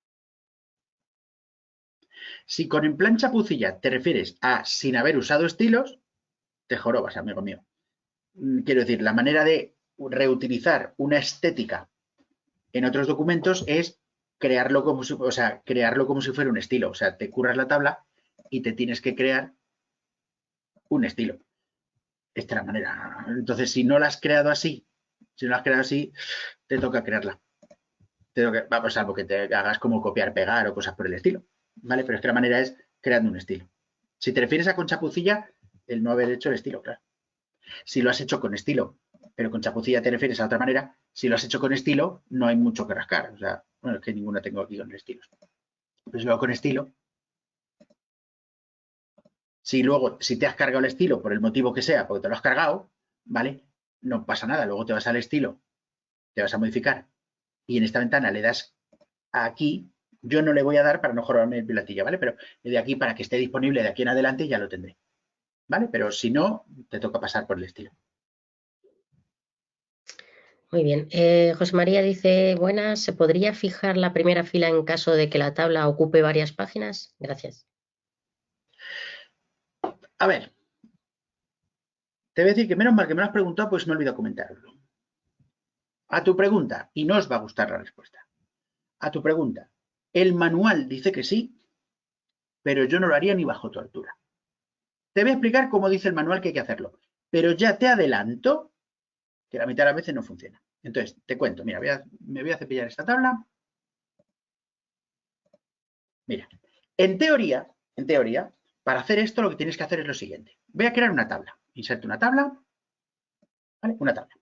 Si con en plan chapucilla te refieres a sin haber usado estilos, te jorobas, amigo mío. Quiero decir, la manera de reutilizar una estética en otros documentos es crearlo como si fuera un estilo. O sea, te curras la tabla y te tienes que crear un estilo. Esta es la manera. Entonces, si no la has creado así, te toca crearla. Vamos, salvo que te hagas como copiar, pegar o cosas por el estilo. ¿Vale? Pero es que la manera es creando un estilo. Si te refieres a con chapucilla, el no haber hecho el estilo, claro. Si lo has hecho con estilo, pero con chapucilla te refieres a otra manera, si lo has hecho con estilo, no hay mucho que rascar. O sea, bueno, es que ninguna tengo aquí con estilos. Pues luego con estilo, si te has cargado el estilo por el motivo que sea, porque te lo has cargado, ¿vale? No pasa nada. Luego te vas al estilo, te vas a modificar y en esta ventana le das aquí. Yo no le voy a dar para no jorobarme el platilla, ¿vale? Pero de aquí para que esté disponible de aquí en adelante ya lo tendré, ¿vale? Pero si no, te toca pasar por el estilo. Muy bien. José María dice, buenas, ¿se podría fijar la primera fila en caso de que la tabla ocupe varias páginas? Gracias. A ver, te voy a decir que menos mal que me lo has preguntado, pues me he olvidado comentarlo. A tu pregunta, y no os va a gustar la respuesta. A tu pregunta, el manual dice que sí, pero yo no lo haría ni bajo tu altura. Te voy a explicar cómo dice el manual que hay que hacerlo, pero ya te adelanto que la mitad de las veces no funciona. Entonces, te cuento, mira, me voy a cepillar esta tabla. Mira, en teoría, para hacer esto lo que tienes que hacer es lo siguiente. Voy a crear una tabla. Inserto una tabla, ¿vale? Una tabla.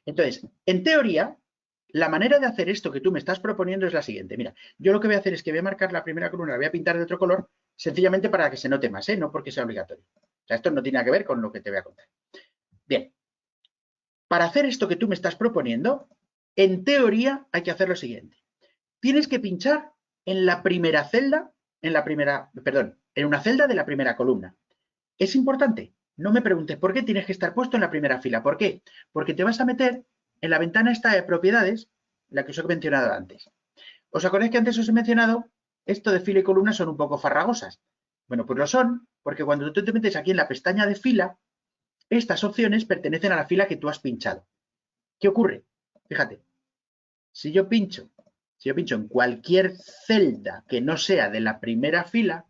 Entonces, en teoría, La manera de hacer esto que tú me estás proponiendo es la siguiente. Mira, yo lo que voy a hacer es que voy a marcar la primera columna, la voy a pintar de otro color, sencillamente para que se note más, no porque sea obligatorio. O sea, esto no tiene nada que ver con lo que te voy a contar. Bien, para hacer esto que tú me estás proponiendo, en teoría hay que hacer lo siguiente. Tienes que pinchar en la primera celda, en una celda de la primera columna. Es importante. No me preguntes por qué tienes que estar puesto en la primera fila. ¿Por qué? Porque te vas a meter en la ventana esta de propiedades, la que os he mencionado antes. ¿Os acordáis que antes os he mencionado? Esto de fila y columna son un poco farragosas. Bueno, pues lo son porque cuando tú te metes aquí en la pestaña de fila, estas opciones pertenecen a la fila que tú has pinchado. ¿Qué ocurre? Fíjate, si yo pincho en cualquier celda que no sea de la primera fila,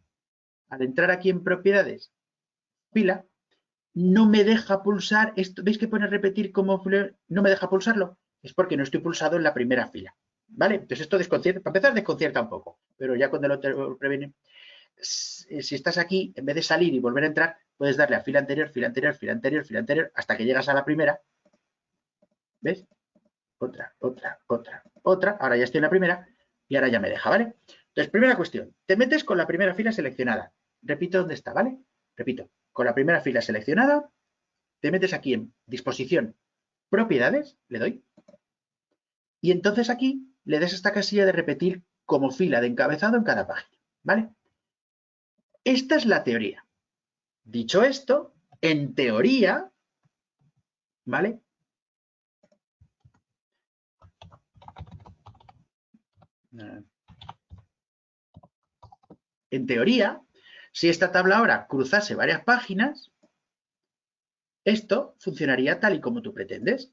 al entrar aquí en propiedades, fila, no me deja pulsar esto. ¿Veis que pone repetir como no me deja pulsarlo? Es porque no estoy pulsado en la primera fila. ¿Vale? Entonces esto desconcierta, para empezar desconcierta un poco, pero ya cuando lo previene, si estás aquí, en vez de salir y volver a entrar, puedes darle a fila anterior, fila anterior, fila anterior, fila anterior, hasta que llegas a la primera. ¿Ves? Otra, ahora ya estoy en la primera y ahora ya me deja, ¿vale? Entonces, primera cuestión, te metes con la primera fila seleccionada. Repito dónde está, ¿vale? Repito, con la primera fila seleccionada, te metes aquí en disposición, propiedades, le doy, y entonces aquí le des esta casilla de repetir como fila de encabezado en cada página, ¿vale? Esta es la teoría. Dicho esto, en teoría, ¿vale? En teoría, si esta tabla ahora cruzase varias páginas, esto funcionaría tal y como tú pretendes.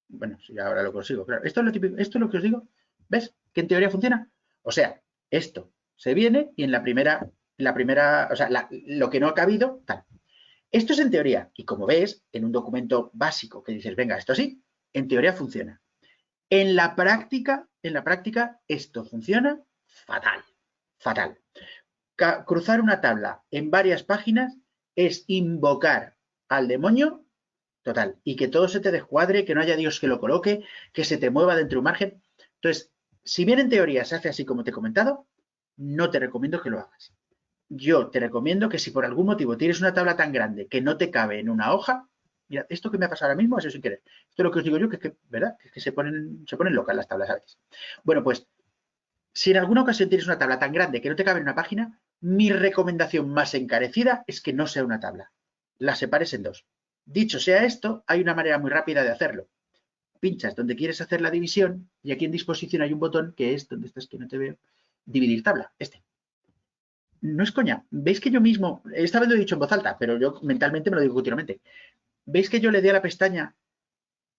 Bueno, si ahora lo consigo, claro. Esto es lo típico, esto es lo que os digo. ¿Ves? Que en teoría funciona. O sea, esto se viene y en la primera, o sea, lo que no ha cabido, tal. Esto es en teoría. Y como ves, en un documento básico que dices, venga, esto sí, en teoría funciona. En la práctica, esto funciona fatal. Fatal. Cruzar una tabla en varias páginas es invocar al demonio total y que todo se te descuadre, que no haya Dios que lo coloque, que se te mueva dentro de un margen. Entonces, si bien en teoría se hace así como te he comentado, no te recomiendo que lo hagas. Yo te recomiendo que si por algún motivo tienes una tabla tan grande que no te cabe en una hoja, mira, esto que me ha pasado ahora mismo, eso sin querer. Esto es lo que os digo yo, que es que, ¿verdad? Que es que se ponen locas las tablas a veces. Bueno, pues si en alguna ocasión tienes una tabla tan grande que no te cabe en una página, mi recomendación más encarecida es que no sea una tabla. La separes en dos. Dicho sea esto, hay una manera muy rápida de hacerlo. Pinchas donde quieres hacer la división y aquí en disposición hay un botón que es, donde estás que no te veo, dividir tabla, este. No es coña. ¿Veis que yo mismo, esta vez lo he dicho en voz alta, pero yo mentalmente me lo digo continuamente. ¿Veis que yo le di a la pestaña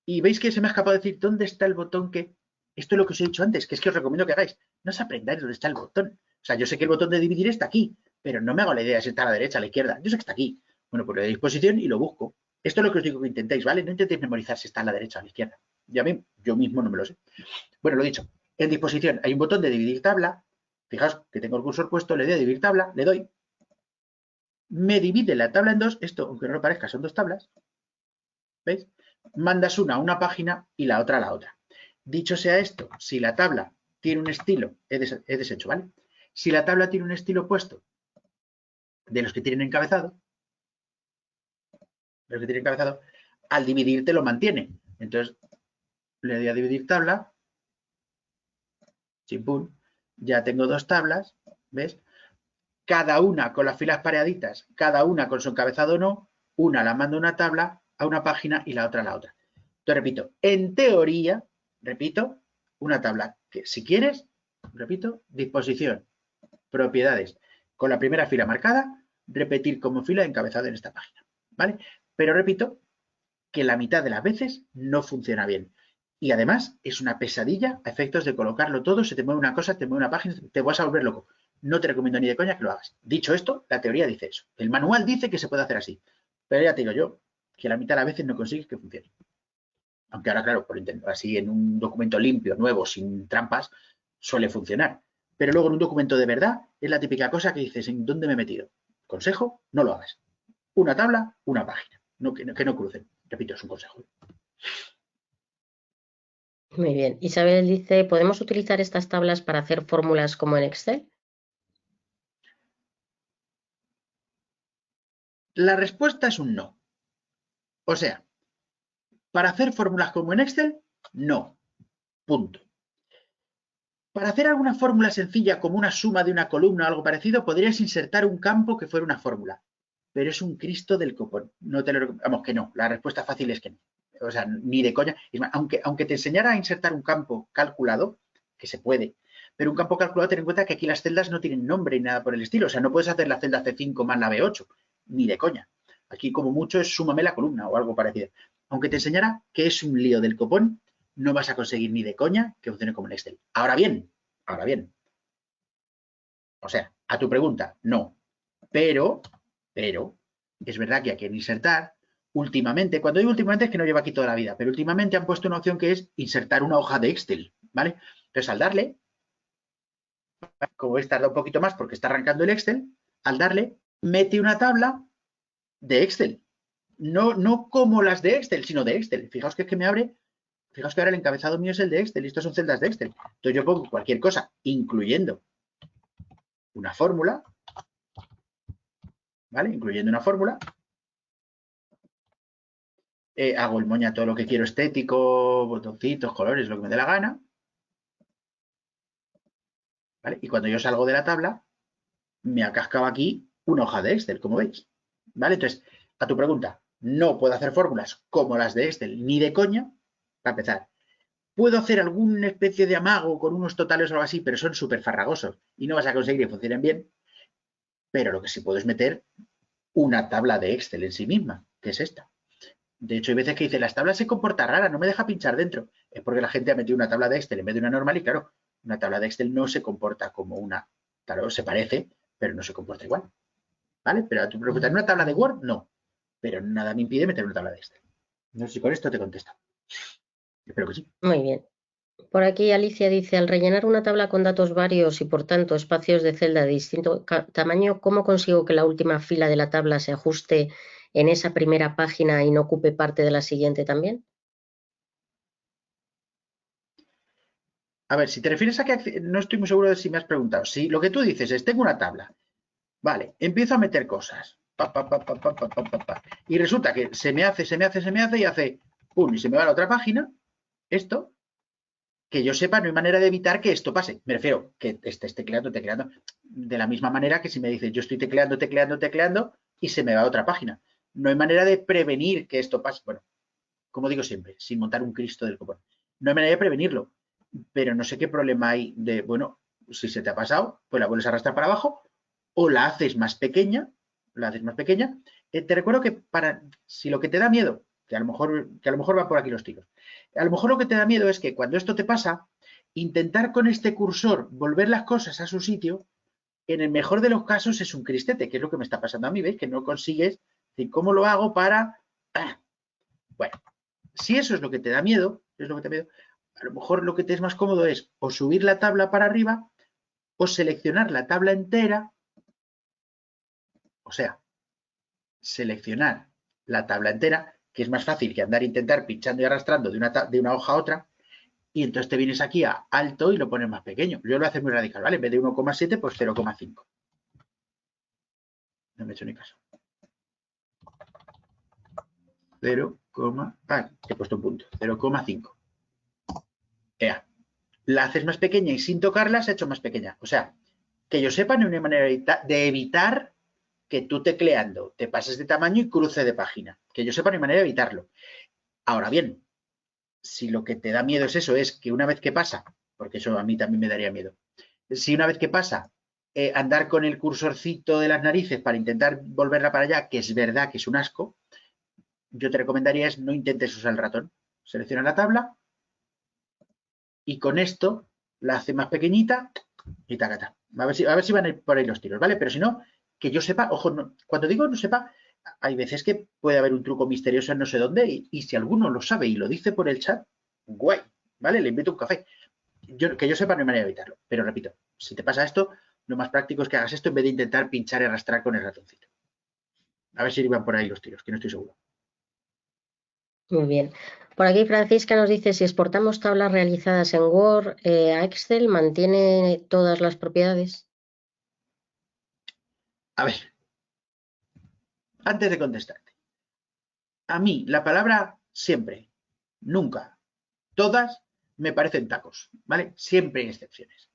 y veis que se me ha escapado decir dónde está el botón que... Esto es lo que os he dicho antes, que es que os recomiendo que hagáis. No os aprendáis dónde está el botón. O sea, yo sé que el botón de dividir está aquí, pero no me hago la idea de si está a la derecha, a la izquierda. Yo sé que está aquí. Bueno, pues le doy disposición y lo busco. Esto es lo que os digo que intentéis, ¿vale? No intentéis memorizar si está a la derecha o a la izquierda. Yo mismo no me lo sé. Bueno, lo dicho. En disposición hay un botón de dividir tabla. Fijaos que tengo el cursor puesto, le doy a dividir tabla, le doy. Me divide la tabla en dos. Esto, aunque no lo parezca, son dos tablas. ¿Veis? Mandas una a una página y la otra a la otra. Dicho sea esto, si la tabla tiene un estilo, he deshecho, ¿vale? Si la tabla tiene un estilo puesto de los que tienen encabezado, al dividir te lo mantiene. Entonces, le doy a dividir tabla, chimpún, ya tengo dos tablas, ¿ves? Cada una con las filas pareaditas, cada una con su encabezado no, una la mando a una tabla, a una página y la otra a la otra. Entonces, repito, en teoría, repito, una tabla que si quieres, repito, disposición, propiedades, con la primera fila marcada, repetir como fila encabezado en esta página, ¿vale? Pero repito que la mitad de las veces no funciona bien. Y además es una pesadilla a efectos de colocarlo todo, se te mueve una cosa, te mueve una página, te vas a volver loco. No te recomiendo ni de coña que lo hagas. Dicho esto, la teoría dice eso. El manual dice que se puede hacer así. Pero ya te digo yo que la mitad de las veces no consigues que funcione. Aunque ahora, claro, por así en un documento limpio, nuevo, sin trampas, suele funcionar. Pero luego en un documento de verdad es la típica cosa que dices, ¿en dónde me he metido? Consejo, no lo hagas. Una tabla, una página. Que no crucen. Repito, es un consejo. Muy bien. Isabel dice, ¿podemos utilizar estas tablas para hacer fórmulas como en Excel? La respuesta es un no. O sea, para hacer fórmulas como en Excel, no. Punto. Para hacer alguna fórmula sencilla como una suma de una columna o algo parecido, podrías insertar un campo que fuera una fórmula. Pero es un Cristo del copón. No te lo vamos, que no. La respuesta fácil es que no. O sea, ni de coña. Es más, aunque te enseñara a insertar un campo calculado, que se puede, pero un campo calculado, ten en cuenta que aquí las celdas no tienen nombre ni nada por el estilo. O sea, no puedes hacer la celda C5 más la B8, ni de coña. Aquí, como mucho, es súmame la columna o algo parecido. Aunque te enseñara que es un lío del copón, no vas a conseguir ni de coña que funcione como en Excel. Ahora bien, o sea, a tu pregunta, no. Pero, es verdad que aquí en insertar, últimamente, cuando digo últimamente es que no lleva aquí toda la vida, pero últimamente han puesto una opción que es insertar una hoja de Excel, ¿vale? Entonces, al darle, como ves, tarda un poquito más porque está arrancando el Excel, al darle, mete una tabla de Excel. No como las de Excel, sino de Excel. Fijaos que es que me abre, fijaos que ahora el encabezado mío es el de Excel y estos son celdas de Excel. Entonces yo pongo cualquier cosa, incluyendo una fórmula, ¿vale? Incluyendo una fórmula. Hago el moña todo lo que quiero estético, botoncitos, colores, lo que me dé la gana. ¿Vale? Y cuando yo salgo de la tabla, me ha cascado aquí una hoja de Excel, como veis. ¿Vale? Entonces, a tu pregunta, no puedo hacer fórmulas como las de Excel, ni de coña, para empezar. Puedo hacer alguna especie de amago con unos totales o algo así, pero son súper farragosos y no vas a conseguir que funcionen bien. Pero lo que sí puedo es meter una tabla de Excel en sí misma, que es esta. De hecho, hay veces que dice, las tablas se comporta rara, no me deja pinchar dentro. Es porque la gente ha metido una tabla de Excel en vez de una normal y claro, una tabla de Excel no se comporta como una. Claro, se parece, pero no se comporta igual. ¿Vale? Pero a tu pregunta, ¿en una tabla de Word? No. Pero nada me impide meter una tabla de Excel. No sé si con esto te contesto. Espero que sí. Muy bien. Por aquí Alicia dice, al rellenar una tabla con datos varios y por tanto espacios de celda de distinto tamaño, ¿cómo consigo que la última fila de la tabla se ajuste en esa primera página y no ocupe parte de la siguiente también? A ver, si te refieres a que no estoy muy seguro de si me has preguntado. Si lo que tú dices es, tengo una tabla, vale, empiezo a meter cosas, y resulta que se me hace y hace, pum, y se me va a la otra página, esto, que yo sepa, no hay manera de evitar que esto pase. Me refiero que estés tecleando, de la misma manera que si me dices, yo estoy tecleando, y se me va a otra página. No hay manera de prevenir que esto pase. Bueno, como digo siempre, sin montar un Cristo del copón. No hay manera de prevenirlo, pero no sé qué problema hay de, bueno, si se te ha pasado, pues la vuelves a arrastrar para abajo o la haces más pequeña, te recuerdo que si lo que te da miedo, que a lo mejor va por aquí los tiros, a lo mejor lo que te da miedo es que cuando esto te pasa, intentar con este cursor volver las cosas a su sitio, en el mejor de los casos es un cristete, que es lo que me está pasando a mí, ¿veis? Que no consigues, decir, ¿cómo lo hago para...? Bueno, si eso es lo que te da miedo, a lo mejor lo que te es más cómodo es o subir la tabla para arriba o seleccionar la tabla entera, o sea, seleccionar la tabla entera, que es más fácil que andar intentar pinchando y arrastrando de una hoja a otra, y entonces te vienes aquí a alto y lo pones más pequeño. Yo lo hago muy radical, ¿vale? En vez de 1,7, pues 0,5. No me he hecho ni caso. 0, he puesto un punto. 0,5. La haces más pequeña y sin tocarla se ha hecho más pequeña. O sea, que yo sepa, no hay una manera de evitar que tú tecleando te pases de tamaño y cruce de página. Que yo sepa, no hay manera de evitarlo. Ahora bien, si lo que te da miedo es eso, es que una vez que pasa, porque eso a mí también me daría miedo, si una vez que pasa, andar con el cursorcito de las narices para intentar volverla para allá, que es verdad que es un asco, yo te recomendaría es no intentes usar el ratón. Selecciona la tabla y con esto la hace más pequeñita y tacata. A ver si van a ir por ahí los tiros, ¿vale? Pero si no, que yo sepa, ojo, no, cuando digo no sepa, hay veces que puede haber un truco misterioso en no sé dónde y si alguno lo sabe y lo dice por el chat, guay, ¿vale? Le invito un café. Que yo sepa, no hay manera de evitarlo. Pero repito, si te pasa esto, lo más práctico es que hagas esto en vez de intentar pinchar y arrastrar con el ratoncito. A ver si iban por ahí los tiros, que no estoy seguro. Muy bien. Por aquí Francisca nos dice, si exportamos tablas realizadas en Word a Excel, ¿mantiene todas las propiedades? A ver, antes de contestarte. A mí, la palabra siempre, nunca, todas me parecen tacos, ¿vale? Siempre hay excepciones.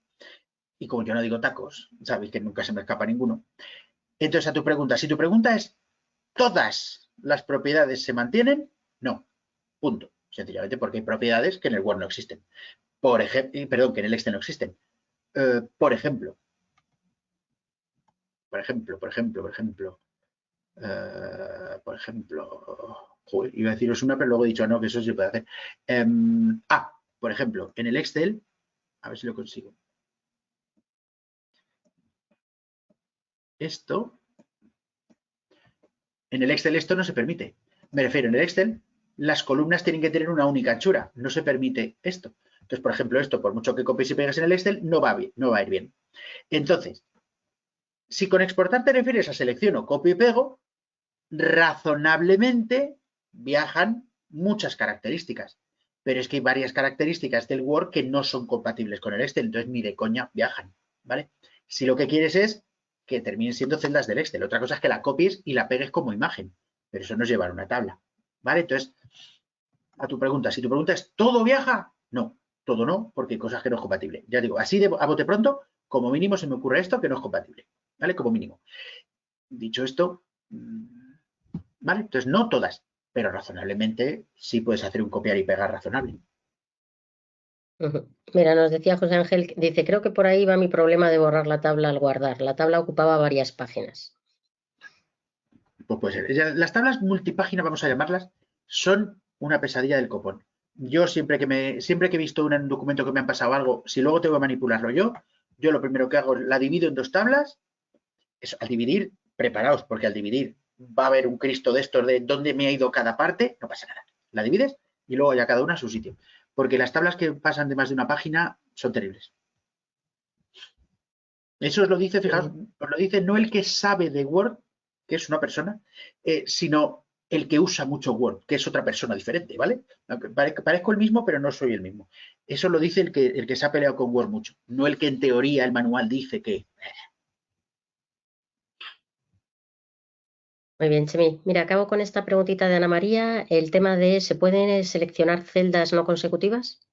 Y como yo no digo tacos, sabéis que nunca se me escapa ninguno. Entonces, a tu pregunta, si tu pregunta es, ¿todas las propiedades se mantienen? No, punto. Sencillamente porque hay propiedades que en el Word no existen. Por ejemplo, perdón, que en el Excel no existen. Por ejemplo, joder, iba a deciros una, pero luego he dicho no, que eso se puede hacer. Por ejemplo, en el Excel, a ver si lo consigo. Esto, en el Excel esto no se permite. Me refiero, en el Excel, las columnas tienen que tener una única anchura. No se permite esto. Entonces, por ejemplo, esto, por mucho que copies y pegas en el Excel, no va a ir bien. Entonces, si con exportar te refieres a selecciono, copio y pego, razonablemente viajan muchas características. Pero es que hay varias características del Word que no son compatibles con el Excel, entonces ni de coña viajan, ¿vale? Si lo que quieres es que terminen siendo celdas del Excel, otra cosa es que la copies y la pegues como imagen, pero eso no es llevar una tabla, ¿vale? Entonces, a tu pregunta, si tu pregunta es, ¿todo viaja? No, todo no, porque hay cosas que no es compatible. Ya digo, así a bote pronto, como mínimo se me ocurre esto que no es compatible, ¿vale? Como mínimo. Dicho esto, ¿vale? Entonces, no todas, pero razonablemente sí puedes hacer un copiar y pegar razonable. Mira, nos decía José Ángel, dice, creo que por ahí va mi problema de borrar la tabla al guardar. La tabla ocupaba varias páginas. Pues puede ser. Las tablas multipágina, vamos a llamarlas, son una pesadilla del copón. Yo siempre que he visto un documento que me han pasado algo, si luego tengo que manipularlo yo lo primero que hago, la divido en dos tablas. Eso, al dividir, preparaos, porque al dividir va a haber un Cristo de estos de dónde me ha ido cada parte, no pasa nada. La divides y luego ya cada una a su sitio. Porque las tablas que pasan de más de una página son terribles. Eso os lo dice, fijaos, os lo dice no el que sabe de Word, que es una persona, sino el que usa mucho Word, que es otra persona diferente, ¿vale? Parezco el mismo, pero no soy el mismo. Eso lo dice el que se ha peleado con Word mucho, no el que en teoría el manual dice que... Muy bien, Chemi. Mira, acabo con esta preguntita de Ana María. El tema de, ¿se pueden seleccionar celdas no consecutivas?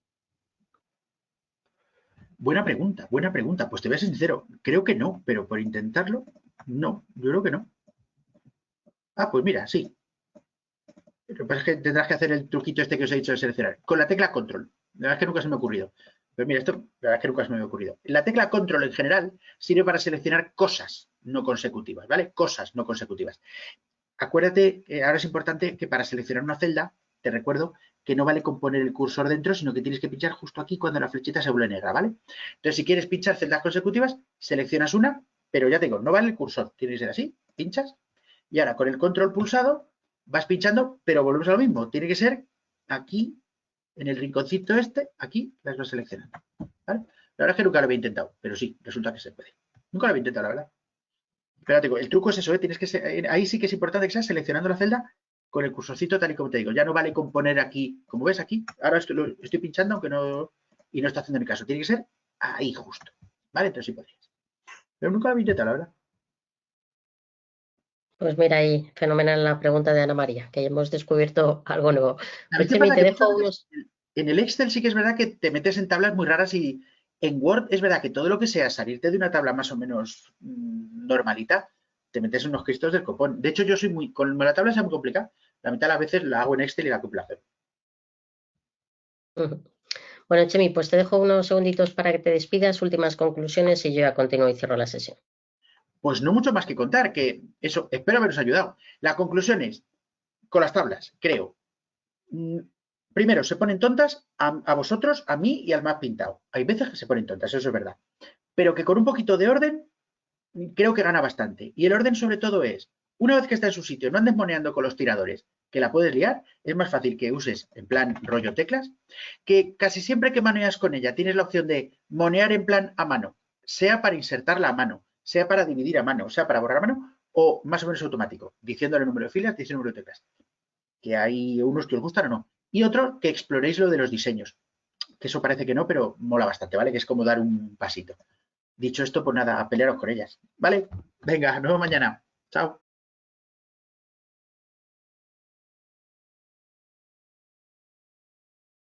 Buena pregunta, buena pregunta. Pues te voy a ser sincero, creo que no, pero por intentarlo, no, yo creo que no. Pues mira, sí. Lo que pasa es que tendrás que hacer el truquito este que os he dicho de seleccionar. Con la tecla control. La verdad es que nunca se me ha ocurrido. Pero mira, esto, la verdad es que nunca se me ha ocurrido. La tecla control en general sirve para seleccionar cosas no consecutivas, ¿vale? Cosas no consecutivas. Acuérdate, ahora es importante que para seleccionar una celda, te recuerdo que no vale con poner el cursor dentro, sino que tienes que pinchar justo aquí cuando la flechita se vuelve negra, ¿vale? Entonces, si quieres pinchar celdas consecutivas, seleccionas una, pero ya te digo, no vale el cursor, tiene que ser así, pinchas, y ahora con el control pulsado vas pinchando, pero volvemos a lo mismo, tiene que ser aquí, en el rinconcito este, aquí, las vas seleccionando, ¿vale? La verdad es que nunca lo había intentado, pero sí, resulta que se puede. Nunca lo había intentado, la verdad. Espérate, el truco es eso, tienes que ahí sí que es importante que seas seleccionando la celda con el cursorcito tal y como te digo. Ya no vale con poner aquí, como ves aquí, ahora estoy pinchando aunque no, y no está haciendo ni caso. Tiene que ser ahí justo, ¿vale? Entonces sí podrías. Pero nunca lo había intentado, la verdad. Pues mira ahí, fenomenal la pregunta de Ana María, que hemos descubierto algo nuevo. ¿Sabes Pues qué Chemi, pasa? te Que dejo muchas veces unos... en el Excel sí que es verdad que te metes en tablas muy raras y en Word es verdad que todo lo que sea salirte de una tabla más o menos normalita, te metes en unos cristos del copón. De hecho, yo soy muy, con la tabla es muy complicada. La mitad de las veces la hago en Excel y la copio a hacer. Bueno, Chemi, pues te dejo unos segunditos para que te despidas, últimas conclusiones y yo ya continúo y cierro la sesión. Pues no mucho más que contar, que eso, espero haberos ayudado. La conclusión es, con las tablas, creo. Primero, se ponen tontas a vosotros, a mí y al más pintado. Hay veces que se ponen tontas, eso es verdad. Pero que con un poquito de orden, creo que gana bastante. Y el orden sobre todo es, una vez que está en su sitio, no andes moneando con los tiradores, que la puedes liar, es más fácil que uses en plan rollo teclas, que casi siempre que maneas con ella tienes la opción de monear en plan a mano, sea para insertarla a mano, sea para dividir a mano, sea para borrar a mano, o más o menos automático, diciéndole el número de filas, diciendo el número de teclas. Que hay unos que os gustan o no. Y otro, que exploréis lo de los diseños, que eso parece que no, pero mola bastante, ¿vale? Que es como dar un pasito. Dicho esto, pues nada, a pelearos con ellas, ¿vale? Venga, nos vemos mañana. Chao.